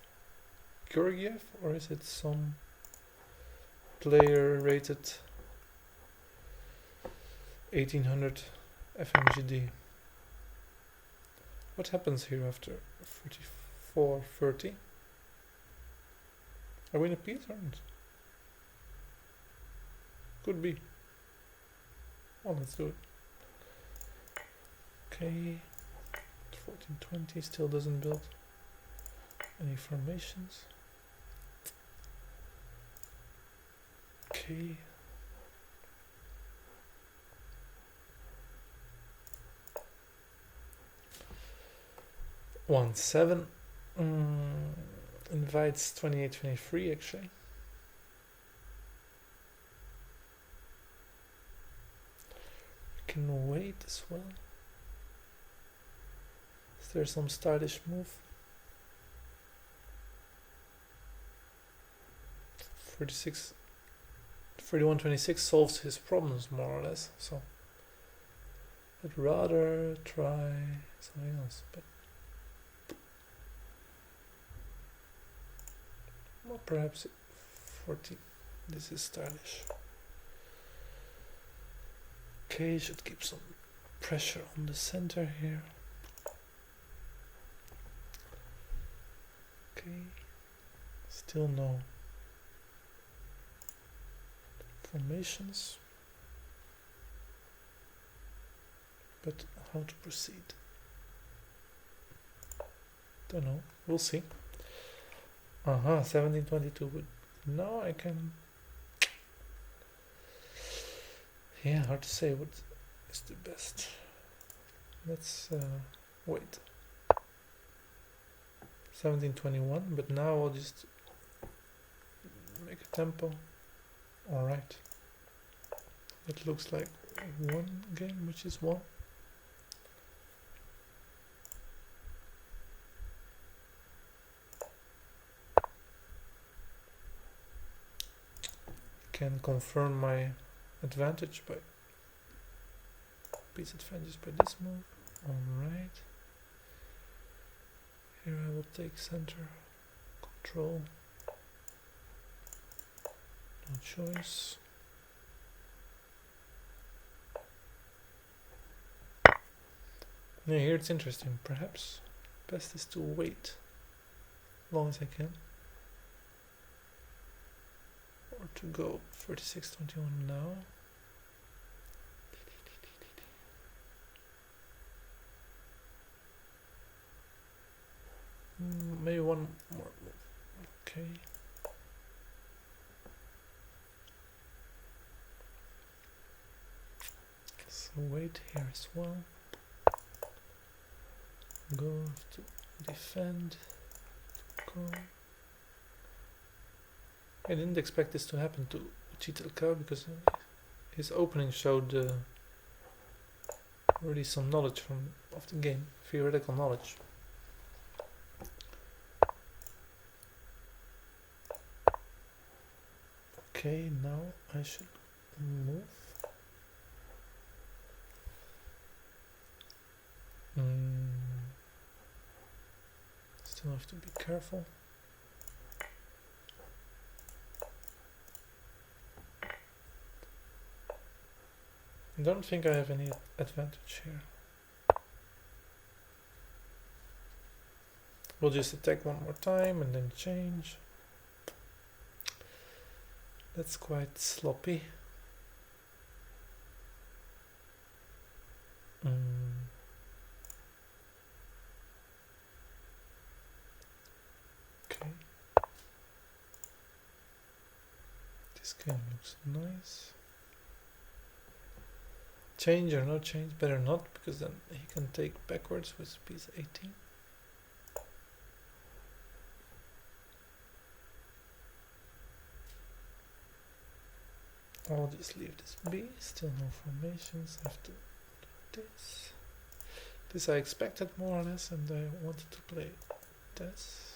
Georgiev or is it some player rated 1800 FMGD? What happens here after 34, 30? Are we in a P turn? Could be. Well, let's do it. Okay. 1420 still doesn't build any formations. Okay. One seven invites 28-23 actually. We can wait as well. Is there some stylish move? 31-26 solves his problems more or less, so I'd rather try something else, but well, perhaps 40. This is stylish. Okay, should keep some pressure on the center here. Okay, still no formations, but how to proceed? Don't know, we'll see. 1722, but now I can, yeah, hard to say what is the best. Let's wait. 1721, but now I'll just make a tempo. Alright. It looks like one game, which is one. Can confirm my advantage by piece advantage by this move. Alright. Here I will take center control. No choice. Now here it's interesting. Perhaps best is to wait as long as I can. Or to go 36-21 now. Maybe one more move. Okay. So wait here as well. Go to defend. Go. I didn't expect this to happen to Chitelka because his opening showed already some knowledge of the game, theoretical knowledge. Okay, now I should move. Still have to be careful. I don't think I have any advantage here. We'll just attack one more time and then change. That's quite sloppy. Okay. This game looks nice. Change or no change? Better not, because then he can take backwards with piece 18. I'll just leave this be. Still no formations. I have to do this. This I expected more or less, and I wanted to play this.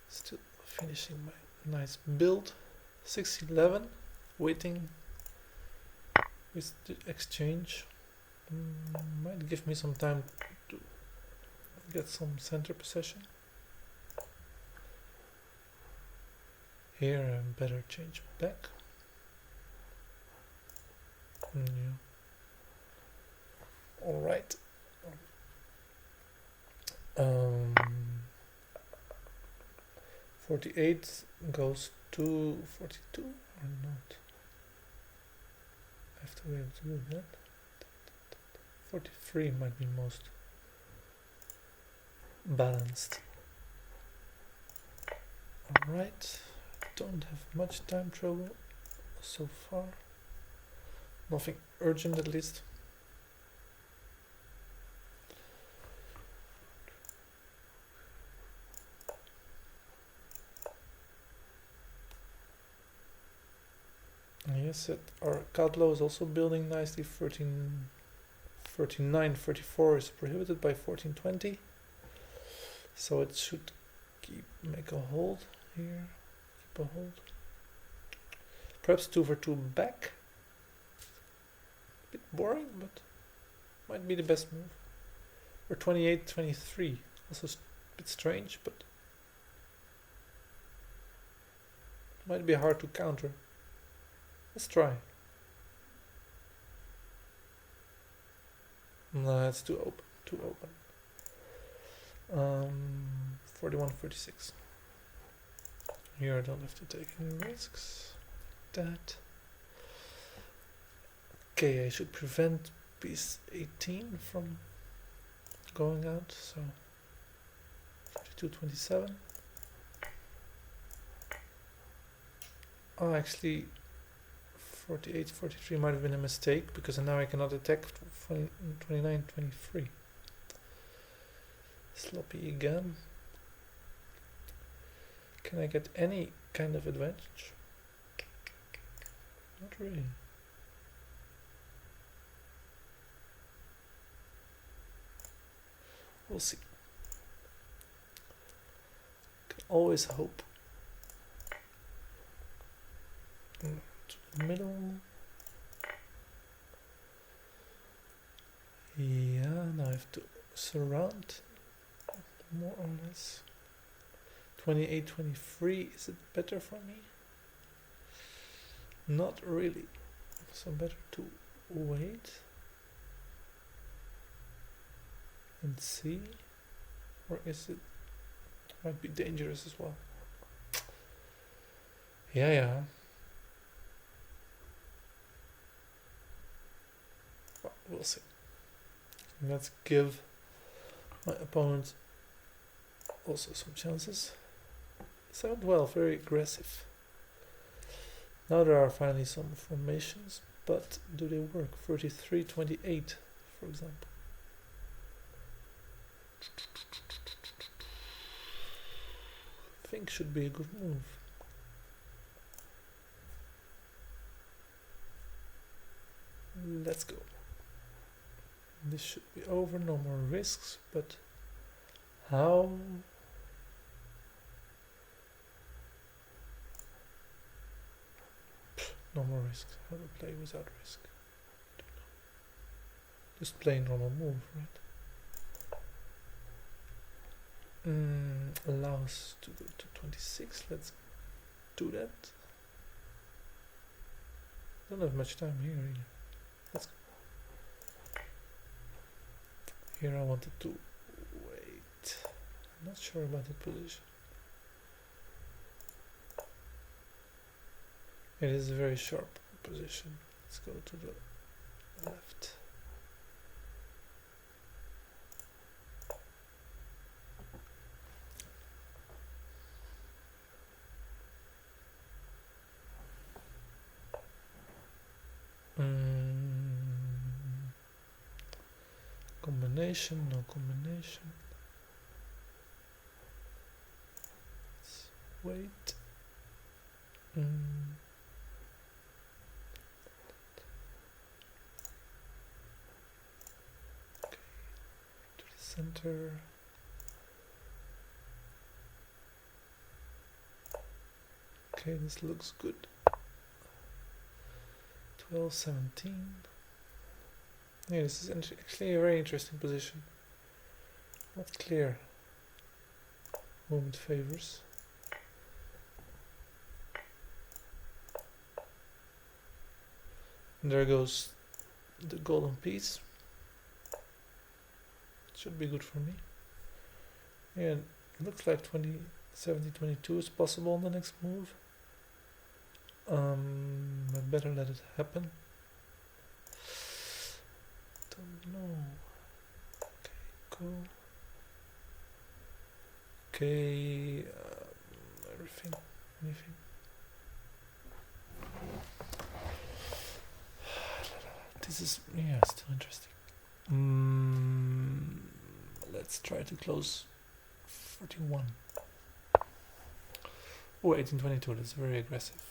Still finishing my nice build. 6-11, waiting with the exchange. Might give me some time to get some center possession. Here I better change back. Yeah. All right. 48 goes to 42 or not? I have to be able to do that. 43 might be most balanced. All right. Don't have much time trouble so far. Nothing urgent at least. Yes, our Cadlo is also building nicely. 39, 34 is prohibited by 1420. So it should make a hold here. Keep a hold. Perhaps 2 for 2 back. A bit boring, but might be the best move. Or 28, 23. Also a bit strange, but might be hard to counter. Let's try. No, it's too open. Too open. 41, 46. Here I don't have to take any risks. That. Okay, I should prevent piece 18 from going out. So 42, 27. Oh, actually. 48, 43 might have been a mistake, because now I cannot attack 29, 23. Sloppy again. Can I get any kind of advantage? Not really. We'll see. Can always hope. Middle. Yeah, now I have to surround more or less. 28, 23, is it better for me? Not really. So better to wait and see. Or is it might be dangerous as well? Yeah. We'll see. Let's give my opponent also some chances. Sound well, very aggressive. Now there are finally some formations, but do they work? 33, 28, for example. I think should be a good move. Let's go. This should be over, no more risks, but how? No more risks. How to play without risk? Don't know. Just play normal move, right? Allows to go to 26. Let's do that. Don't have much time here either. Let's go. Here I wanted to wait. I'm not sure about the position. It is a very sharp position. Let's go to the left. Combination, no combination. Let's wait. Okay, to the center. Okay, this looks good. 12-17. Yeah, this is actually a very interesting position. Not clear whom it favors. And there goes the golden piece. Should be good for me. Yeah, it looks like 20-70-22 is possible on the next move. I better let it happen. Don't know. Okay, go. Okay, anything. This is, yeah, still interesting. Let's try to close 41. Oh, 18-22, that's very aggressive.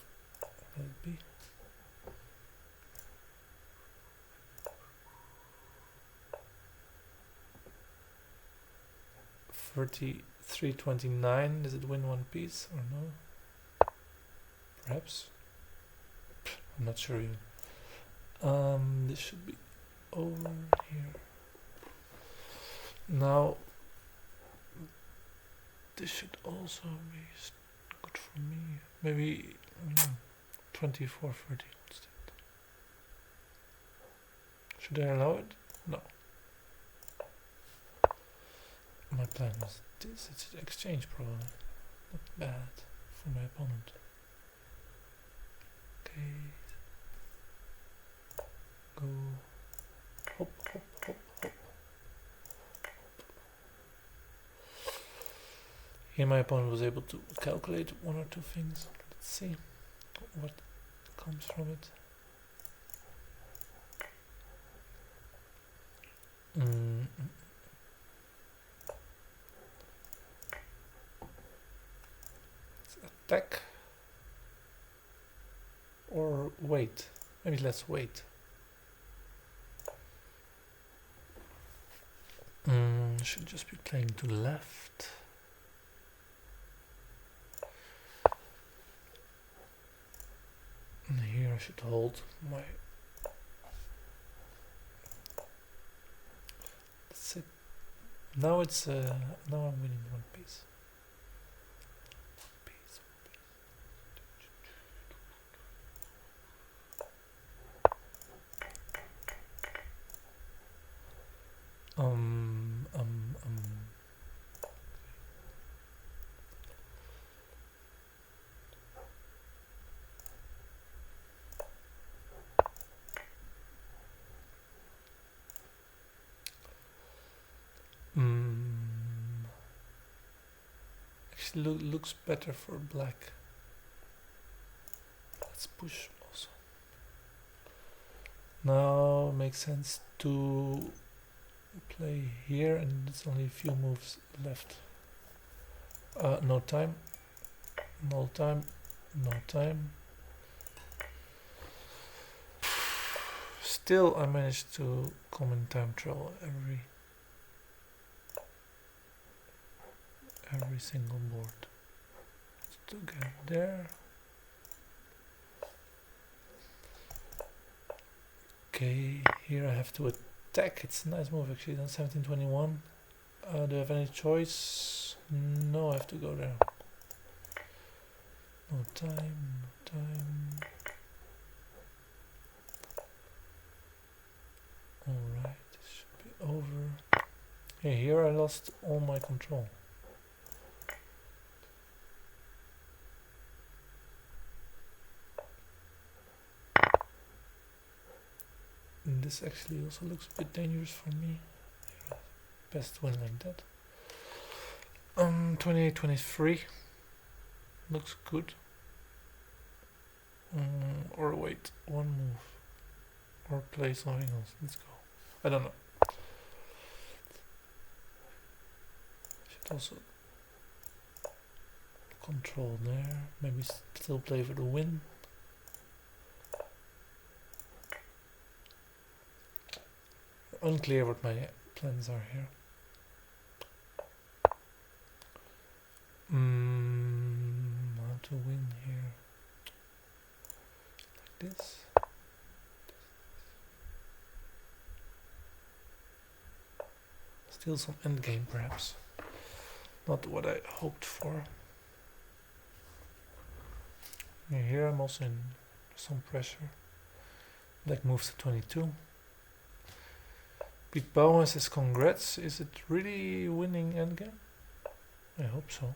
Let it be. 33-29. Does it win one piece or no? Perhaps. I'm not sure even. This should be over here. Now, this should also be good for me. Maybe 24-30 instead. Should I allow it? No. My plan was this. It's an exchange probably. Not bad for my opponent. Okay. Go. Hop, hop, hop, hop. Here my opponent was able to calculate one or two things. Let's see what comes from it. Let's attack or wait. Maybe let's wait. Should just be playing to the left. And here I should hold my. That's it. Now it's now I'm winning one piece. Actually looks better for black. Let's push also. Now makes sense to play here, and it's only a few moves left. No time. No time. No time. Still, I managed to come in time trouble every single board. To get there. Okay, here I have to attack. It's a nice move actually. Then 17-21. Do I have any choice? No, I have to go there. No time. No time. Okay, here I lost all my control. And this actually also looks a bit dangerous for me. Best win like that. 28-23 looks good. Or wait, one move. Or play something else. Let's go. I don't know. Should also control there. Maybe still play for the win. Unclear what my plans are here. How to win here? Like this. Still some endgame, perhaps. Not what I hoped for. Yeah, here I'm also in some pressure. Black moves to 22. Big Bauer says congrats. Is it really winning endgame? I hope so.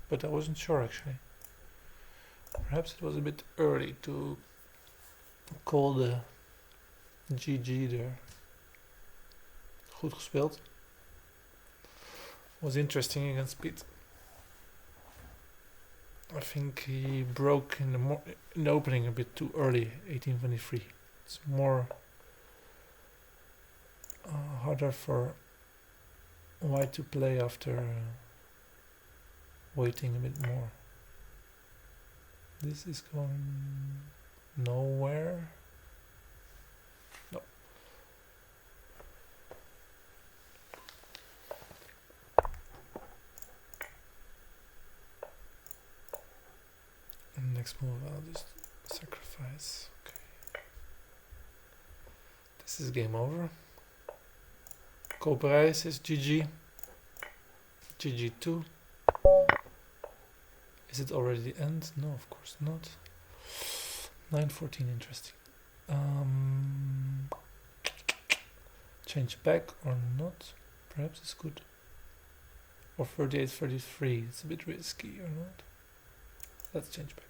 But I wasn't sure actually. Perhaps it was a bit early to call the GG there. Goed gespeeld. Was interesting against Piet. I think he broke in the opening a bit too early, 1823. It's more harder for white to play after waiting a bit more. This is going nowhere. No. Next move, I'll just sacrifice. Okay. This is game over. Koperij says GG. GG2. Is it already the end? No, of course not. 9-14, interesting. Change back or not? Perhaps it's good. Or 38-33. It's a bit risky or not? Let's change back.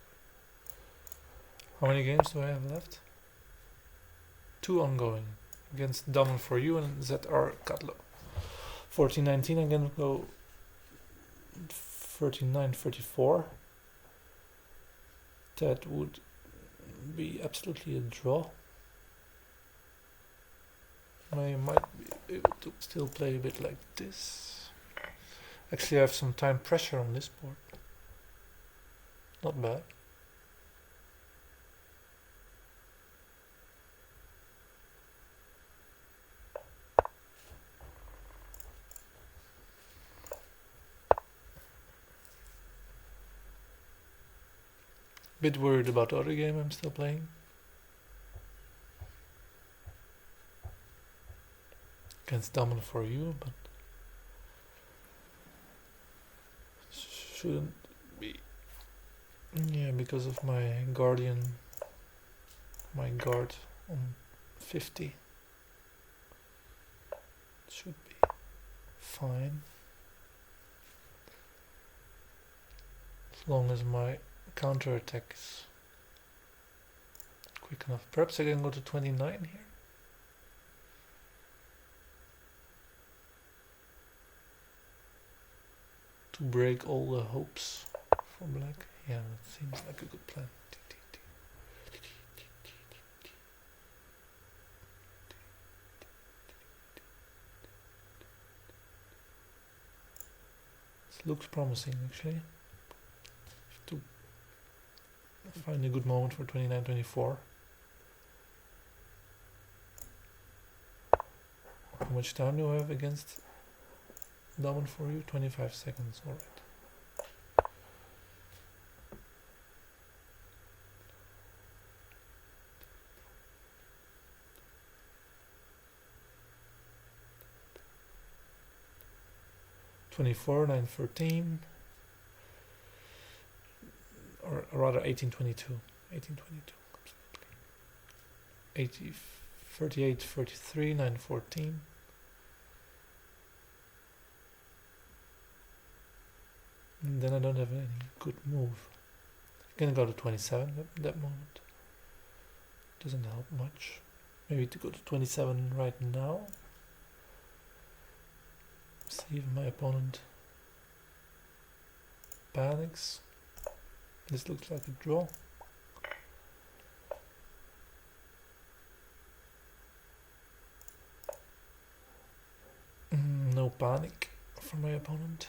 How many games do I have left? 2 ongoing. Against Damen for You and ZR Katlo. 14-19, I'm gonna go 39-34. That would be absolutely a draw. I might be able to still play a bit like this. Actually, I have some time pressure on this board. Not bad. Bit worried about the other game I'm still playing. Against Damen for You, but shouldn't be. Yeah, because of my guard on 50. Should be fine. As long as my counter attack is quick enough. Perhaps I can go to 29 here. To break all the hopes for black. Yeah, that seems like a good plan. This looks promising actually. To find a good moment for 29-24. How much time do I have against Damen for You? 25 seconds, alright. (24, 9-13), or rather 18-22, 18-22, absolutely. 38-43, 9-14. And then I don't have any good move. I'm gonna go to 27 at that moment. Doesn't help much. Maybe to go to 27 right now. See if my opponent panics. This looks like a draw. No panic from my opponent.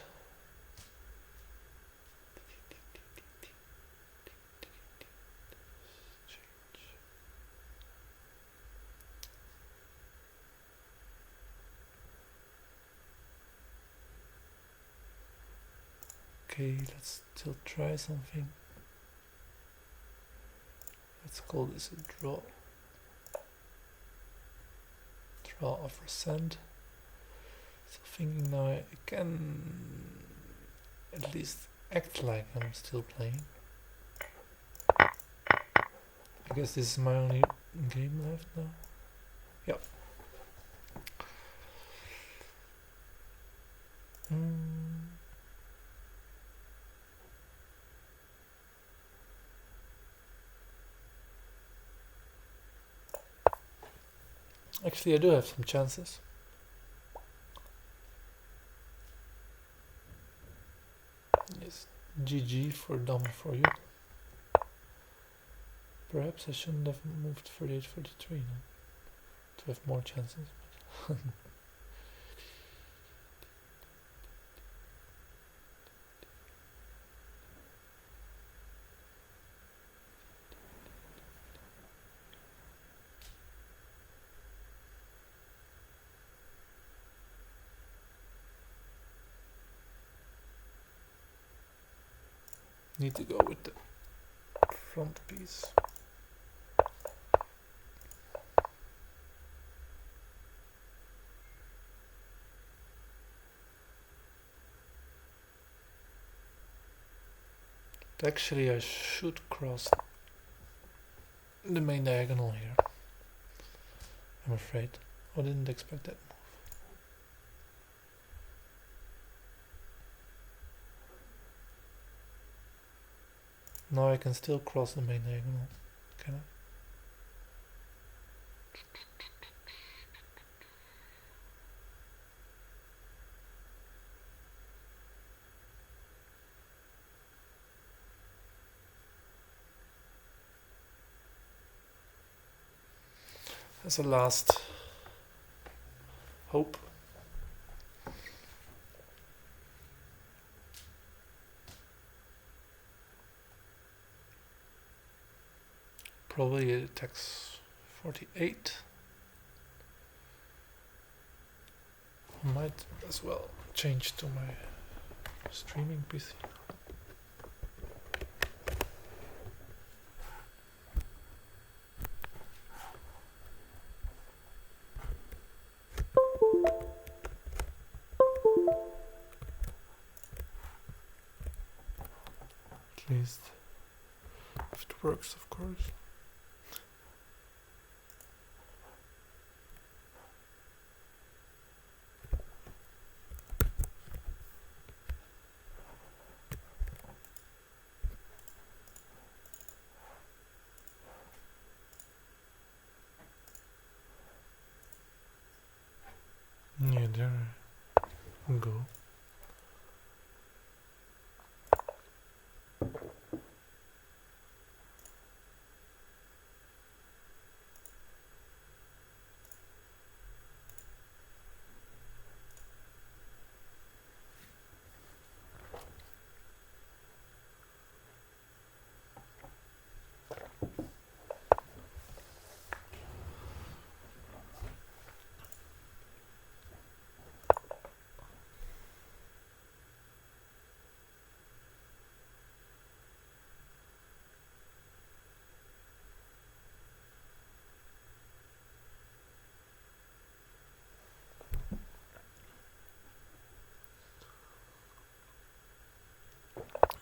Okay, let's still try something. Let's call this a draw. Draw of send. So thinking now I can at least act like I'm still playing. I guess this is my only game left now. Yep. Actually, I do have some chances. Yes, GG for dumb for you. Perhaps I shouldn't have moved 38, 43 now, to have more chances. Need to go with the front piece. Actually, I should cross the main diagonal here. I'm afraid. I didn't expect that move. Now I can still cross the main diagonal, can I? As a last hope. Probably it attacks 48. I might as well change to my streaming PC. At least if it works, of course. Yeah, there I go.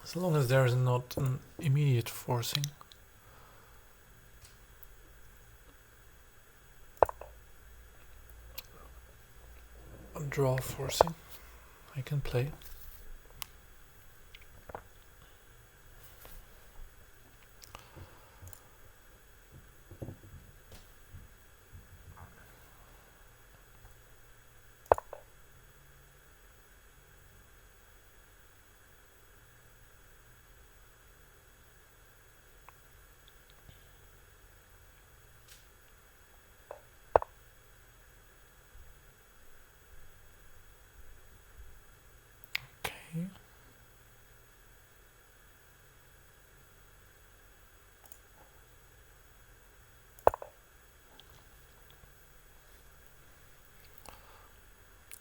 As long as there is not an immediate forcing. A draw forcing, I can play.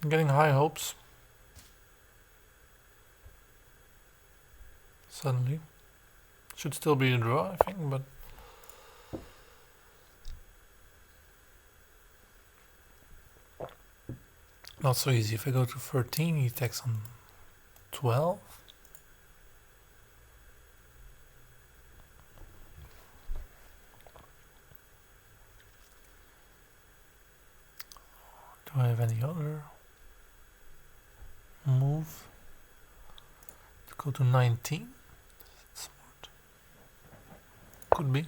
I'm getting high hopes. Suddenly. Should still be a draw, I think, but... not so easy. If I go to 13, he attacks on 12. Do I have any other move? To go to 19? Smart. Could be.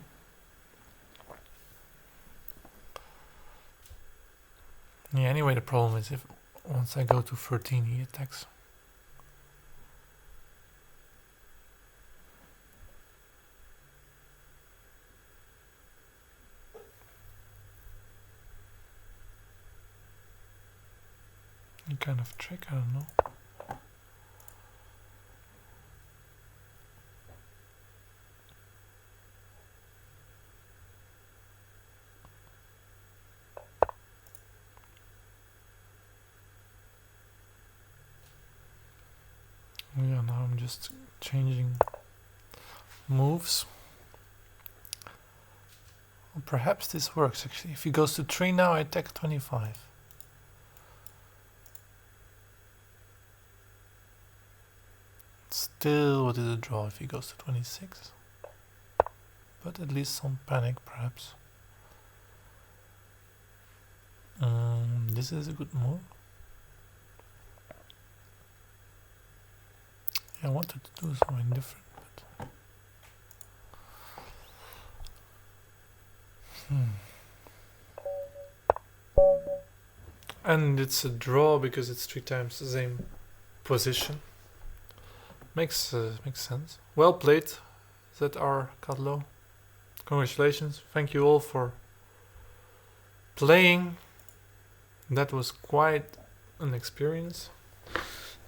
Yeah, anyway, the problem is if once I go to 13 he attacks. Any kind of trick, I don't know. Yeah, now I'm just changing moves. Well, perhaps this works actually. If he goes to 3 now, I attack 25. Still, what is a draw if he goes to 26? But at least some panic, perhaps. This is a good move. Yeah, I wanted to do something different, but... And it's a draw because it's 3 times the same position. Makes sense. Well played, ZR Cadlo. Congratulations. Thank you all for playing. That was quite an experience.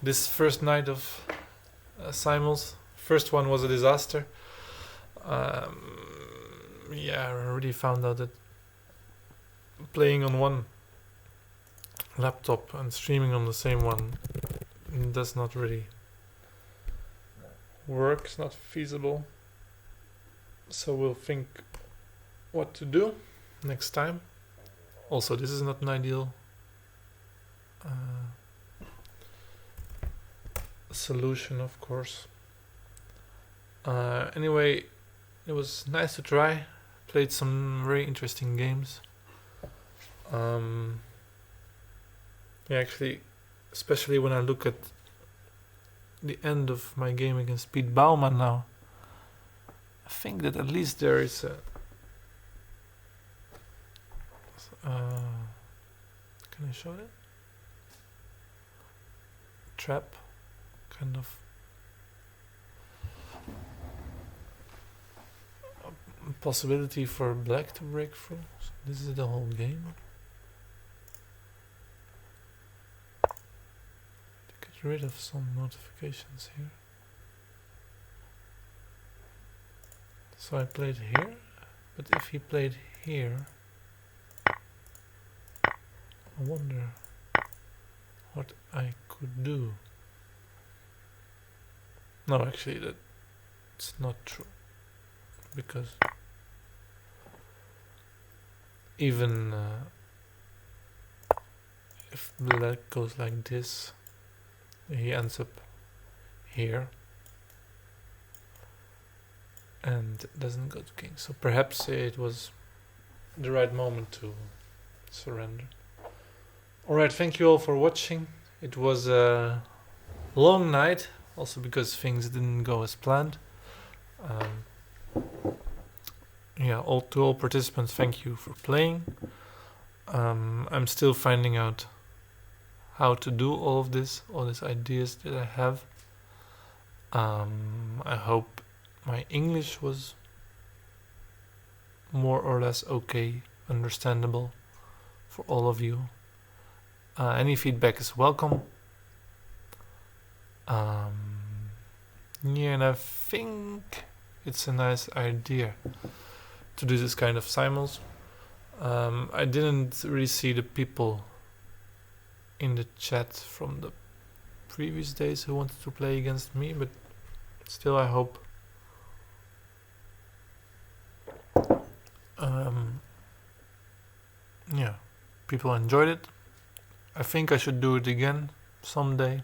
This first night of Simuls. First one was a disaster. Yeah, I already found out that playing on one laptop and streaming on the same one does not really work. It's not feasible. So we'll think what to do next time. Also, this is not an ideal solution, of course. Anyway, it was nice to try. Played some very interesting games. Yeah, actually, especially when I look at the end of my game against Pete Baumann now, I think that at least there is a can I show it? Trap, kind of a possibility for black to break through. So this is the whole game. To get rid of some notifications here. So I played here, but if he played here, I wonder what I could do. No, actually that's not true, because even if black goes like this, he ends up here and doesn't go to king. So perhaps it was the right moment to surrender. Alright, thank you all for watching. It was a long night, also because things didn't go as planned. Yeah, to all participants, thank you for playing. I'm still finding out how to do all of this, all these ideas that I have. I hope my English was more or less okay, understandable for all of you. Any feedback is welcome. Yeah, and I think it's a nice idea to do this kind of simuls. I didn't really see the people in the chat from the previous days who wanted to play against me, but still I hope yeah, people enjoyed it. I think I should do it again someday.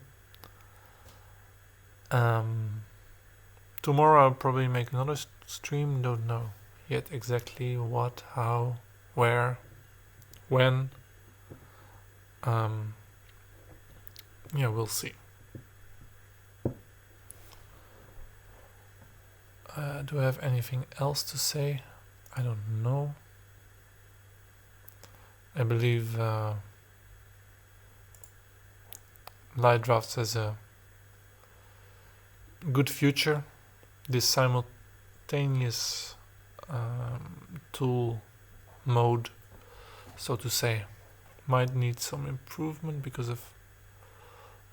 Tomorrow I'll probably make another stream, don't know yet exactly what, how, where, when. Yeah, we'll see. Do I have anything else to say? I don't know. I believe Light Drafts has a good future. This simultaneous tool mode, so to say, might need some improvement because of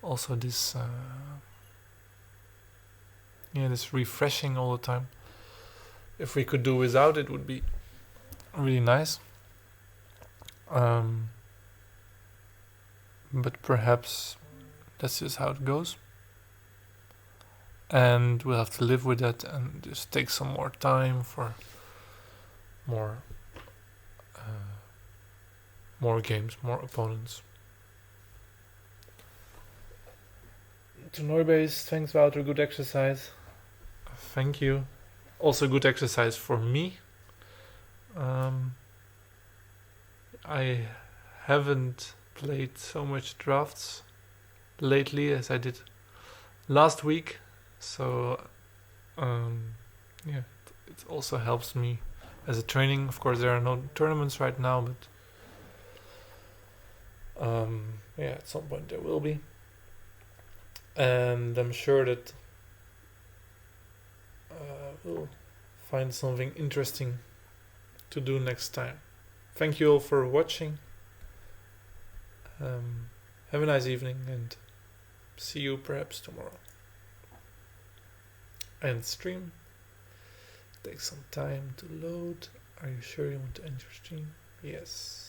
also this this refreshing all the time. If we could do without it, would be really nice. But perhaps that's just how it goes, and we'll have to live with that and just take some more time for more games, more opponents. To Norbase, thanks Wouter, good exercise. Thank you. Also good exercise for me. I haven't played so much drafts lately as I did last week, so it also helps me as a training. Of course there are no tournaments right now, but at some point there will be, and I'm sure that we'll find something interesting to do next time. Thank you all for watching. Have a nice evening and see you perhaps tomorrow. End stream. Take some time to load. Are you sure you want to end your stream? Yes.